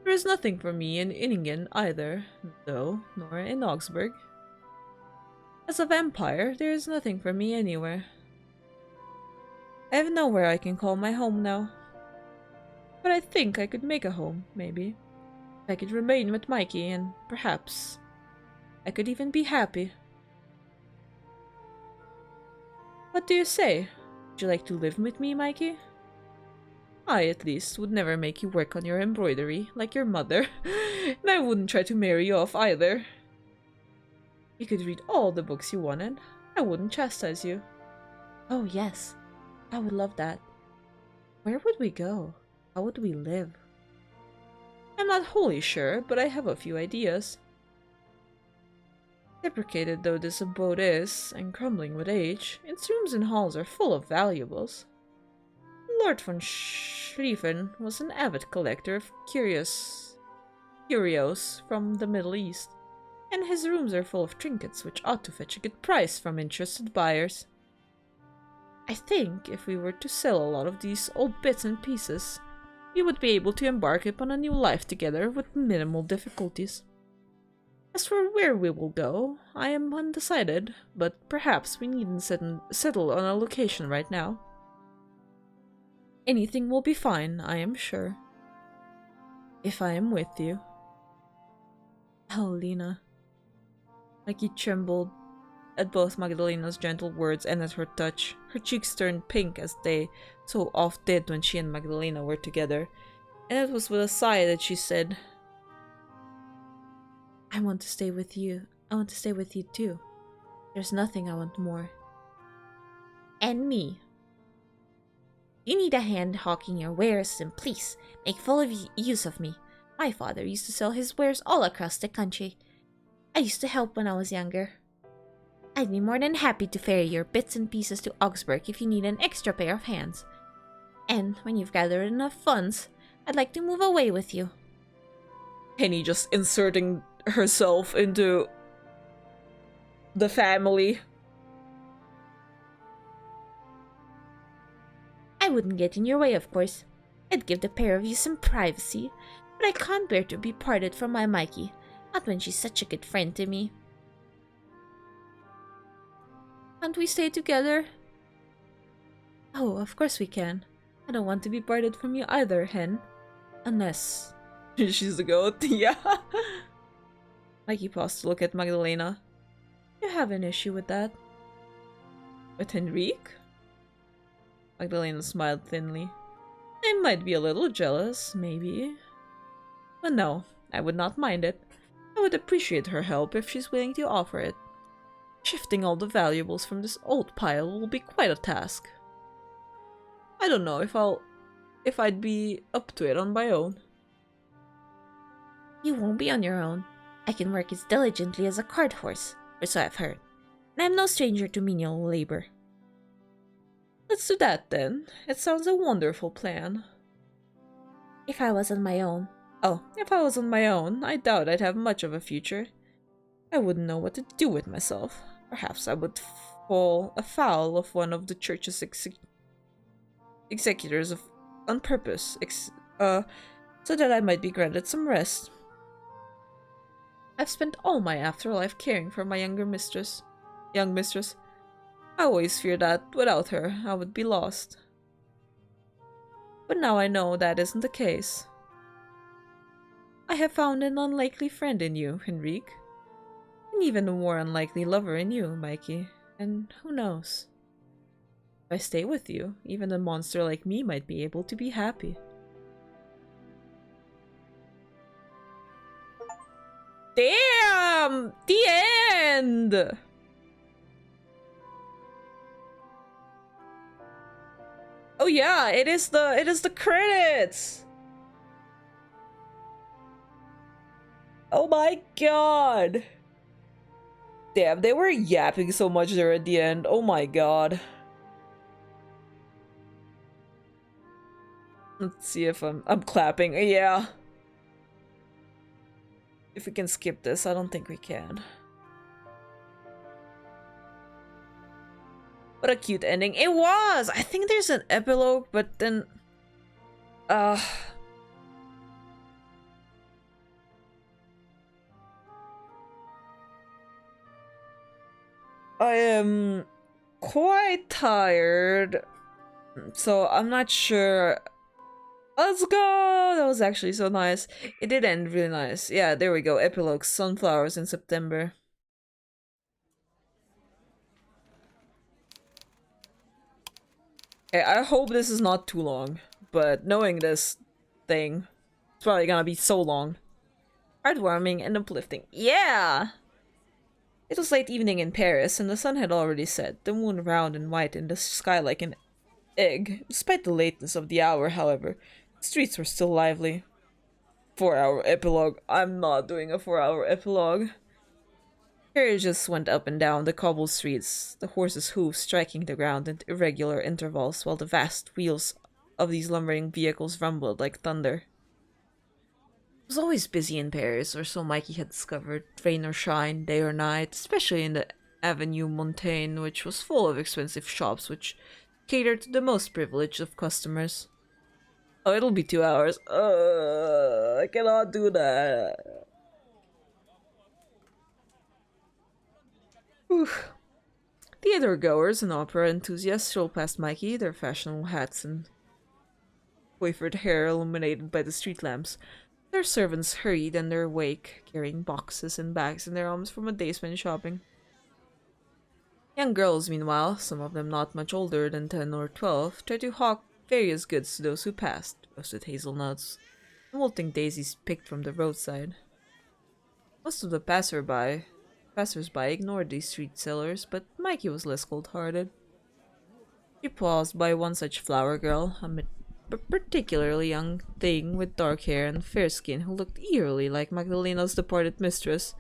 Speaker 1: There is nothing for me in Inningen either, though, nor in Augsburg. As a vampire, there is nothing for me anywhere. I have nowhere I can call my home now. But I think I could make a home, maybe. I could remain with Mikey, and perhaps I could even be happy. What do you say? Would you like to live with me, Mikey? I, at least, would never make you work on your embroidery, like your mother, and I wouldn't try to marry you off either. You could read all the books you wanted. I wouldn't chastise you.
Speaker 2: Oh yes, I would love that.
Speaker 1: Where would we go? How would we live? I'm not wholly sure, but I have a few ideas. Deprecated though this abode is, and crumbling with age, its rooms and halls are full of valuables. Lord von Schlieffen was an avid collector of curios from the Middle East, and his rooms are full of trinkets which ought to fetch a good price from interested buyers. I think if we were to sell a lot of these old bits and pieces, we would be able to embark upon a new life together with minimal difficulties. As for where we will go, I am undecided, but perhaps we needn't settle on a location right now. Anything will be fine, I am sure. If I am with you. Oh, Lena. Mikey trembled at both Magdalena's gentle words and at her touch. Her cheeks turned pink as they so oft did when she and Magdalena were together, and it was with a sigh that she said, I want to stay with you. I want to stay with you too. There's nothing I want more.
Speaker 2: And me. You need a hand hawking your wares, then please, make full of use of me. My father used to sell his wares all across the country. I used to help when I was younger. I'd be more than happy to ferry your bits and pieces to Augsburg if you need an extra pair of hands. And when you've gathered enough funds, I'd like to move away with you.
Speaker 1: Henny just inserting herself into the family.
Speaker 2: I wouldn't get in your way, of course. I'd give the pair of you some privacy, but I can't bear to be parted from my Mikey, not when she's such a good friend to me.
Speaker 1: Can't we stay together? Oh, of course we can. I don't want to be parted from you either, Hen. Unless she's a goat, yeah. Mikey paused to look at Magdalena. You have an issue with that? With Henrique? Magdalena smiled thinly. I might be a little jealous, maybe. But no, I would not mind it. I would appreciate her help if she's willing to offer it. Shifting all the valuables from this old pile will be quite a task. I don't know if I'd be up to it on my own.
Speaker 2: You won't be on your own. I can work as diligently as a cart horse, or so I've heard. And I'm no stranger to menial labor.
Speaker 1: Let's do that then. It sounds a wonderful plan.
Speaker 2: If I was on my own.
Speaker 1: Oh, if I was on my own, I doubt I'd have much of a future. I wouldn't know what to do with myself. Perhaps I would fall afoul of one of the church's executors on purpose, so that I might be granted some rest. I've spent all my afterlife caring for my young mistress. I always feared that, without her, I would be lost. But now I know that isn't the case. I have found an unlikely friend in you, Henrique. And even a more unlikely lover in you, Mikey. And who knows? If I stay with you, even a monster like me might be able to be happy. Damn! The end! Oh yeah, it is the credits! Oh my god! Damn, they were yapping so much there at the end. Oh my god. Let's see if I'm clapping. Yeah. If we can skip this, I don't think we can. What a cute ending. It was! I think there's an epilogue, but then... I am quite tired, so I'm not sure. Let's go! That was actually so nice. It did end really nice. Yeah, there we go. Epilogue, Sunflowers in September. Okay, I hope this is not too long, but knowing this thing, it's probably gonna be so long. Heartwarming and uplifting. Yeah! It was late evening in Paris, and the sun had already set, the moon round and white in the sky like an egg. Despite the lateness of the hour, however, the streets were still lively. 4-hour epilogue. I'm not doing a 4-hour epilogue. Carriages went up and down the cobbled streets, the horses' hooves striking the ground at irregular intervals, while the vast wheels of these lumbering vehicles rumbled like thunder. It was always busy in Paris, or so Mikey had discovered, rain or shine, day or night, especially in the Avenue Montaigne, which was full of expensive shops which catered to the most privileged of customers. Oh, it'll be 2 hours. I cannot do that. Whew. Theater goers and opera enthusiasts strolled past Mikey, their fashionable hats and coiffured hair illuminated by the street lamps. Their servants hurried in their wake, carrying boxes and bags in their arms from a day spent shopping. Young girls, meanwhile, some of them not much older than 10 or 12, tried to hawk various goods to those who passed, roasted hazelnuts, and molting daisies picked from the roadside. Most of the passers-by ignored these street sellers, but Mikey was less cold-hearted. She paused by one such flower girl, a particularly young thing with dark hair and fair skin who looked eerily like Magdalena's departed mistress,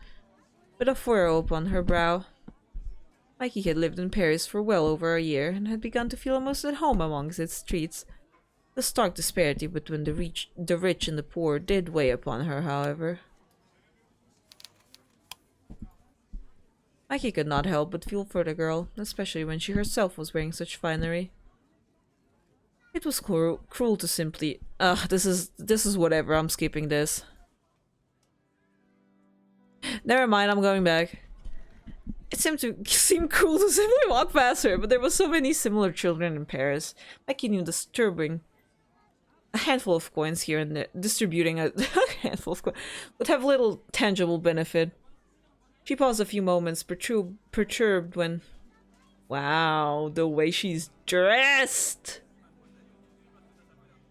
Speaker 1: with a furrow upon her brow. Mikey had lived in Paris for well over a year, and had begun to feel almost at home amongst its streets. The stark disparity between the rich and the poor did weigh upon her, however. Mikey could not help but feel for the girl, especially when she herself was wearing such finery. It was cruel to simply... this is whatever, I'm skipping this. Never mind, I'm going back. It seemed cruel to simply walk past her, but there were so many similar children in Paris. Mikey knew disturbing. A handful of coins here and there, distributing a handful of coins, would have little tangible benefit. She paused a few moments, perturbed when... Wow, the way she's dressed!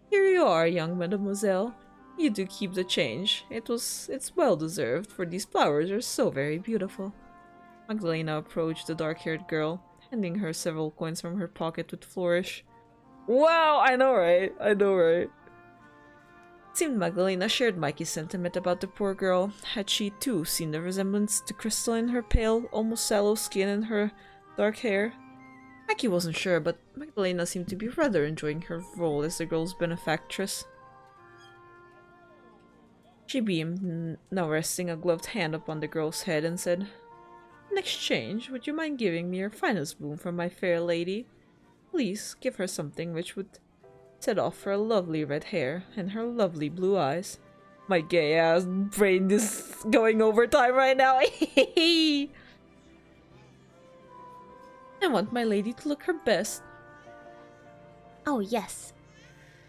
Speaker 1: Here you are, young mademoiselle. You do keep the change. It's well deserved, for these flowers are so very beautiful. Magdalena approached the dark-haired girl, handing her several coins from her pocket with flourish. Wow, I know, right? I know, right? It seemed Magdalena shared Mikey's sentiment about the poor girl. Had she, too, seen the resemblance to Crystal in her pale, almost sallow skin and her dark hair? Mikey wasn't sure, but Magdalena seemed to be rather enjoying her role as the girl's benefactress. She beamed, now resting a gloved hand upon the girl's head, and said, "In exchange, would you mind giving me your finest bloom for my fair lady? Please give her something which would set off her lovely red hair and her lovely blue eyes." My gay ass brain is going overtime right now. I want my lady to look her best.
Speaker 2: Oh, yes.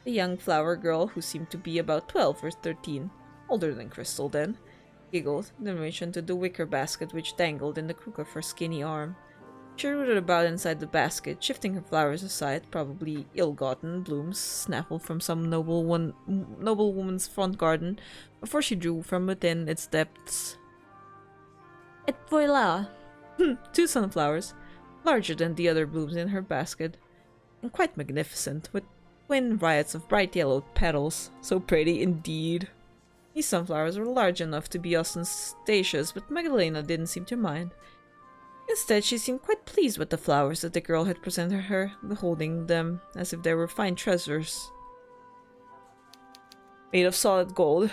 Speaker 1: The young flower girl, who seemed to be about 12 or 13, older than Crystal then, giggled, then reached into the wicker basket which dangled in the crook of her skinny arm. She rooted about inside the basket, shifting her flowers aside, probably ill-gotten blooms snaffled from some noble woman's front garden, before she drew from within its depths.
Speaker 2: Et voila!
Speaker 1: 2 sunflowers, larger than the other blooms in her basket, and quite magnificent, with twin riots of bright yellow petals. So pretty indeed. These sunflowers were large enough to be ostentatious, but Magdalena didn't seem to mind. Instead, she seemed quite pleased with the flowers that the girl had presented her, beholding them as if they were fine treasures made of solid gold.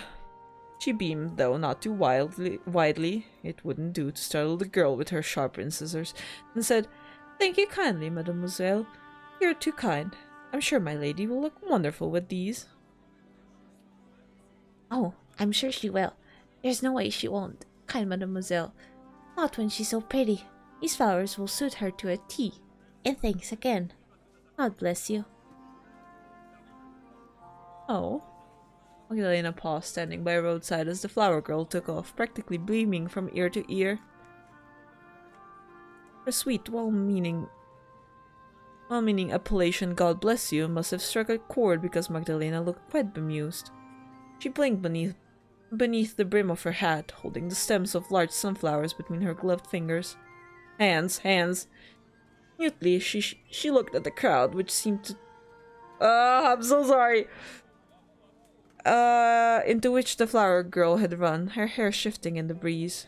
Speaker 1: She beamed, though not too widely. It wouldn't do to startle the girl with her sharp incisors, and said, "Thank you kindly, mademoiselle. You're too kind. I'm sure my lady will look wonderful with these."
Speaker 2: Oh, I'm sure she will. There's no way she won't, kind mademoiselle. Not when she's so pretty. These flowers will suit her to a T. And thanks again. God bless you.
Speaker 1: Oh. Magdalena paused, standing by roadside as the flower girl took off, practically beaming from ear to ear. Her sweet, well-meaning appellation "God bless you" must have struck a chord, because Magdalena looked quite bemused. She blinked beneath the brim of her hat, holding the stems of large sunflowers between her gloved fingers. Hands. Mutely, she looked at the crowd, which seemed to... I'm so sorry! Into which the flower girl had run, her hair shifting in the breeze.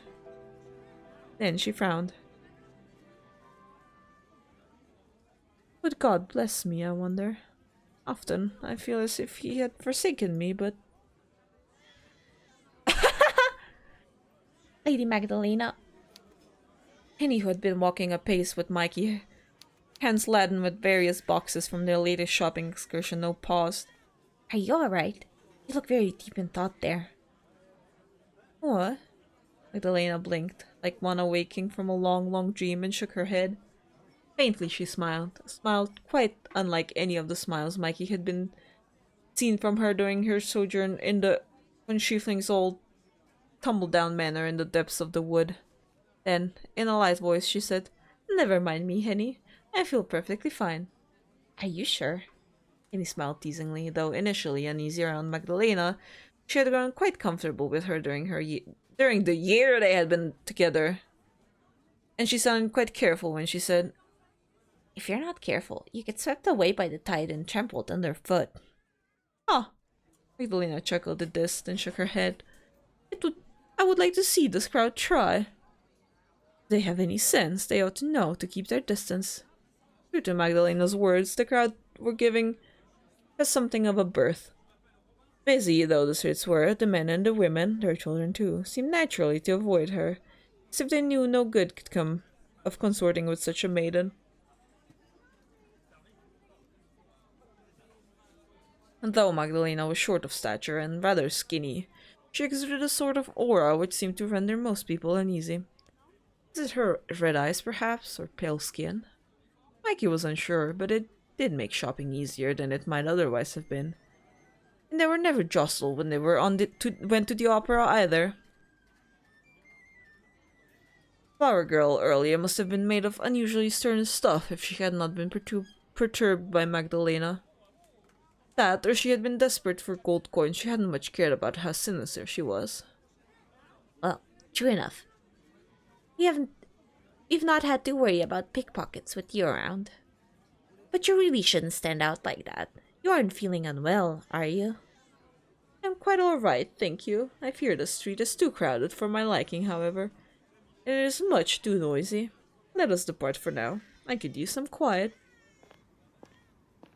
Speaker 1: Then she frowned. Would God bless me, I wonder? Often, I feel as if he had forsaken me, but...
Speaker 2: Lady Magdalena.
Speaker 1: Henny, who had been walking apace with Mikey, hands laden with various boxes from their latest shopping excursion, now paused.
Speaker 2: Are you alright? You look very deep in thought there.
Speaker 1: What? Magdalena blinked, like one awaking from a long dream, and shook her head. Faintly she smiled, a smile quite unlike any of the smiles Mikey had been seen from her during her sojourn in the Von Schiefling's old tumble-down manor in the depths of the wood. Then, in a light voice, she said, "Never mind me, Henny. I feel perfectly fine."
Speaker 2: Are you sure?
Speaker 1: Henny smiled teasingly, though initially uneasy around Magdalena. She had grown quite comfortable with her during the year they had been together. And she sounded quite careful when she said,
Speaker 2: "If you're not careful, you get swept away by the tide and trampled underfoot."
Speaker 1: "Ah." Magdalena chuckled at this, then shook her head. I would like to see this crowd try. If they have any sense, they ought to know to keep their distance. True to Magdalena's words, the crowd were giving her something of a berth. Busy though the streets were, the men and the women, their children too, seemed naturally to avoid her, as if they knew no good could come of consorting with such a maiden. And though Magdalena was short of stature and rather skinny, she exuded a sort of aura which seemed to render most people uneasy. Was it her red eyes, perhaps, or pale skin? Mikey was unsure, but it did make shopping easier than it might otherwise have been. And they were never jostled when they went to the opera either. Flower Girl earlier must have been made of unusually stern stuff if she had not been perturbed by Magdalena. That, or she had been desperate for gold coins, she hadn't much cared about how sinister she was.
Speaker 2: Well, true enough. We've not had to worry about pickpockets with you around. But you really shouldn't stand out like that. You aren't feeling unwell, are you?
Speaker 1: I'm quite alright, thank you. I fear the street is too crowded for my liking, however. It is much too noisy. Let us depart for now. I could use some quiet.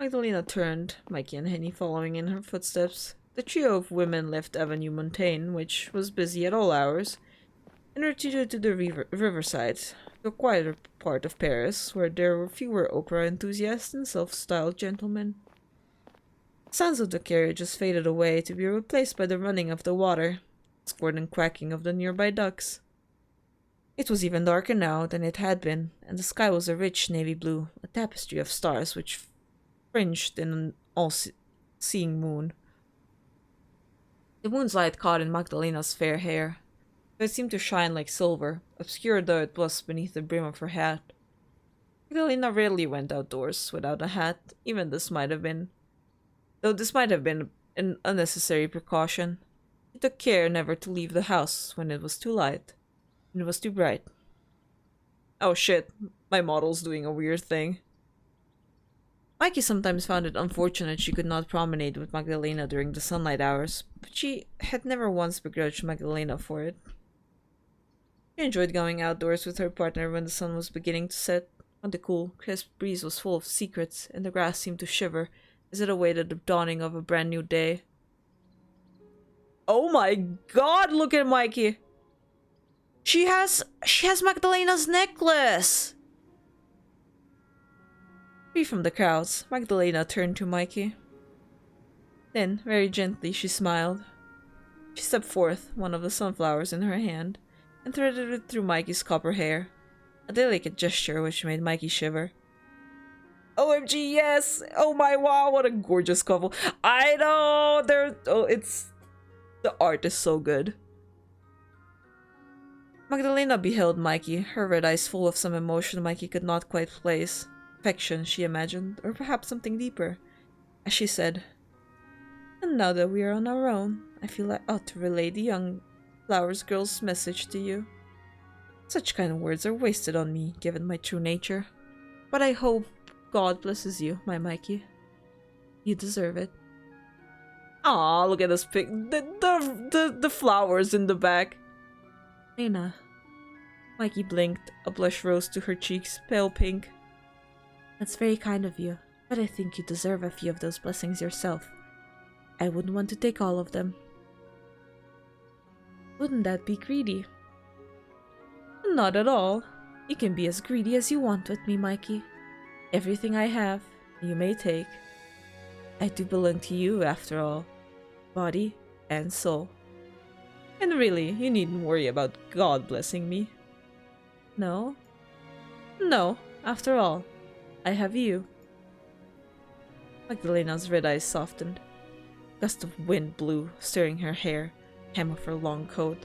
Speaker 1: Magdalena turned, Mikey and Henny following in her footsteps. The trio of women left Avenue Montaigne, which was busy at all hours, and retreated to the riverside, the quieter part of Paris, where there were fewer opera enthusiasts and self-styled gentlemen. Sounds of the carriages faded away to be replaced by the running of the water, squirt and quacking of the nearby ducks. It was even darker now than it had been, and the sky was a rich navy blue, a tapestry of stars which fringed in an all-seeing moon. The moon's light caught in Magdalena's fair hair, but it seemed to shine like silver, obscure though it was beneath the brim of her hat. Magdalena rarely went outdoors without a hat, even this might have been an unnecessary precaution. She took care never to leave the house when it was too light, and it was too bright. Oh shit, my model's doing a weird thing. Mikey sometimes found it unfortunate she could not promenade with Magdalena during the sunlight hours, but she had never once begrudged Magdalena for it. She enjoyed going outdoors with her partner when the sun was beginning to set, when the cool, crisp breeze was full of secrets and the grass seemed to shiver as it awaited the dawning of a brand new day. Oh my god, look at Mikey! She has Magdalena's necklace! Free from the crowds, Magdalena turned to Mikey. Then, very gently, she smiled. She stepped forth, one of the sunflowers in her hand, and threaded it through Mikey's copper hair, a delicate gesture which made Mikey shiver. OMG, yes! Oh my wow, what a gorgeous couple. I know! The art is so good. Magdalena beheld Mikey, her red eyes full of some emotion Mikey could not quite place. Affection, she imagined, or perhaps something deeper, as she said, "And now that we are on our own, I feel I ought to relay the young flowers girl's message to you. Such kind of words are wasted on me, given my true nature. But I hope God blesses you, my Mikey. You deserve it." Aw, look at this pic. The flowers in the back. Lena. Mikey blinked, a blush rose to her cheeks, pale pink. "That's very kind of you, but I think you deserve a few of those blessings yourself. I wouldn't want to take all of them." "Wouldn't that be greedy?" "Not at all. You can be as greedy as you want with me, Mikey. Everything I have, you may take. I do belong to you, after all, body and soul. And really, you needn't worry about God blessing me." "No? No, after all, I have you." Magdalena's red eyes softened. A gust of wind blew, stirring her hair, hem of her long coat.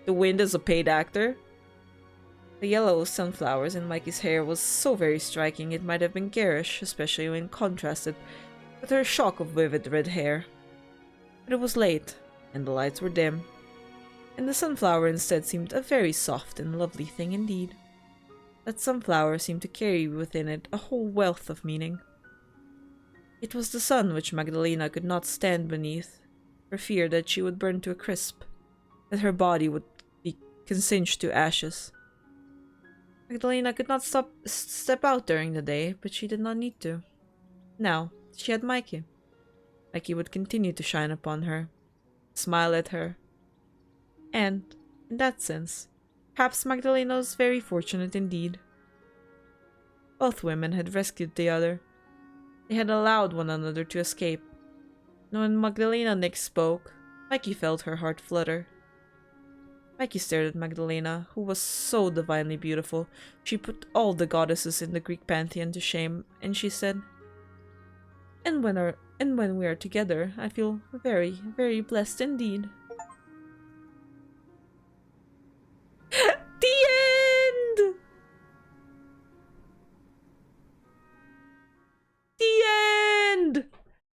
Speaker 1: The wind is a paid actor? The yellow sunflowers in Mikey's hair was so very striking it might have been garish, especially when contrasted with her shock of vivid red hair. But it was late, and the lights were dim, and the sunflower instead seemed a very soft and lovely thing indeed. That sunflower seemed to carry within it a whole wealth of meaning. It was the sun which Magdalena could not stand beneath, for fear that she would burn to a crisp, that her body would be singed to ashes. Magdalena could not step out during the day, but she did not need to. Now, she had Mikey. Mikey would continue to shine upon her, smile at her. And, in that sense, perhaps Magdalena was very fortunate indeed. Both women had rescued the other. They had allowed one another to escape. And when Magdalena next spoke, Mikey felt her heart flutter. Mikey stared at Magdalena, who was so divinely beautiful. She put all the goddesses in the Greek pantheon to shame, and she said, And when we are together, I feel very, very blessed indeed." The end! The end!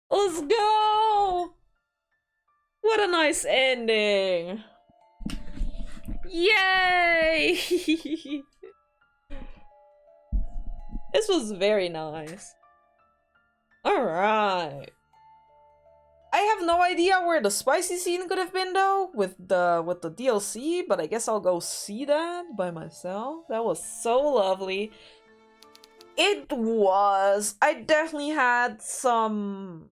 Speaker 1: Let's go! What a nice ending! Yay! This was very nice. Alright. I have no idea where the spicy scene could have been though with the DLC, but I guess I'll go see that by myself. That was so lovely. It was. I definitely had some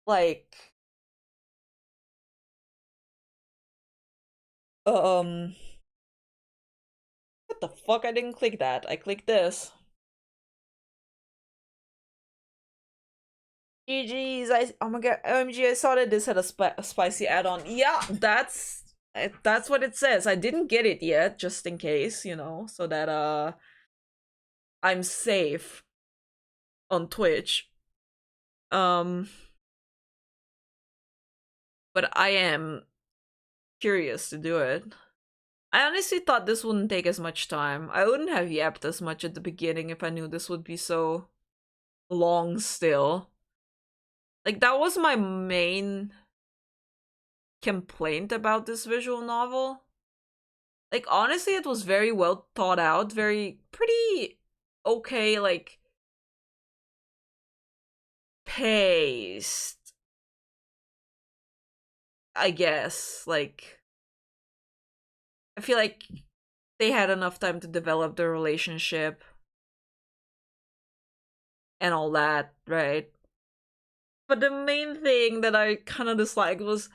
Speaker 1: like what the fuck? I didn't click that. I clicked this. GG's. Oh my god. OMG, I saw that this had a spicy add-on. Yeah, that's what it says. I didn't get it yet, just in case, you know, so that I'm safe on Twitch. But I am curious to do it. I honestly thought this wouldn't take as much time. I wouldn't have yapped as much at the beginning if I knew this would be so long still. Like, that was my main complaint about this visual novel. Like, honestly, it was very well thought out, pretty okay, like, paced, I guess. Like, I feel like they had enough time to develop their relationship and all that, right? But the main thing that I kind of disliked was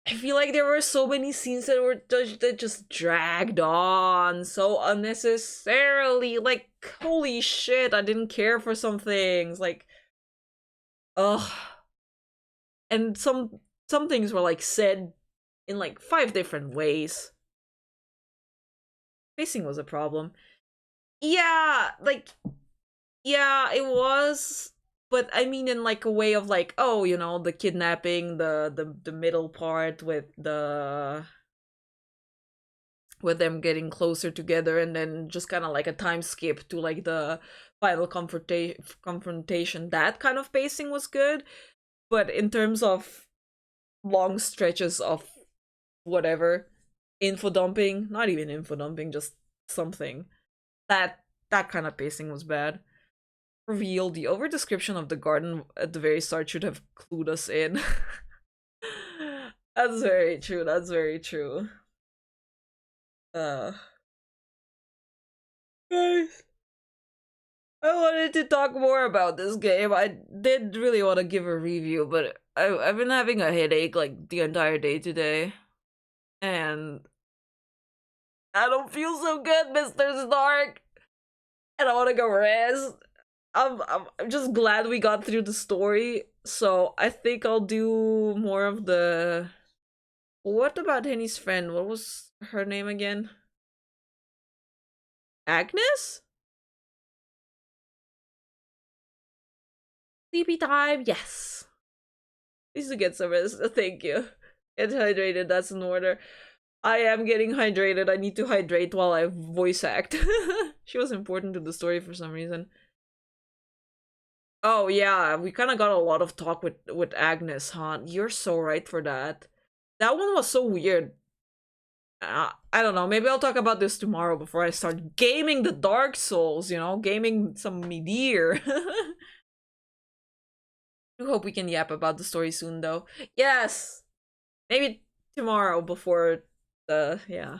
Speaker 1: I feel like there were so many scenes that just dragged on so unnecessarily. Like, holy shit, I didn't care for some things. Like, ugh. And some things were like said in like 5 different ways. Pacing was a problem. Yeah, like, yeah, it was. But I mean in like a way of like, oh, you know, the kidnapping, the middle part with them getting closer together, and then just kind of like a time skip to like the final confrontation. That kind of pacing was good, but in terms of long stretches of whatever info dumping, not even info dumping, just something, that kind of pacing was bad. Reveal the over description of the garden at the very start should have clued us in. That's very true. That's very true. Uh Guys, I wanted to talk more about this game. I did really want to give a review, but I've been having a headache like the entire day today, and I don't feel so good, Mr. Stark. And I want to go rest. I'm just glad we got through the story. So I think I'll do more of the. What about Henny's friend? What was her name again? Agnes? Sleepy time, yes. Needs to get some rest. Thank you. Get hydrated, that's in order. I am getting hydrated. I need to hydrate while I voice act. She was important to the story for some reason. Oh yeah, we kind of got a lot of talk with Agnes, huh? You're so right for that. That one was so weird. I don't know. Maybe I'll talk about this tomorrow before I start gaming the Dark Souls. You know, gaming some Midir. I hope we can yap about the story soon, though. Yes, maybe tomorrow before the yeah.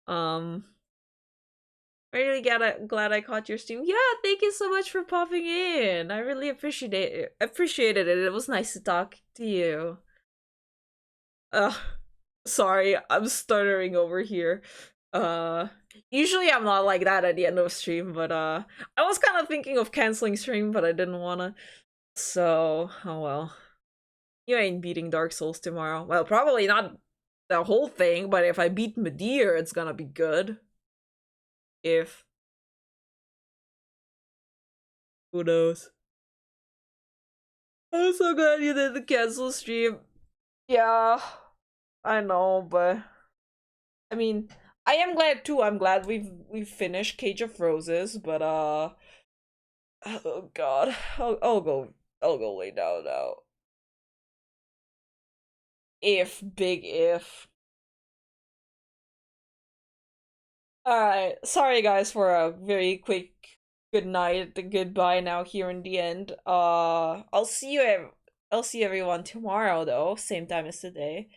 Speaker 1: um. Really glad I caught your stream. Yeah, thank you so much for popping in. I really appreciated it. It was nice to talk to you. Sorry, I'm stuttering over here. Uh Usually I'm not like that at the end of a stream, but I was kind of thinking of canceling stream, but I didn't wanna. So, oh well. You ain't beating Dark Souls tomorrow. Well, probably not the whole thing, but if I beat Midir, it's gonna be good. If who knows? I'm so glad you did the cancel stream. Yeah, I know, but I mean, I am glad too. I'm glad we've finished Cage of Roses, but oh god, I'll go lay down now. If big if. All right, sorry guys for a very quick good night, the goodbye now here in the end. I'll see everyone tomorrow though, same time as today.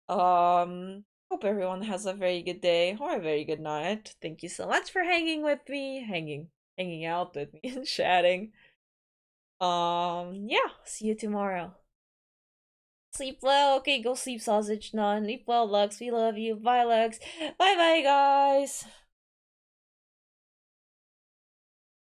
Speaker 1: Hope everyone has a very good day or a very good night. Thank you so much for hanging with me, hanging out with me and chatting. Yeah, see you tomorrow. Sleep well. Okay, go sleep, sausage nun. Sleep well, Lux. We love you. Bye, Lux. Bye bye, guys.